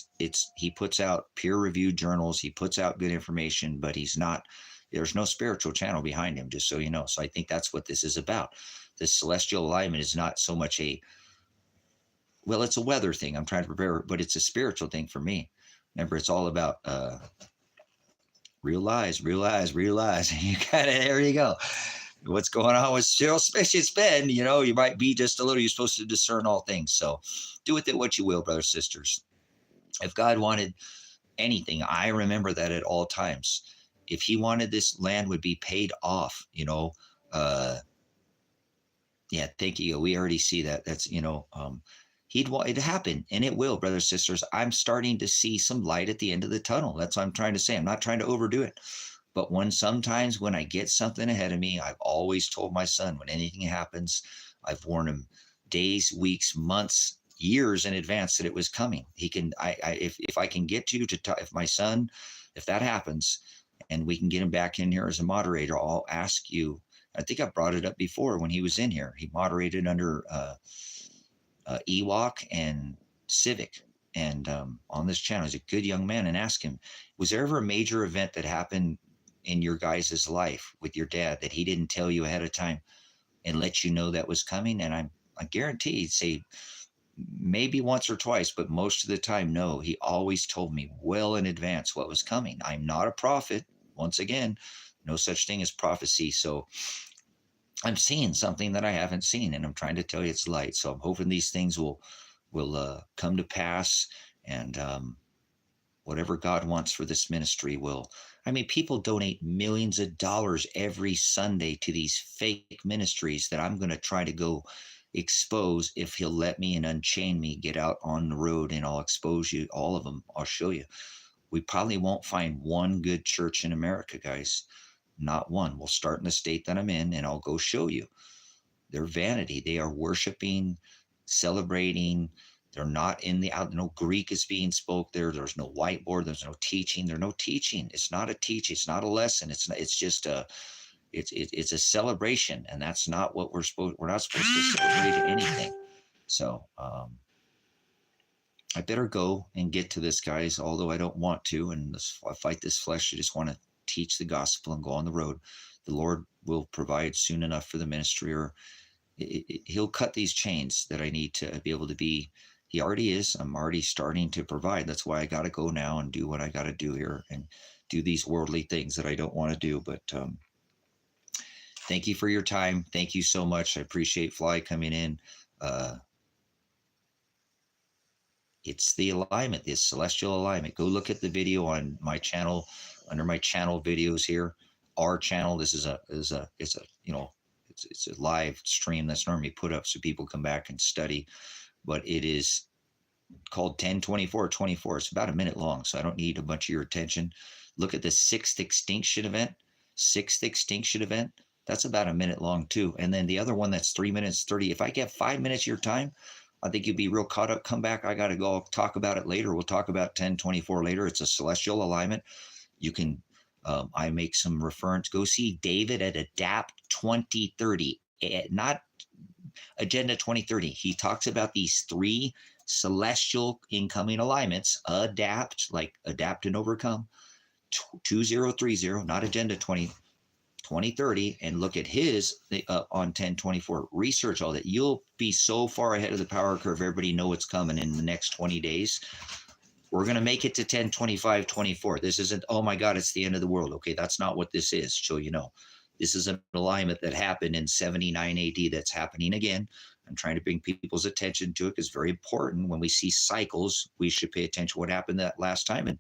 He puts out peer-reviewed journals. He puts out good information, but there's no spiritual channel behind him, just so you know. So I think that's what this is about. This celestial alignment is not so much it's a weather thing. I'm trying to prepare, but it's a spiritual thing for me. Remember, it's all about realize. You got it. There you go. What's going on with suspicious Ben? You know, you might be just a little, you're supposed to discern all things. So do with it what you will, brothers, sisters. If God wanted anything, I remember that at all times. If he wanted this land would be paid off, you know. Yeah, thank you. We already see that. That's, you know, he'd want it to happen, and it will, brothers, sisters. I'm starting to see some light at the end of the tunnel. That's what I'm trying to say. I'm not trying to overdo it. But sometimes when I get something ahead of me, I've always told my son when anything happens, I've warned him days, weeks, months, years in advance that it was coming. If I can get if that happens and we can get him back in here as a moderator, I'll ask you. I think I brought it up before when he was in here. He moderated under Ewok and Civic. And on this channel, he's a good young man, and ask him, was there ever a major event that happened in your guys' life with your dad that he didn't tell you ahead of time and let you know that was coming? And I guarantee he'd say maybe once or twice, but most of the time, no. He always told me well in advance what was coming. I'm not a prophet. Once again, no such thing as prophecy. So I'm seeing something that I haven't seen, and I'm trying to tell you it's light. So I'm hoping these things will come to pass, and whatever God wants for this ministry will. I mean, people donate millions of dollars every Sunday to these fake ministries that I'm going to try to go expose if he'll let me and unchain me, get out on the road, and I'll expose you, all of them. I'll show you. We probably won't find one good church in America, guys. Not one. We'll start in the state that I'm in, and I'll go show you. They're vanity. They are worshiping, celebrating. They're not in the out. No Greek is being spoke there. There's no whiteboard. There's no teaching. There's no teaching. It's not a teaching. It's not a lesson. It's not, it's just a it's a celebration, and that's not what we're supposed. We're not supposed to celebrate anything. So I better go and get to this, guys. Although I don't want to, and I fight this flesh. I just want to teach the gospel and go on the road. The Lord will provide soon enough for the ministry, or he'll cut these chains that I need to be able to be. He already is. I'm already starting to provide. That's why I got to go now and do what I got to do here and do these worldly things that I don't want to do. But thank you for your time. Thank you so much. I appreciate Fly coming in. It's the alignment, the celestial alignment. Go look at the video on my channel, under my channel videos here. Our channel. This is a you know, it's a live stream that's normally put up so people come back and study, but it is called 10-24-24. It's about a minute long, so I don't need a bunch of your attention. Look at the sixth extinction event. That's about a minute long too. And then the other one that's 3 minutes 30. If I get 5 minutes of your time, I think you'll be real caught up. Come back. I got to go. I'll talk about it later. We'll talk about 10-24 later. It's a celestial alignment. You can, I make some reference. Go see David at Adapt 2030, not Agenda 2030. He talks about these three celestial incoming alignments: adapt, like adapt and overcome, 2030, not Agenda 2030, and look at his on 10-24. Research all that. You'll be so far ahead of the power curve. Everybody know what's coming in the next 20 days. We're going to make it to 10-25-24. This isn't, oh my God, it's the end of the world. Okay, that's not what this is. So you know, this is an alignment that happened in 79 AD that's happening again. I'm trying to bring people's attention to it because it's very important. When we see cycles, we should pay attention to what happened that last time and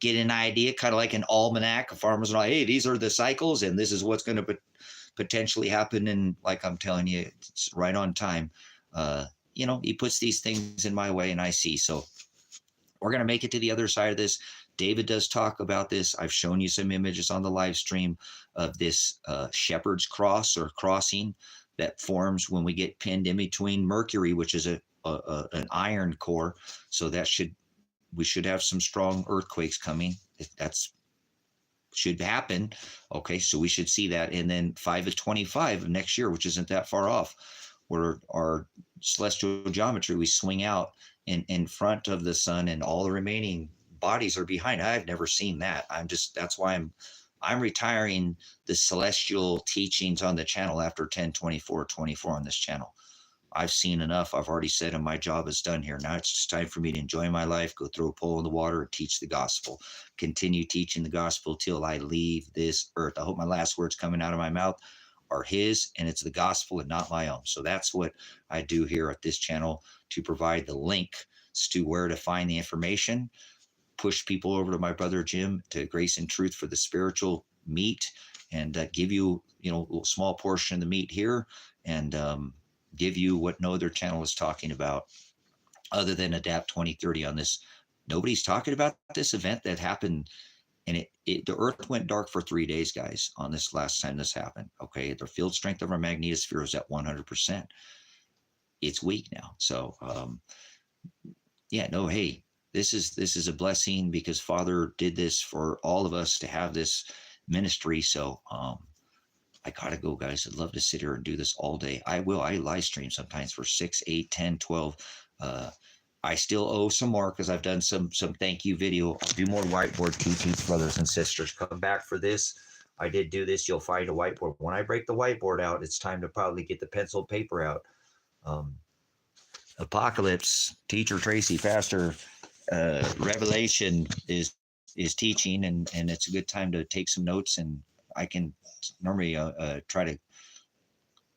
get an idea, kind of like an almanac. Farmers are like, hey, these are the cycles, and this is what's going to potentially happen. And like I'm telling you, it's right on time. You know, he puts these things in my way, and I see. So we're going to make it to the other side of this. David does talk about this. I've shown you some images on the live stream of this shepherd's cross or crossing that forms when we get pinned in between Mercury, which is an iron core. So that we should have some strong earthquakes coming. That's should happen. Okay, so we should see that. And then 5-25 of next year, which isn't that far off, where our celestial geometry, we swing out in front of the sun and all the remaining bodies are behind. I've never seen that. That's why I'm retiring the celestial teachings on the channel after 10-24-24 on this channel. I've seen enough. I've already said, and my job is done here. Now it's just time for me to enjoy my life, go throw a pole in the water, and teach the gospel. Continue teaching the gospel till I leave this earth. I hope my last words coming out of my mouth are his, and it's the gospel and not my own. So that's what I do here at this channel, to provide the links to where to find the information, push people over to my brother Jim, to Grace and Truth for the spiritual meat, and give you, a small portion of the meat here, and give you what no other channel is talking about other than Adapt 2030 on this. Nobody's talking about this event that happened, and the earth went dark for 3 days, guys, on this last time this happened. Okay, the field strength of our magnetosphere is at 100%. It's weak now. So hey, this is a blessing, because Father did this for all of us to have this ministry. So I gotta go, guys. I'd love to sit here and do this all day. I will. I live stream sometimes for 6, 8, 10, 12. I still owe some more because I've done some thank you video. I'll do more whiteboard teachings, brothers and sisters. Come back for this. I did do this. You'll find a whiteboard. When I break the whiteboard out, it's time to probably get the pencil paper out. Apocalypse, teacher Tracy, pastor, Revelation is teaching, and it's a good time to take some notes. And I can normally try to.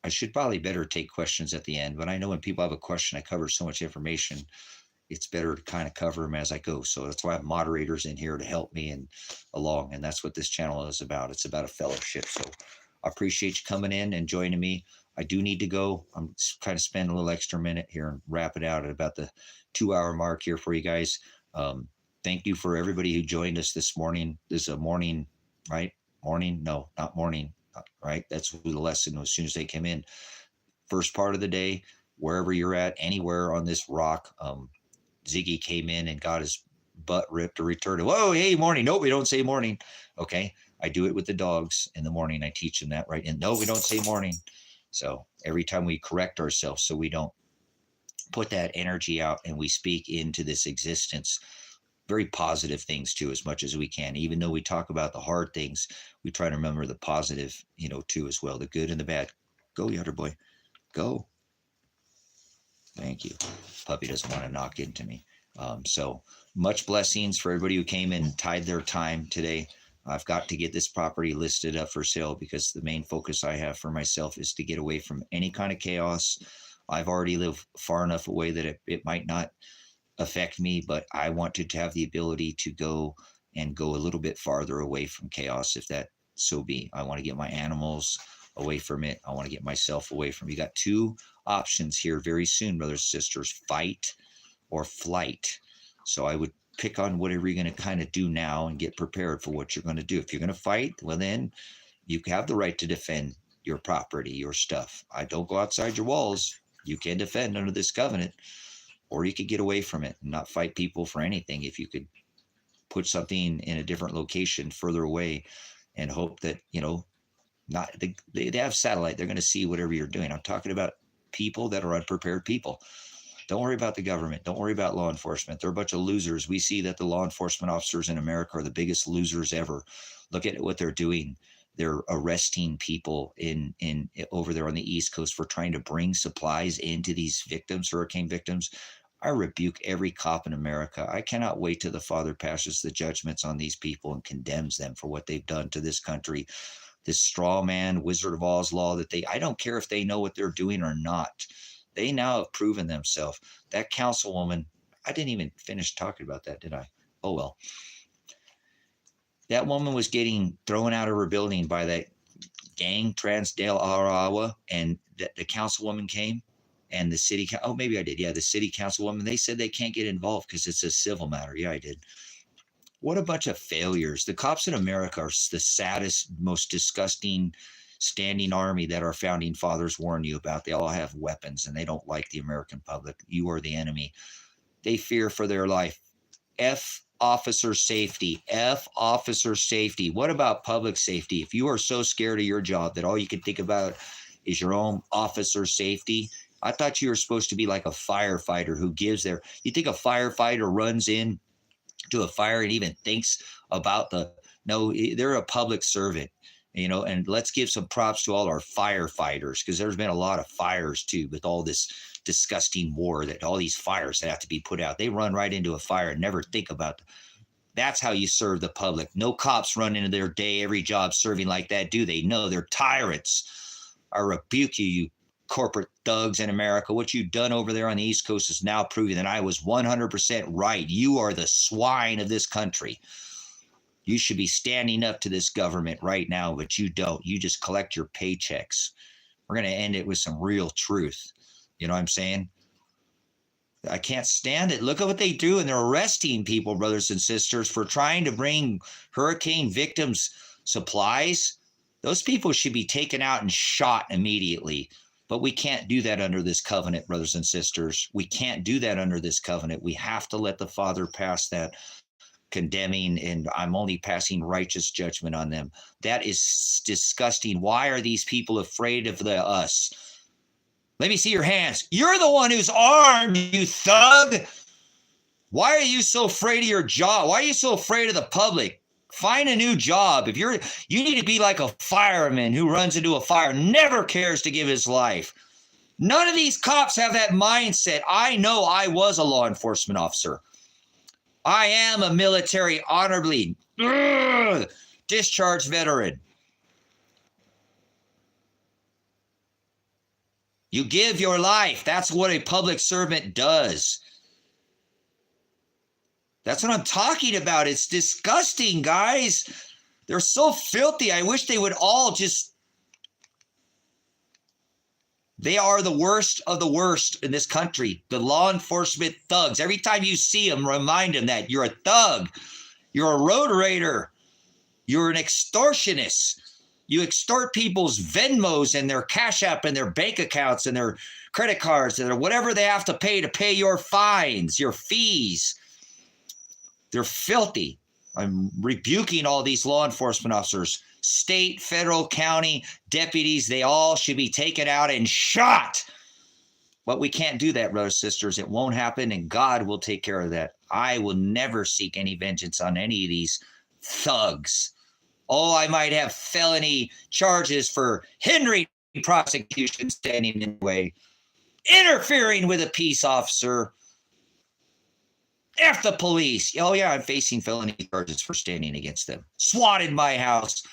I should probably better take questions at the end, but I know when people have a question, I cover so much information. It's better to kind of cover them as I go. So that's why I have moderators in here to help me and along. And that's what this channel is about. It's about a fellowship. So I appreciate you coming in and joining me. I do need to go. I'm kind of spend a little extra minute here and wrap it out at about the 2-hour mark here for you guys. Thank you for everybody who joined us this morning. This is a morning, right? Morning? No, not morning, right? That's the lesson as soon as they came in. First part of the day, wherever you're at, anywhere on this rock, Ziggy came in and got his butt ripped to return to, whoa, hey, morning. No, we don't say morning. Okay. I do it with the dogs in the morning. I teach them that, right? And no, we don't say morning. So every time we correct ourselves so we don't put that energy out and we speak into this existence, very positive things too, as much as we can. Even though we talk about the hard things, we try to remember the positive, too, as well, the good and the bad. Go, Yoder boy. Go. Thank you. Puppy doesn't want to knock into me. So much blessings for everybody who came and tied their time today. I've got to get this property listed up for sale because the main focus I have for myself is to get away from any kind of chaos. I've already lived far enough away that it might not affect me, but I wanted to have the ability to go a little bit farther away from chaos, if that so be. I want to get my animals away from it. I want to get myself away from it. You got two options here very soon, brothers and sisters: fight or flight. So I would pick on whatever you're going to kind of do now and get prepared for what you're going to do. If you're going to fight, well, then you have the right to defend your property, your stuff. I don't go outside your walls. You can defend under this covenant, or you could get away from it and not fight people for anything. If you could put something in a different location further away and hope that, they have satellite. They're going to see whatever you're doing. I'm talking about people that are unprepared people. Don't worry about the government. Don't worry about law enforcement. They're a bunch of losers. We see that the law enforcement officers in America are the biggest losers ever. Look at what they're doing. They're arresting people in over there on the East Coast for trying to bring supplies into these victims, hurricane victims. I rebuke every cop in America. I cannot wait till the Father passes the judgments on these people and condemns them for what they've done to this country. This straw man, Wizard of Oz law I don't care if they know what they're doing or not. They now have proven themselves. That councilwoman, I didn't even finish talking about that, did I? Oh, well. That woman was getting thrown out of her building by that gang, Transdale Arawa, and the councilwoman came, and the city, maybe I did. Yeah, the city councilwoman, they said they can't get involved because it's a civil matter. Yeah, I did. What a bunch of failures. The cops in America are the saddest, most disgusting standing army that our founding fathers warned you about. They all have weapons and they don't like the American public. You are the enemy. They fear for their life. F officer safety. F officer safety. What about public safety? If you are so scared of your job that all you can think about is your own officer safety, I thought you were supposed to be like a firefighter who gives you think a firefighter runs in to a fire and even thinks about no, they're a public servant. And let's give some props to all our firefighters, because there's been a lot of fires too with all this disgusting war, that all these fires that have to be put out. They run right into a fire and never think about that's how you serve the public. No cops run into their day, every job serving like that, do they? No, they're tyrants. I rebuke you, you corporate thugs in America. What you've done over there on the East Coast is now proving that I was 100% right. You are the swine of this country. You should be standing up to this government right now, but you don't. You just collect your paychecks. We're going to end it with some real truth. You know what I'm saying? I can't stand it. Look at what they do, and they're arresting people, brothers and sisters, for trying to bring hurricane victims supplies. Those people should be taken out and shot immediately. But we can't do that under this covenant, brothers and sisters. We can't do that under this covenant. We have to let the Father pass that condemning, and I'm only passing righteous judgment on them. That is disgusting. Why are these people afraid of us? Let me see your hands. You're the one who's armed, you thug. Why are you so afraid of your job? Why are you so afraid of the public? Find a new job. You need to be like a fireman who runs into a fire, never cares to give his life. None of these cops have that mindset. I know I was a law enforcement officer. I am a military honorably discharged veteran. You give your life. That's what a public servant does. That's what I'm talking about. It's disgusting, guys. They're so filthy. I wish they would all just... They are the worst of the worst in this country. The law enforcement thugs. Every time you see them, remind them that you're a thug. You're a road raider. You're an extortionist. You extort people's Venmos and their CashApp and their bank accounts and their credit cards and whatever they have to pay your fines, your fees. They're filthy. I'm rebuking all these law enforcement officers, state, federal, county, deputies. They all should be taken out and shot. But we can't do that, brothers and sisters. It won't happen, and God will take care of that. I will never seek any vengeance on any of these thugs. Oh, I might have felony charges for hindering prosecution, standing in the way, interfering with a peace officer. F the police. Oh, yeah, I'm facing felony charges for standing against them. Swatted my house.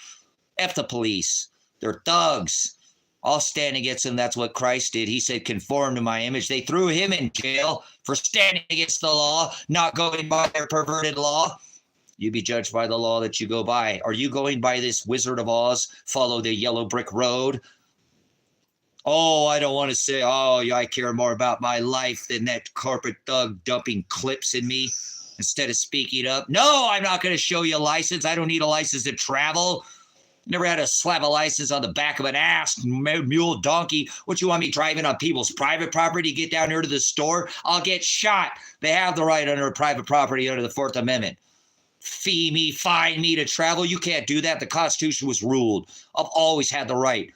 F the police. They're thugs. I'll stand against them. That's what Christ did. He said, conform to my image. They threw him in jail for standing against the law, not going by their perverted law. You be judged by the law that you go by. Are you going by this Wizard of Oz, follow the yellow brick road? Oh, I don't want to say, oh, I care more about my life than that corporate thug dumping clips in me instead of speaking up. No, I'm not going to show you a license. I don't need a license to travel. Never had to slap a license on the back of an ass, mule, donkey. What, you want me driving on people's private property? Get down here to the store? I'll get shot. They have the right under private property under the 4th Amendment. Fee me, fine me to travel. You can't do that. The Constitution was ruled. I've always had the right.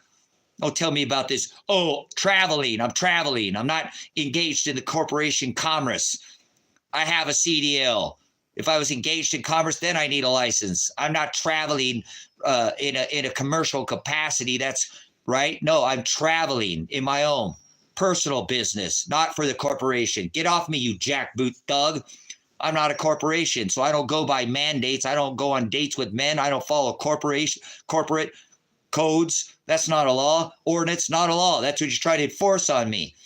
Don't tell me about this. Oh, traveling. I'm traveling. I'm not engaged in the corporation commerce. I have a CDL. If I was engaged in commerce, then I need a license. I'm not traveling in a commercial capacity. That's right. No, I'm traveling in my own personal business, not for the corporation. Get off me, you jackboot thug. I'm not a corporation, so I don't go by mandates. I don't go on dates with men. I don't follow corporate codes. That's not a law. Ordinance, not a law. That's what you try to enforce on me.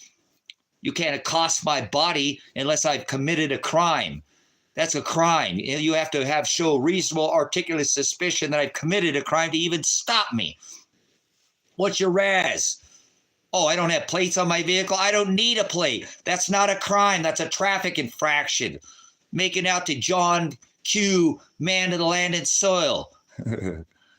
You can't accost my body unless I've committed a crime. That's a crime. You have to show reasonable, articulate suspicion that I've committed a crime to even stop me. What's your razz? Oh, I don't have plates on my vehicle. I don't need a plate. That's not a crime. That's a traffic infraction. Making out to John Q, man of the land and soil.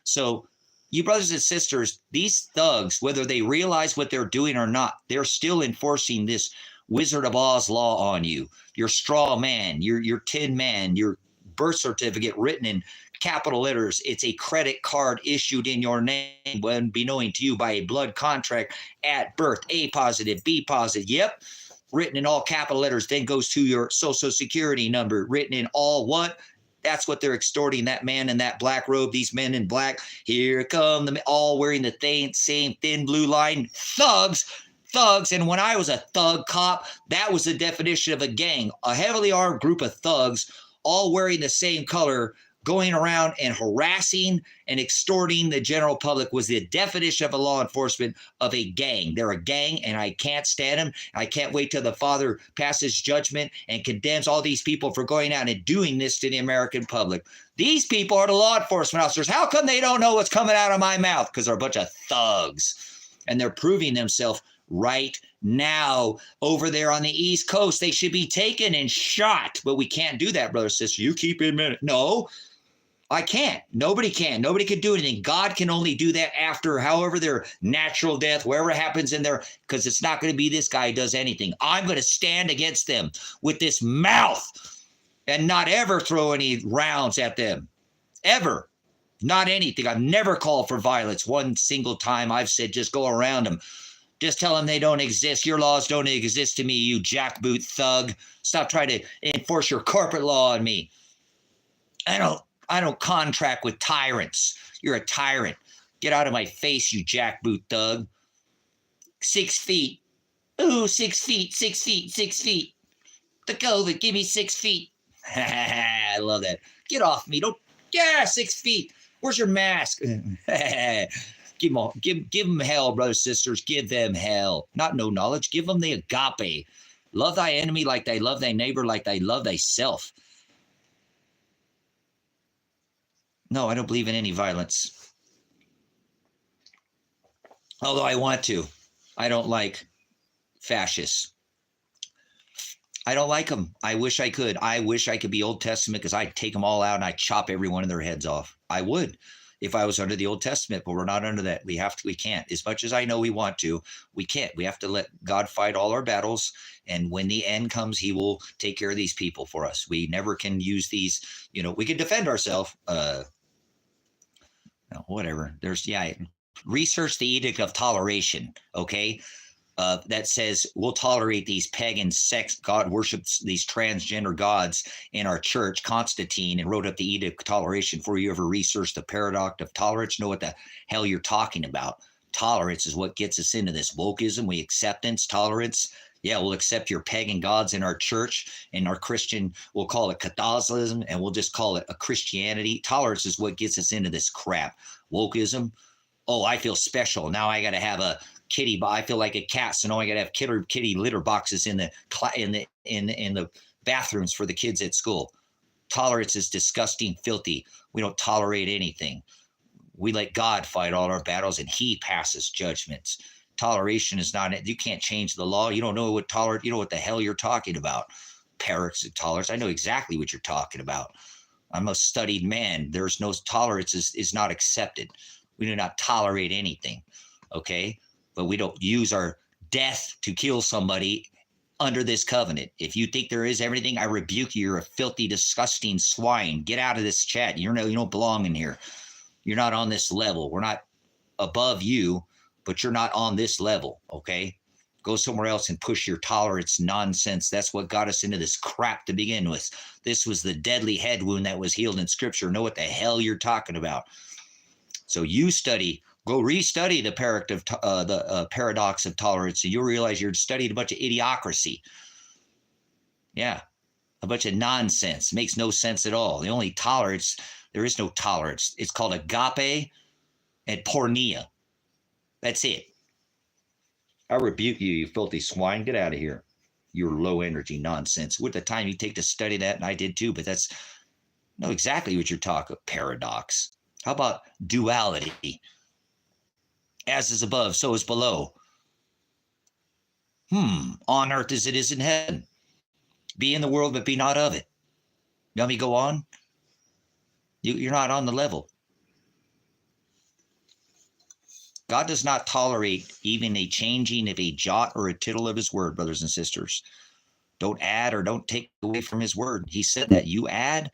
So, you brothers and sisters, these thugs, whether they realize what they're doing or not, they're still enforcing this Wizard of Oz law on you. Your straw man, your tin man, your birth certificate written in capital letters. It's a credit card issued in your name when be known to you by a blood contract at birth. A positive, B positive. Yep. Written in all capital letters, then goes to your social security number, written in all what? That's what they're extorting, that man in that black robe, these men in black. Here come them all wearing the same thin blue line. Thugs. And when I was a thug cop, that was the definition of a gang. A heavily armed group of thugs, all wearing the same color, going around and harassing and extorting the general public was the definition of a law enforcement of a gang. They're a gang, and I can't stand them. I can't wait till the Father passes judgment and condemns all these people for going out and doing this to the American public. These people are the law enforcement officers. How come they don't know what's coming out of my mouth? Because they're a bunch of thugs, and they're proving themselves right now over there on the East Coast. They should be taken and shot, but we can't do that, brother and sister. You keep in minute. No. I can't. Nobody can. Nobody can do anything. God can only do that after however their natural death, wherever happens in there, because it's not going to be this guy who does anything. I'm going to stand against them with this mouth and not ever throw any rounds at them. Ever. Not anything. I've never called for violence. One single time I've said just go around them. Just tell them they don't exist. Your laws don't exist to me, you jackboot thug. Stop trying to enforce your corporate law on me. I don't contract with tyrants. You're a tyrant. Get out of my face, you jackboot thug. 6 feet. Ooh, 6 feet, 6 feet, 6 feet. The COVID, give me 6 feet. I love that. Get off me. Don't. Yeah, 6 feet. Where's your mask? Give them hell, brothers, sisters. Give them hell. Not no knowledge. Give them the agape. Love thy enemy like they love thy neighbor, like they love thyself. No, I don't believe in any violence. Although I want to. I don't like fascists. I don't like them. I wish I could. I wish I could be Old Testament, because I'd take them all out and I'd chop every one of their heads off. I would, if I was under the Old Testament, but we're not under that. We can't. As much as I know we want to, we can't. We have to let God fight all our battles. And when the end comes, he will take care of these people for us. We never can use these, we can defend ourselves. Whatever. Research the Edict of Toleration. Okay. That says we'll tolerate these pagan sex god worships, these transgender gods in our church. Constantine and wrote up the Edict of Toleration. Before you ever research the paradox of tolerance, know what the hell you're talking about. Tolerance is what gets us into this wokeism. Acceptance, tolerance. Yeah, we'll accept your pagan gods in our church, and our Christian, we'll call it Catholicism, and we'll just call it a Christianity. Tolerance is what gets us into this crap. Wokeism. Oh, I feel special. Now I got to have a kitty, I feel like a cat, so now I gotta have kitty litter boxes in the bathrooms for the kids at school. Tolerance is disgusting, filthy. We don't tolerate anything. We let God fight all our battles, and he passes judgments. Toleration is not. You can't change the law. You don't know what you know what the hell you're talking about. Paradox of tolerance. I know exactly what you're talking about. I'm a studied man. There's no tolerance is not accepted. We do not tolerate anything. Okay. But we don't use our death to kill somebody under this covenant. If you think there is everything, I rebuke you. You're a filthy, disgusting swine. Get out of this chat. You don't belong in here. You're not on this level. We're not above you, but you're not on this level, okay? Go somewhere else and push your tolerance nonsense. That's what got us into this crap to begin with. This was the deadly head wound that was healed in Scripture. Know what the hell you're talking about. So you go restudy the paradox of tolerance, and you'll realize you're studying a bunch of idiocracy. Yeah, a bunch of nonsense. Makes no sense at all. The only tolerance, there is no tolerance. It's called agape and porneia. That's it. I rebuke you, you filthy swine. Get out of here. Your low energy nonsense. With the time you take to study that, and I did too, but know exactly what you're talking about. Paradox. How about duality? As is above, so is below. On earth as it is in heaven. Be in the world, but be not of it. You want me to go on? You're not on the level. God does not tolerate even a changing of a jot or a tittle of his word, brothers and sisters. Don't add or don't take away from his word. He said that you add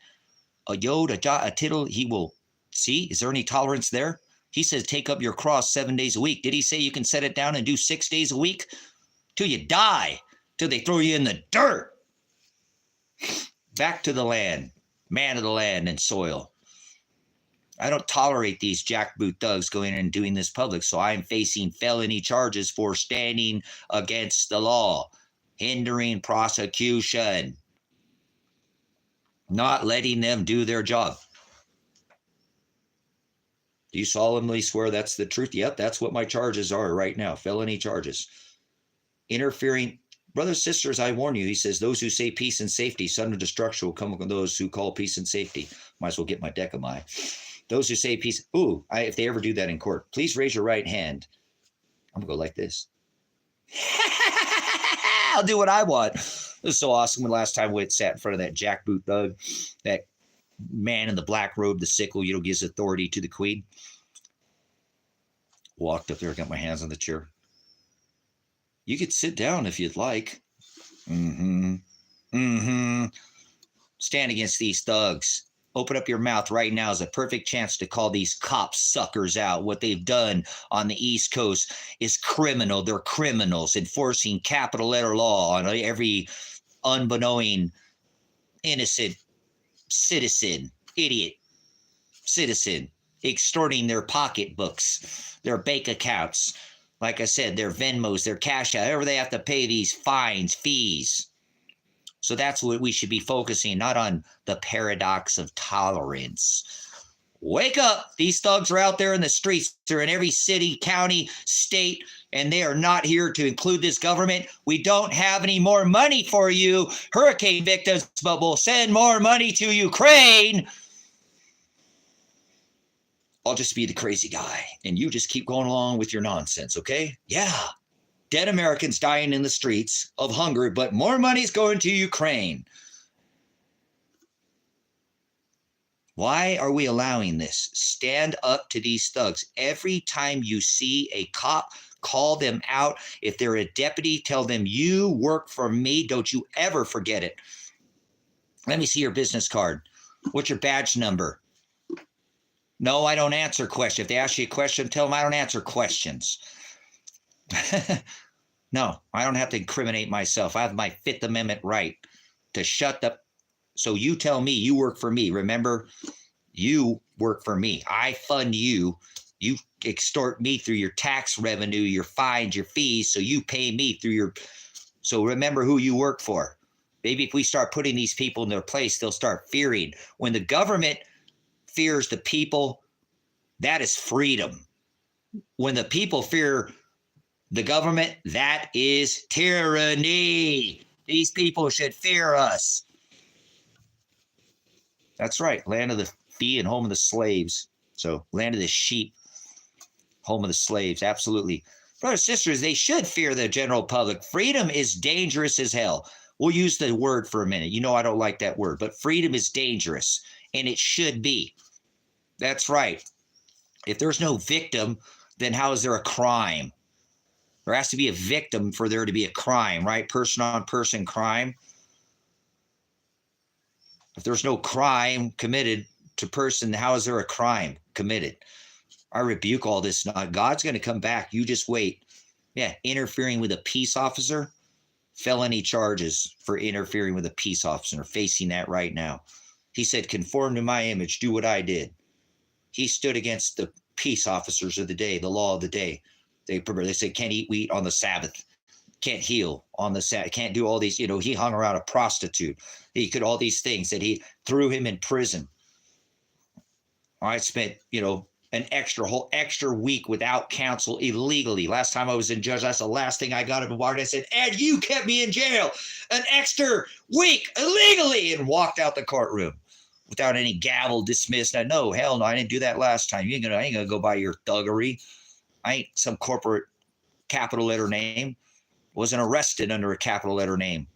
a yod, a jot, a tittle, he will. See, is there any tolerance there? He says, take up your cross 7 days a week. Did he say you can set it down and do 6 days a week? Till you die, till they throw you in the dirt. Back to the land, man of the land and soil. I don't tolerate these jackboot thugs going in and doing this public, so I'm facing felony charges for standing against the law, hindering prosecution, not letting them do their job. Do you solemnly swear that's the truth? Yep, that's what my charges are right now, felony charges. Interfering. Brothers, sisters, I warn you, he says, those who say peace and safety, sudden destruction will come upon those who call peace and safety. Might as well get my Decamai. Those who say peace, if they ever do that in court, please raise your right hand. I'm going to go like this. I'll do what I want. This is so awesome. When last time we sat in front of that jackboot thug, that man in the black robe, the sickle, gives authority to the queen. Walked up there, got my hands on the chair. You could sit down if you'd like. Stand against these thugs. Open up your mouth right now is a perfect chance to call these cop suckers out. What they've done on the East Coast is criminal. They're criminals enforcing capital letter law on every unbeknowing innocent citizen, idiot. citizen, extorting their pocketbooks, their bank accounts. Like I said, their Venmos, their cash out, however they have to pay these fines, fees. So that's what we should be focusing, not on the paradox of tolerance. Wake up. These thugs are out there in the streets. They're in every city, county, state, and they are not here to include this government. We don't have any more money for you, hurricane victims, but we'll send more money to Ukraine. I'll just be the crazy guy, and you just keep going along with your nonsense, okay? Yeah. Dead Americans dying in the streets of hunger, but more money's going to Ukraine. Why are we allowing this? Stand up to these thugs. Every time you see a cop, call them out. If they're a deputy, tell them, you work for me. Don't you ever forget it. Let me see your business card. What's your badge number? No, I don't answer questions. If they ask you a question, tell them I don't answer questions. No, I don't have to incriminate myself. I have my Fifth Amendment right to shut up. So you tell me you work for me. Remember, you work for me. I fund you. You extort me through your tax revenue, your fines, your fees. So you pay me through your. So remember who you work for. Maybe if we start putting these people in their place, they'll start fearing. When the government fears the people, that is freedom. When the people fear the government, that is tyranny. These people should fear us. That's right. Land of the free and home of the slaves. So land of the sheep, home of the slaves. Absolutely. Brothers and sisters, they should fear the general public. Freedom is dangerous as hell. We'll use the word for a minute. You know I don't like that word, but freedom is dangerous, and it should be. That's right. If there's no victim, then how is there a crime? There has to be a victim for there to be a crime, right? Person-on-person crime. If there's no crime committed to person, how is there a crime committed? I rebuke all this. God's going to come back. You just wait. Yeah, interfering with a peace officer, felony charges for interfering with a peace officer, facing that right now. He said, conform to my image, do what I did. He stood against the peace officers of the day, the law of the day. They said, can't eat wheat on the Sabbath, can't heal on the Sabbath, can't do all these, he hung around a prostitute. He could, all these things that he threw him in prison. I spent, an whole extra week without counsel illegally. Last time I was in judge, that's the last thing I got up and walked. I said, Ed, you kept me in jail an extra week illegally, and walked out the courtroom without any gavel, dismissed. No, hell no, I didn't do that last time. I ain't gonna go by your thuggery. I ain't some corporate capital letter name. Wasn't arrested under a capital letter name.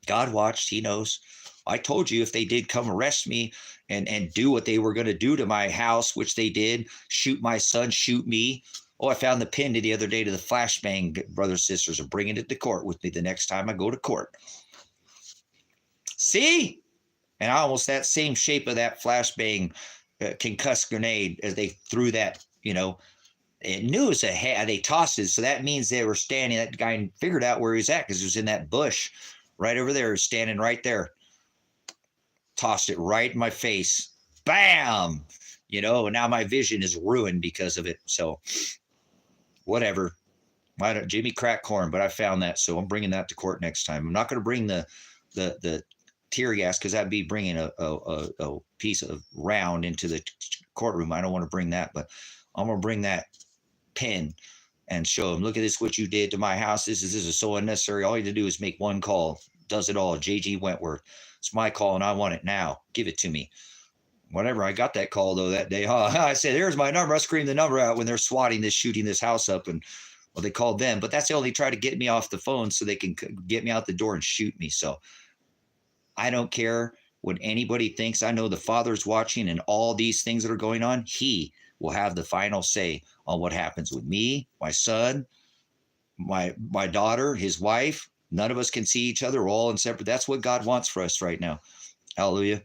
God watched. He knows. I told you if they did come arrest me and do what they were going to do to my house, which they did, shoot my son, shoot me. Oh, I found the pin the other day to the flashbang, brothers and sisters, are bringing it to court with me the next time I go to court. See? And almost that same shape of that flashbang concussed grenade as they threw that, it knew it was they tossed it. So that means they were standing, that guy figured out where he was at because he was in that bush right over there, standing right there. Tossed it right in my face. Bam! And now my vision is ruined because of it. So whatever. Jimmy cracked corn, but I found that. So I'm bringing that to court next time. I'm not going to bring the tear gas because that'd be bringing a piece of round into the courtroom. I don't want to bring that, but I'm going to bring that pin and show them, look at this, what you did to my house. This is so unnecessary. All you have to do is make one call. Does it all. J.G. Wentworth. It's my call and I want it now. Give it to me. Whatever. I got that call though that day. I said, here's my number. I screamed the number out when they're shooting this house up, and well, they called them, but that's the only try to get me off the phone so they can get me out the door and shoot me. So I don't care what anybody thinks. I know the Father's watching, and all these things that are going on, he will have the final say on what happens with me, my son, my daughter, his wife. None of us can see each other. We're all in separate. That's what God wants for us right now. Hallelujah.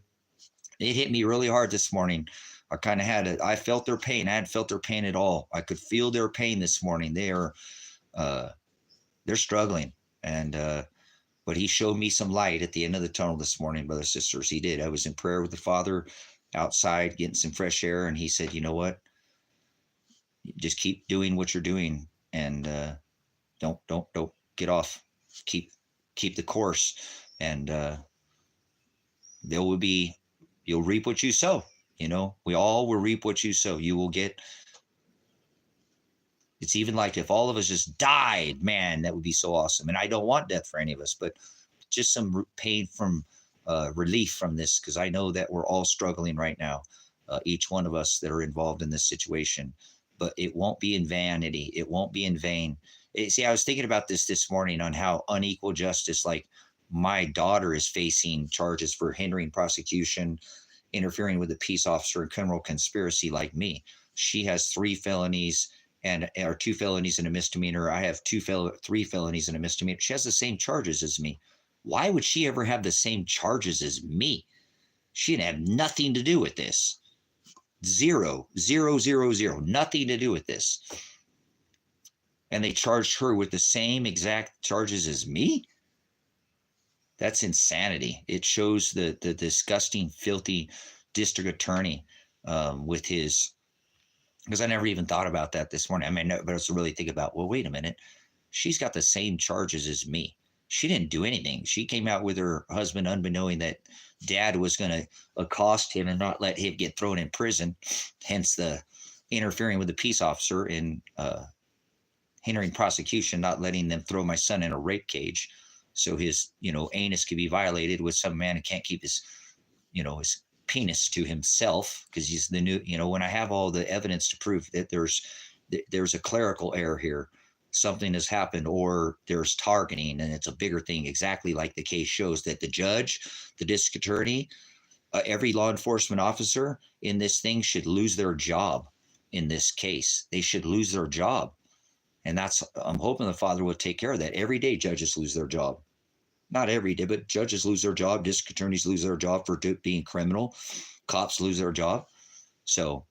It hit me really hard this morning. I kind of had it. I felt their pain. I hadn't felt their pain at all. I could feel their pain this morning. They're struggling. But he showed me some light at the end of the tunnel this morning, brothers and sisters. He did. I was in prayer with the Father outside getting some fresh air, and he said, you know what? Just keep doing what you're doing, and don't get off. Keep the course, and there will be, you'll reap what you sow. You know, we all will reap what you sow. You will get. It's even like if all of us just died, man, that would be so awesome. And I don't want death for any of us, but just some pain from relief from this, because I know that we're all struggling right now, each one of us that are involved in this situation. But it won't be in vanity. It won't be in vain. See, I was thinking about this morning on how unequal justice, like my daughter is facing charges for hindering prosecution, interfering with a peace officer, and criminal conspiracy like me. She has 3 felonies or 2 felonies and a misdemeanor. I have 3 felonies and a misdemeanor. She has the same charges as me. Why would she ever have the same charges as me? She didn't have nothing to do with this. Zero, nothing to do with this. And they charged her with the same exact charges as me? That's insanity. It shows the disgusting, filthy district attorney with his, because I never even thought about that this morning. I mean, but I was to really think about, well, wait a minute. She's got the same charges as me. She didn't do anything. She came out with her husband unbeknowing that dad was going to accost him and not let him get thrown in prison, hence the interfering with the peace officer in hindering prosecution, not letting them throw my son in a rape cage so his, anus could be violated with some man who can't keep his, his penis to himself, because he's the new, when I have all the evidence to prove that there's a clerical error here, something has happened, or there's targeting, and it's a bigger thing, exactly like the case shows, that the judge, the district attorney, every law enforcement officer in this thing should lose their job. In this case, they should lose their job. And I'm hoping the Father will take care of that. Every day judges lose their job. Not every day, but judges lose their job. District attorneys lose their job for being criminal. Cops lose their job. So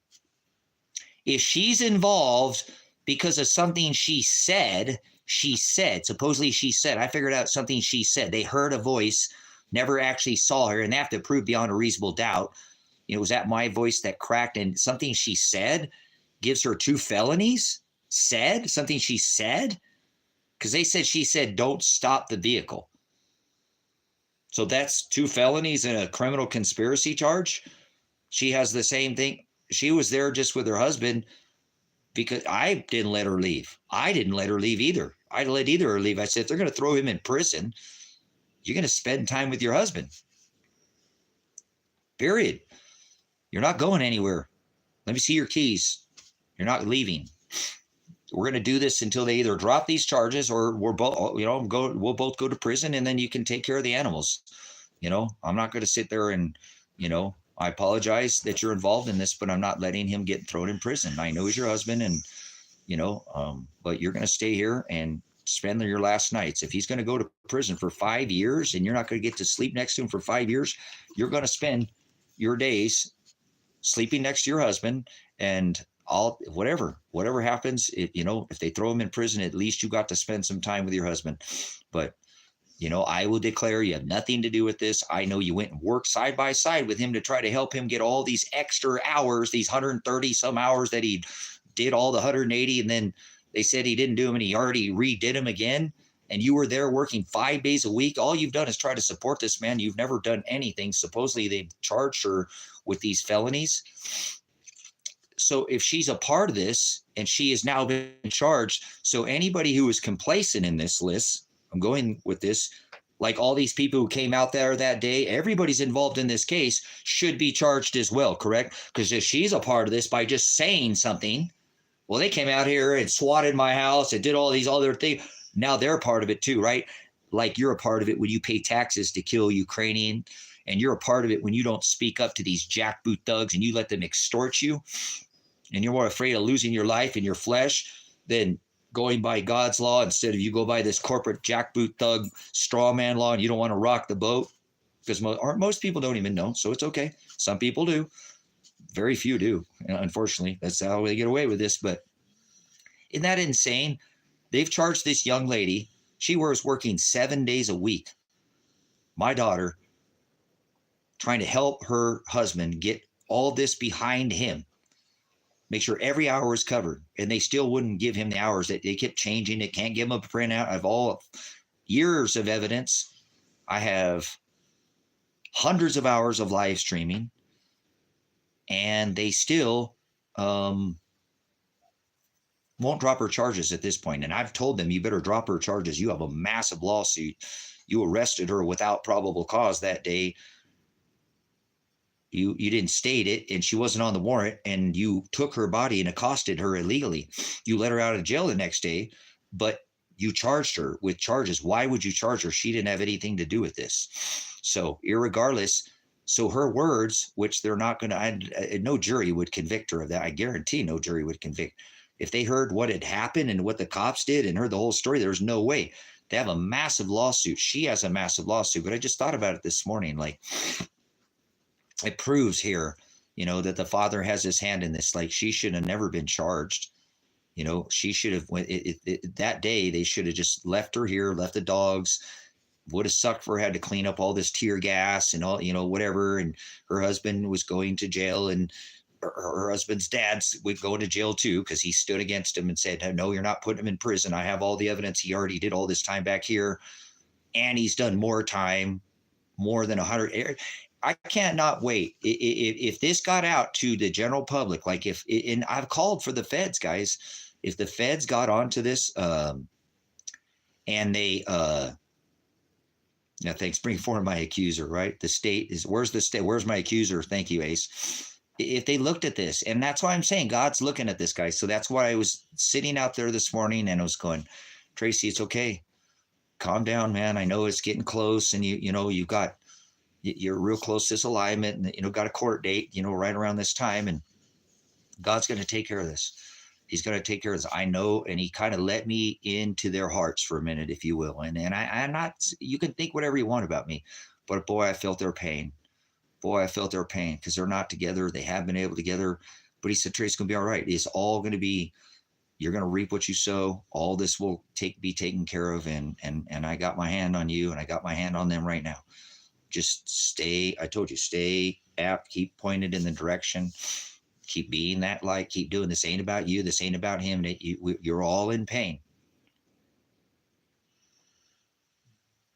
if she's involved because of something she said, supposedly she said, I figured out something she said. They heard a voice, never actually saw her, and they have to prove beyond a reasonable doubt. Was that my voice that cracked? And something she said gives her 2 felonies? Something she said? Because they said she said, don't stop the vehicle. So that's 2 felonies and a criminal conspiracy charge. She has the same thing. She was there just with her husband because I didn't let her leave. I didn't let her leave either. I let either her leave. I said, if they're going to throw him in prison, you're going to spend time with your husband. Period. You're not going anywhere. Let me see your keys. You're not leaving. We're going to do this until they either drop these charges or we'll both go to prison, and then you can take care of the animals. I'm not going to sit there and, I apologize that you're involved in this, but I'm not letting him get thrown in prison. I know he's your husband, and, but you're going to stay here and spend your last nights. If he's going to go to prison for 5 years and you're not going to get to sleep next to him for 5 years, you're going to spend your days sleeping next to your husband, and whatever happens, if they throw him in prison, at least you got to spend some time with your husband. But, I will declare you have nothing to do with this. I know you went and worked side by side with him to try to help him get all these extra hours, these 130 some hours that he did all the 180. And then they said he didn't do them and he already redid them again. And you were there working 5 days a week. All you've done is try to support this man. You've never done anything. Supposedly they've charged her with these felonies. So if she's a part of this and she has now been charged, so anybody who is complacent in this list, I'm going with this, like all these people who came out there that day, everybody's involved in this case should be charged as well, correct? Because if she's a part of this by just saying something, well, they came out here and swatted my house and did all these other things. Now they're part of it too, right? Like you're a part of it when you pay taxes to kill Ukrainian, and you're a part of it when you don't speak up to these jackboot thugs and you let them extort you, and you're more afraid of losing your life and your flesh than going by God's law, instead of you go by this corporate jackboot thug straw man law, and you don't want to rock the boat, because most people don't even know. So it's okay. Some people do. Very few do. Unfortunately, that's how they get away with this. But isn't that insane? They've charged this young lady. She was working 7 days a week. My daughter, trying to help her husband get all this behind him, make sure every hour is covered. And they still wouldn't give him the hours. That they kept changing it. Can't give him a printout of all years of evidence. I have hundreds of hours of live streaming, and they still won't drop her charges at this point. And I've told them, you better drop her charges. You have a massive lawsuit. You arrested her without probable cause that day. You didn't state it, and she wasn't on the warrant, and you took her body and accosted her illegally. You let her out of jail the next day, but you charged her with charges. Why would you charge her? She didn't have anything to do with this. So irregardless, so her words, which they're not going to, no jury would convict her of that. I guarantee no jury would convict. If they heard what had happened and what the cops did and heard the whole story, there's no way. They have a massive lawsuit. She has a massive lawsuit. But I just thought about it this morning. Like, it proves here, that the father has his hand in this. Like, she should have never been charged. She should have that day. They should have just left her here, left the dogs. Would have sucked for her, had to clean up all this tear gas and all, whatever. And her husband was going to jail, and her husband's dad would go to jail too, because he stood against him and said, no, you're not putting him in prison. I have all the evidence. He already did all this time back here, and he's done more time, more than 100. I cannot wait. If this got out to the general public, like and I've called for the feds, guys, if the feds got onto this, and they, thanks. Bring forward my accuser, right? The state is, where's the state? Where's my accuser? Thank you, Ace. If they looked at this, and that's why I'm saying God's looking at this, guys. So that's why I was sitting out there this morning and I was going, Tracy, it's okay. Calm down, man. I know it's getting close, and you're real close to this alignment, and got a court date, right around this time, and God's going to take care of this. He's going to take care of this. I know. And he kind of let me into their hearts for a minute, if you will. And I'm not, you can think whatever you want about me, but boy, I felt their pain. Because they're not together. They have been able together, but he said, Trace, it's going to be all right. It's all going to be, you're going to reap what you sow. All this will be taken care of. And I got my hand on you, and I got my hand on them right now. Just stay. I told you, stay apt, keep pointed in the direction. Keep being that light. Keep doing this. Ain't about you. This ain't about him. You're all in pain.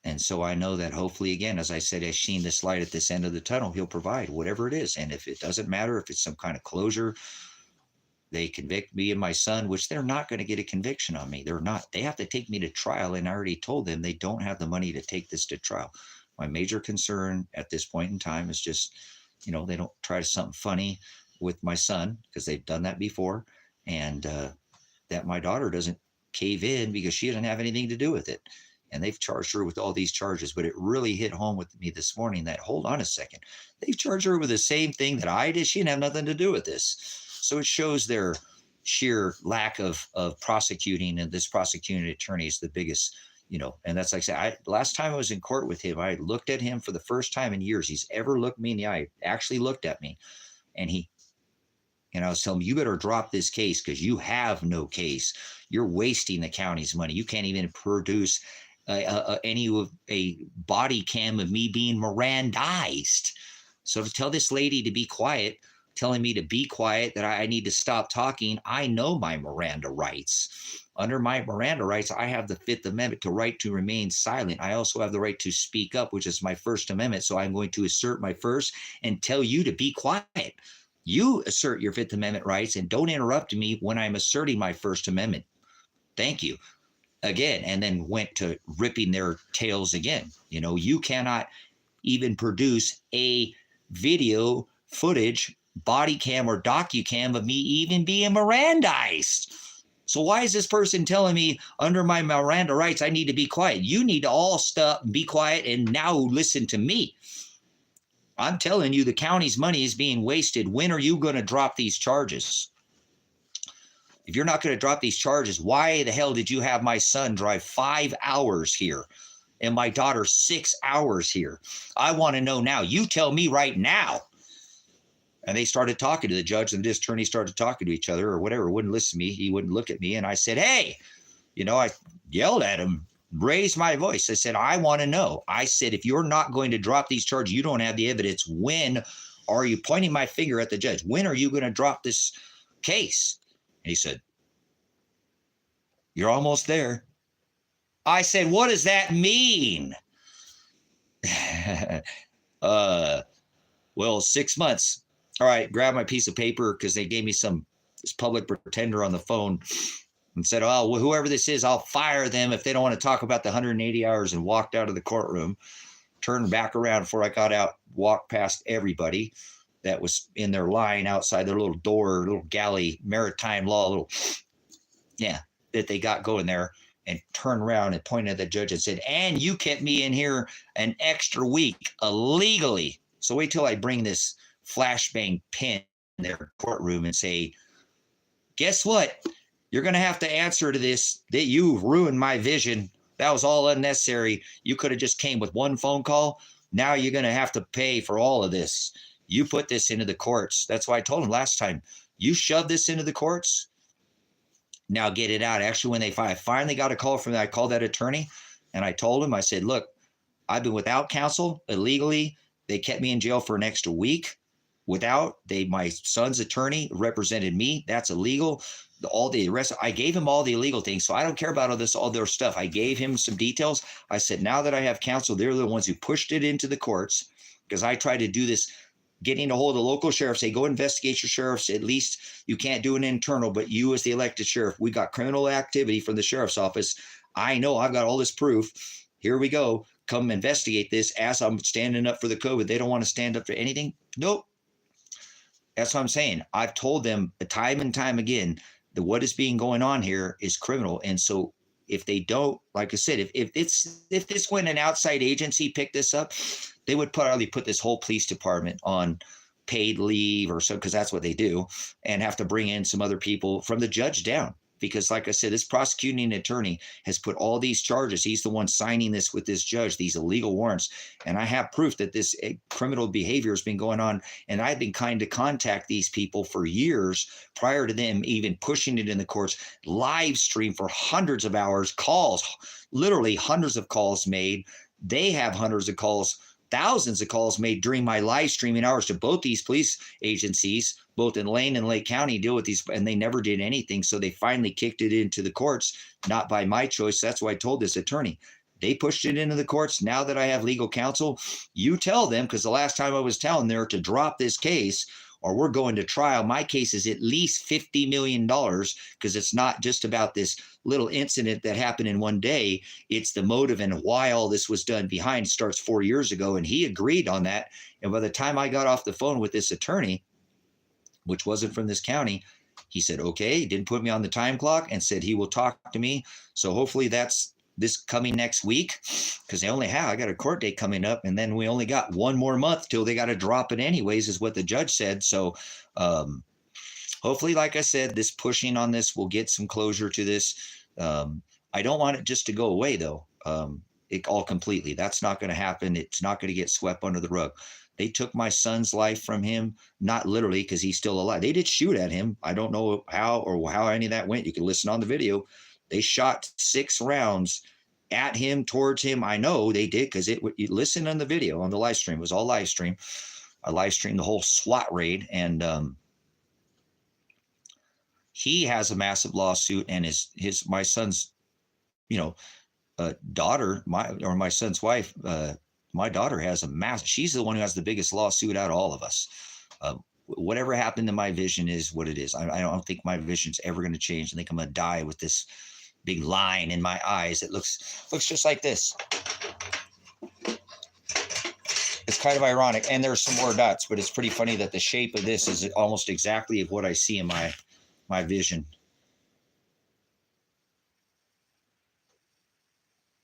And so I know that hopefully, again, as I said, I've seen this light at this end of the tunnel. He'll provide whatever it is. And if it doesn't matter, if it's some kind of closure, they convict me and my son, which they're not going to get a conviction on me. They're not. They have to take me to trial. And I already told them they don't have the money to take this to trial. My major concern at this point in time is just, they don't try something funny with my son, because they've done that before, and that my daughter doesn't cave in because she doesn't have anything to do with it. And they've charged her with all these charges, but it really hit home with me this morning that, hold on a second, they've charged her with the same thing that I did. She didn't have nothing to do with this. So it shows their sheer lack of prosecuting, and this prosecuting attorney is the biggest, and that's like I said, last time I was in court with him, I looked at him for the first time in years he's ever looked me in the eye, actually looked at me, and I was telling him, you better drop this case because you have no case. You're wasting the county's money. You can't even produce a body cam of me being Mirandized. So to tell this lady to be quiet, telling me to be quiet, that I need to stop talking, I know my Miranda rights. Under my Miranda rights, I have the Fifth Amendment, to right to remain silent. I also have the right to speak up, which is my First Amendment. So I'm going to assert my first and tell you to be quiet. You assert your Fifth Amendment rights and don't interrupt me when I'm asserting my First Amendment. Thank you. Again, and then went to ripping their tails again. You cannot even produce a video footage, body cam or docu-cam of me even being Mirandized. So why is this person telling me under my Miranda rights I need to be quiet? You need to all stop and be quiet and now listen to me. I'm telling you, the county's money is being wasted. When are you going to drop these charges? If you're not going to drop these charges, why the hell did you have my son drive 5 hours here and my daughter 6 hours here? I want to know now. You tell me right now. And they started talking to the judge, and this attorney started talking to each other or whatever. Wouldn't listen to me. He wouldn't look at me. And I said, hey, I yelled at him, raised my voice. I said, I want to know. I said, if you're not going to drop these charges, you don't have the evidence. When are you pointing my finger at the judge? When are you going to drop this case? And he said, you're almost there. I said, what does that mean? Well, 6 months. All right, grab my piece of paper because they gave me this public pretender on the phone and said, oh, well, whoever this is, I'll fire them if they don't want to talk about the 180 hours, and walked out of the courtroom, turned back around before I got out, walked past everybody that was in their line outside their little door, little galley, maritime law, that they got going there, and turned around and pointed at the judge and said, and you kept me in here an extra week illegally. So wait till I bring this flashbang pin in their courtroom and say, guess what? You're going to have to answer to this, that you ruined my vision. That was all unnecessary. You could have just came with one phone call. Now you're going to have to pay for all of this. You put this into the courts. That's why I told him last time, you shoved this into the courts. Now get it out. Actually, when I finally got a call from that, I called that attorney and I told him, I said, look, I've been without counsel illegally. They kept me in jail for an extra week my son's attorney represented me. That's illegal. All the rest, I gave him all the illegal things. So I don't care about all their stuff. I gave him some details. I said, now that I have counsel, they're the ones who pushed it into the courts, because I tried to do this, getting a hold of the local sheriff, say, go investigate your sheriffs. At least you can't do an internal, but you as the elected sheriff, we got criminal activity from the sheriff's office. I know I've got all this proof. Here we go. Come investigate this as I'm standing up for the COVID. They don't want to stand up for anything. Nope. That's what I'm saying. I've told them time and time again that what is being going on here is criminal. And so if they don't, like I said, if this when an outside agency picked this up, they would probably put this whole police department on paid leave or so, because that's what they do, and have to bring in some other people from the judge down. Because like I said, this prosecuting attorney has put all these charges. He's the one signing this with this judge, these illegal warrants. And I have proof that this criminal behavior has been going on. And I've been kind to contact these people for years prior to them even pushing it in the courts, live stream for hundreds of hours, calls, literally hundreds of calls made. They have hundreds of calls, thousands of calls made during my live streaming hours to both these police agencies, both in Lane and Lake County, deal with these, and they never did anything. So they finally kicked it into the courts, not by my choice. That's why I told this attorney. They pushed it into the courts. Now that I have legal counsel, you tell them, because the last time I was telling them to drop this case or we're going to trial. My case is at least $50 million, because it's not just about this little incident that happened in one day. It's the motive and why all this was done behind. It starts 4 years ago, and he agreed on that. And by the time I got off the phone with this attorney, which wasn't from this county, he said, okay, didn't put me on the time clock, and said he will talk to me. So hopefully that's this coming next week, because I got a court date coming up, and then we only got 1 more month till they got to drop it anyways, is what the judge said. So hopefully, like I said, this pushing on this will get some closure to this. I don't want it just to go away, though, all completely. That's not going to happen. It's not going to get swept under the rug. They took my son's life from him, not literally, because he's still alive. They did shoot at him. I don't know how any of that went. You can listen on the video. They shot 6 rounds at him, towards him. I know they did, because you listen on the video, on the live stream. It was all live stream. I live streamed the whole SWAT raid, and he has a massive lawsuit, and my son's, daughter, my son's wife, my daughter has a massive. She's the one who has the biggest lawsuit out of all of us. Whatever happened to my vision is what it is. I don't think my vision's ever going to change. I think I'm going to die with this big line in my eyes. It looks just like this. It's kind of ironic, and there's some more dots, but it's pretty funny that the shape of this is almost exactly what I see in my vision.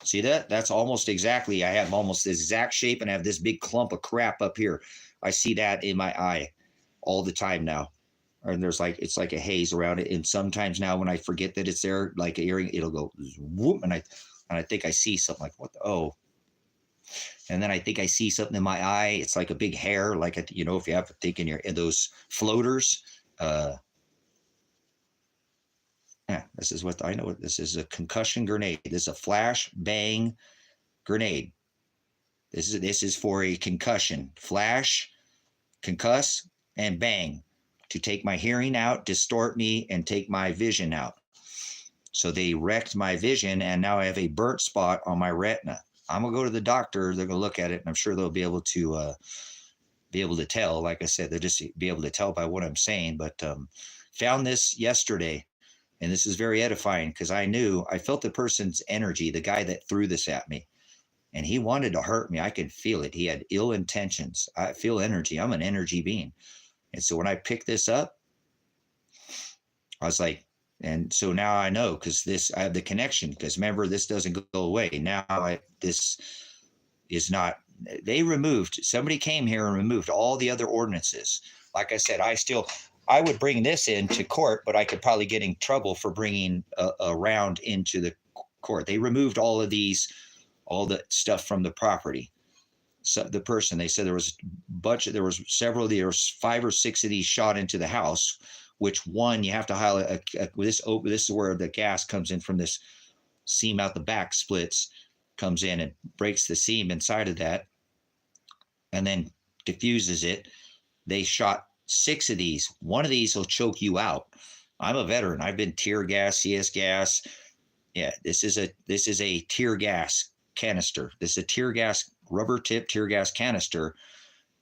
See that? That's almost exactly. I have almost the exact shape, and I have this big clump of crap up here. I see that in my eye all the time now. And it's like a haze around it. And sometimes now when I forget that it's there, like an earring, it'll go whoop, and I think I see something like, what the, oh. And then I think I see something in my eye. It's like a big hair, like if you have a thing in those floaters. Yeah, this is what I know. This is a concussion grenade. This is a flash bang grenade. This is for a concussion. Flash concuss, and bang, to take my hearing out, distort me, and take my vision out. So they wrecked my vision, and now I have a burnt spot on my retina. I'm gonna go to the doctor. They're gonna look at it, and I'm sure they'll be able to tell. Like I said, they'll just be able to tell by what I'm saying. But found this yesterday, and this is very edifying because I felt the person's energy, the guy that threw this at me, and he wanted to hurt me. I could feel it. He had ill intentions. I feel energy. I'm an energy being. And so when I picked this up, I was like, and so now I know, because I have the connection, because remember, this doesn't go away. Now this is not, somebody came here and removed all the other ordinances. Like I said, I would bring this into court, but I could probably get in trouble for bringing a round into the court. They removed all of these, all the stuff from the property. So the person, they said there was several, there was 5 or 6 of these shot into the house, which one you have to highlight. This is where the gas comes in from this seam out the back, splits, comes in and breaks the seam inside of that, and then diffuses it. They shot 6 of these. One of these will choke you out. I'm a veteran. I've been tear gas, CS gas. Yeah, this is a tear gas canister. This is a tear gas, rubber tip tear gas canister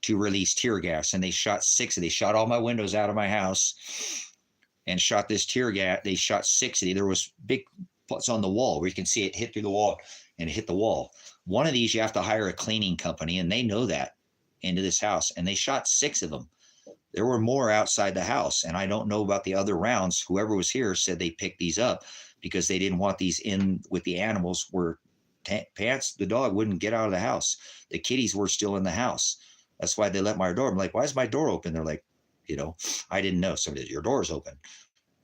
to release tear gas. And they shot 6 of these. They shot all my windows out of my house and shot this tear gas. They shot 6 of these. There was big spots on the wall where you can see it hit through the wall and hit the wall. One of these, you have to hire a cleaning company, and they know that, into this house. And they shot 6 of them. There were more outside the house, and I don't know about the other rounds. Whoever was here said they picked these up because they didn't want these in with the animals, where Pants, the dog, wouldn't get out of the house. The kitties were still in the house. That's why they let my door. I'm like, why is my door open? They're like, I didn't know. Somebody said, your door's open.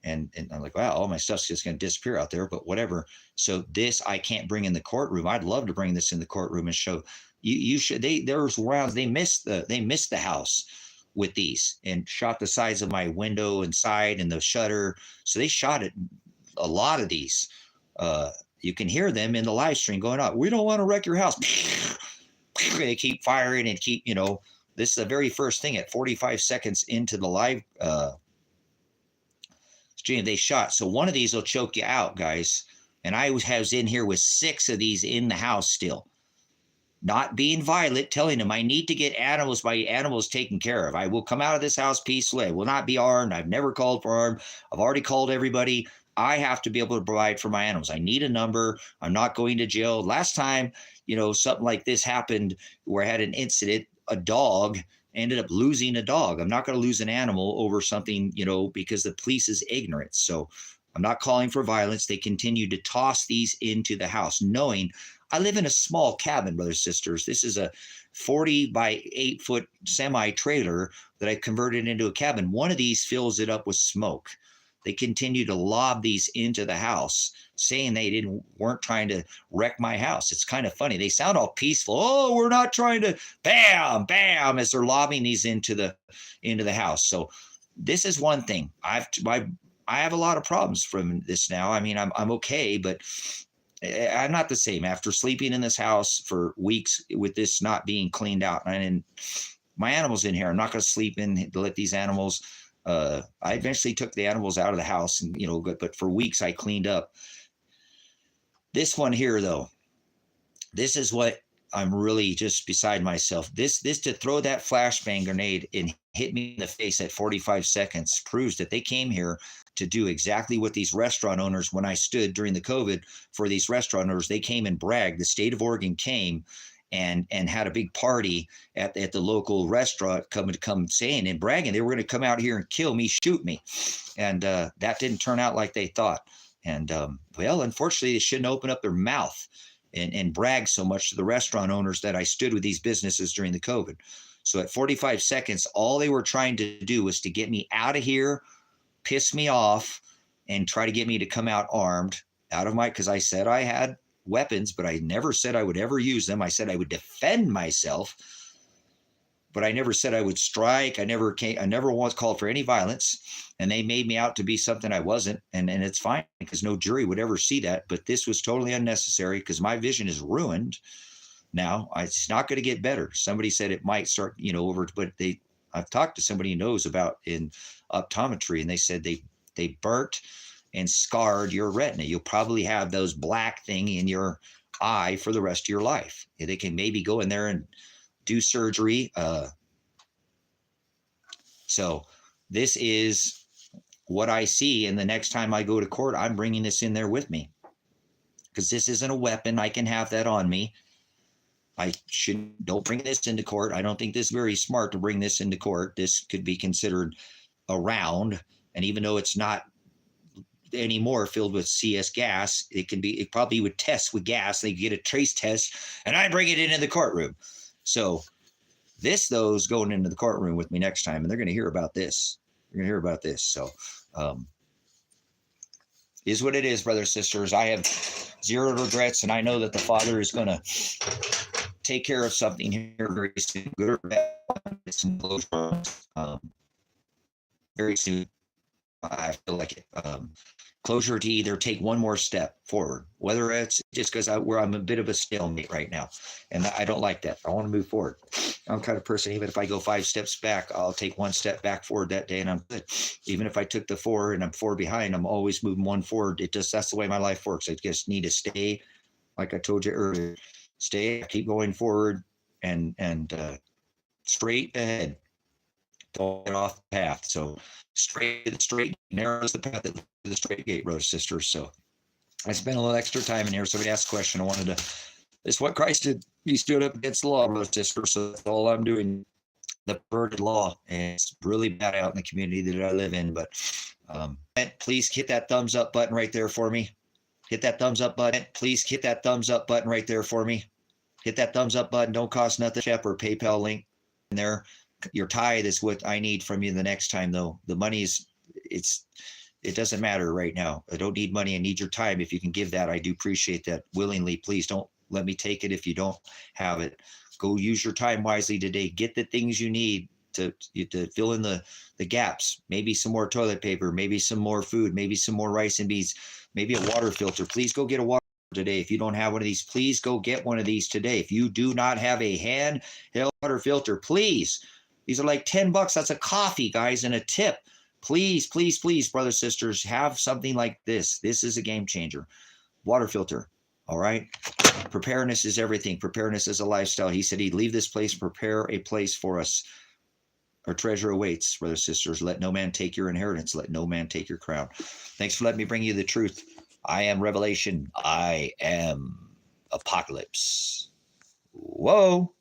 And I'm like, wow, all my stuff's just going to disappear out there, but whatever. So this, I can't bring in the courtroom. I'd love to bring this in the courtroom and show you should, there's rounds. They missed the house with these and shot the sides of my window inside and the shutter. So they shot it. A lot of these, you can hear them in the live stream going up. We don't want to wreck your house. They keep firing and keep, this is the very first thing at 45 seconds into the live stream they shot. So one of these will choke you out, guys. And I was in here with 6 of these in the house still. Not being violent, telling them I need to get my animals taken care of. I will come out of this house peacefully. I will not be armed. I've never called for armed. I've already called everybody. I have to be able to provide for my animals. I need a number. I'm not going to jail. Last time, something like this happened where I had an incident, a dog ended up losing a dog. I'm not going to lose an animal over something, because the police is ignorant. So I'm not calling for violence. They continue to toss these into the house, knowing I live in a small cabin, brothers and sisters. This is a 40 by 8 foot semi trailer that I converted into a cabin. One of these fills it up with smoke. They continue to lob these into the house, saying they weren't trying to wreck my house. It's kind of funny. They sound all peaceful. Oh, we're not trying to, bam, bam, as they're lobbing these into the house. So this is one thing. I have a lot of problems from this now. I mean, I'm okay, but I'm not the same after sleeping in this house for weeks with this not being cleaned out. And my animals in here, I'm not going to sleep in to let these animals. I eventually took the animals out of the house, and but for weeks I cleaned up. This one here, though, this is what I'm really just beside myself. This to throw that flashbang grenade and hit me in the face at 45 seconds proves that they came here to do exactly what these restaurant owners, when I stood during the COVID for these restaurant owners, they came and bragged. The state of Oregon came and had a big party at the local restaurant, come saying and bragging they were going to come out here and kill me, shoot me. And that didn't turn out like they thought. And well, unfortunately, they shouldn't open up their mouth and brag so much to the restaurant owners that I stood with these businesses during the COVID. So at 45 seconds, all they were trying to do was to get me out of here, piss me off, and try to get me to come out armed because I said I had weapons, but I never said I would ever use them. I said I would defend myself, but I never said I would strike. I never once called for any violence, and they made me out to be something I wasn't. And it's fine because no jury would ever see that. But this was totally unnecessary because my vision is ruined now. It's not going to get better. Somebody said it might start, but I've talked to somebody who knows about in optometry, and they said they burnt and scarred your retina. You'll probably have those black thing in your eye for the rest of your life. They can maybe go in there and do surgery. So this is what I see. And the next time I go to court, I'm bringing this in there with me, because this isn't a weapon. I can have that on me. Don't bring this into court. I don't think this is very smart to bring this into court. This could be considered a round. And even though it's not anymore filled with CS gas, it probably would test with gas. They get a trace test, and I bring it into the courtroom. So this, though, is going into the courtroom with me next time, and they're going to hear about this. You're going to hear about this. So is what it is, brothers, sisters. I have zero regrets, and I know that the Father is going to take care of something here very soon, good or bad. Very soon. I feel like it. Closure to either take one more step forward, whether it's just because I'm a bit of a stalemate right now, and I don't like that. I want to move forward. I'm the kind of person, even if I go 5 steps back, I'll take 1 step back forward that day, and I'm good. Even if I took the 4 and I'm 4 behind, I'm always moving 1 forward. That's the way my life works. I just need to stay, like I told you earlier, keep going forward and straight ahead. Don't get off the path. So straight narrow is the path that leads to the straight gate, brothers, sisters. So I spent a little extra time in here. Somebody asked a question. I wanted to. This is what Christ did. He stood up against the law, brothers, sisters. So that's all I'm doing. The perverted law, and it's really bad out in the community that I live in. But please hit that thumbs up button right there for me. Hit that thumbs up button. Please hit that thumbs up button right there for me. Hit that thumbs up button. Don't cost nothing. CashApp or PayPal link in there. Your tithe is what I need from you the next time, though. The money it doesn't matter right now. I don't need money. I need your time. If you can give that, I do appreciate that willingly. Please don't let me take it if you don't have it. Go use your time wisely today. Get the things you need to fill in the gaps. Maybe some more toilet paper, maybe some more food, maybe some more rice and beans, maybe a water filter. Please go get a water today. If you don't have one of these, please go get one of these today. If you do not have a handheld water filter, please. These are like $10. That's a coffee, guys, and a tip. Please, please, please, brothers, sisters, have something like this. This is a game changer. Water filter. All right. Preparedness is everything. Preparedness is a lifestyle. He said he'd leave this place, prepare a place for us. Our treasure awaits, brothers, sisters. Let no man take your inheritance. Let no man take your crown. Thanks for letting me bring you the truth. I am Revelation. I am Apocalypse. Whoa.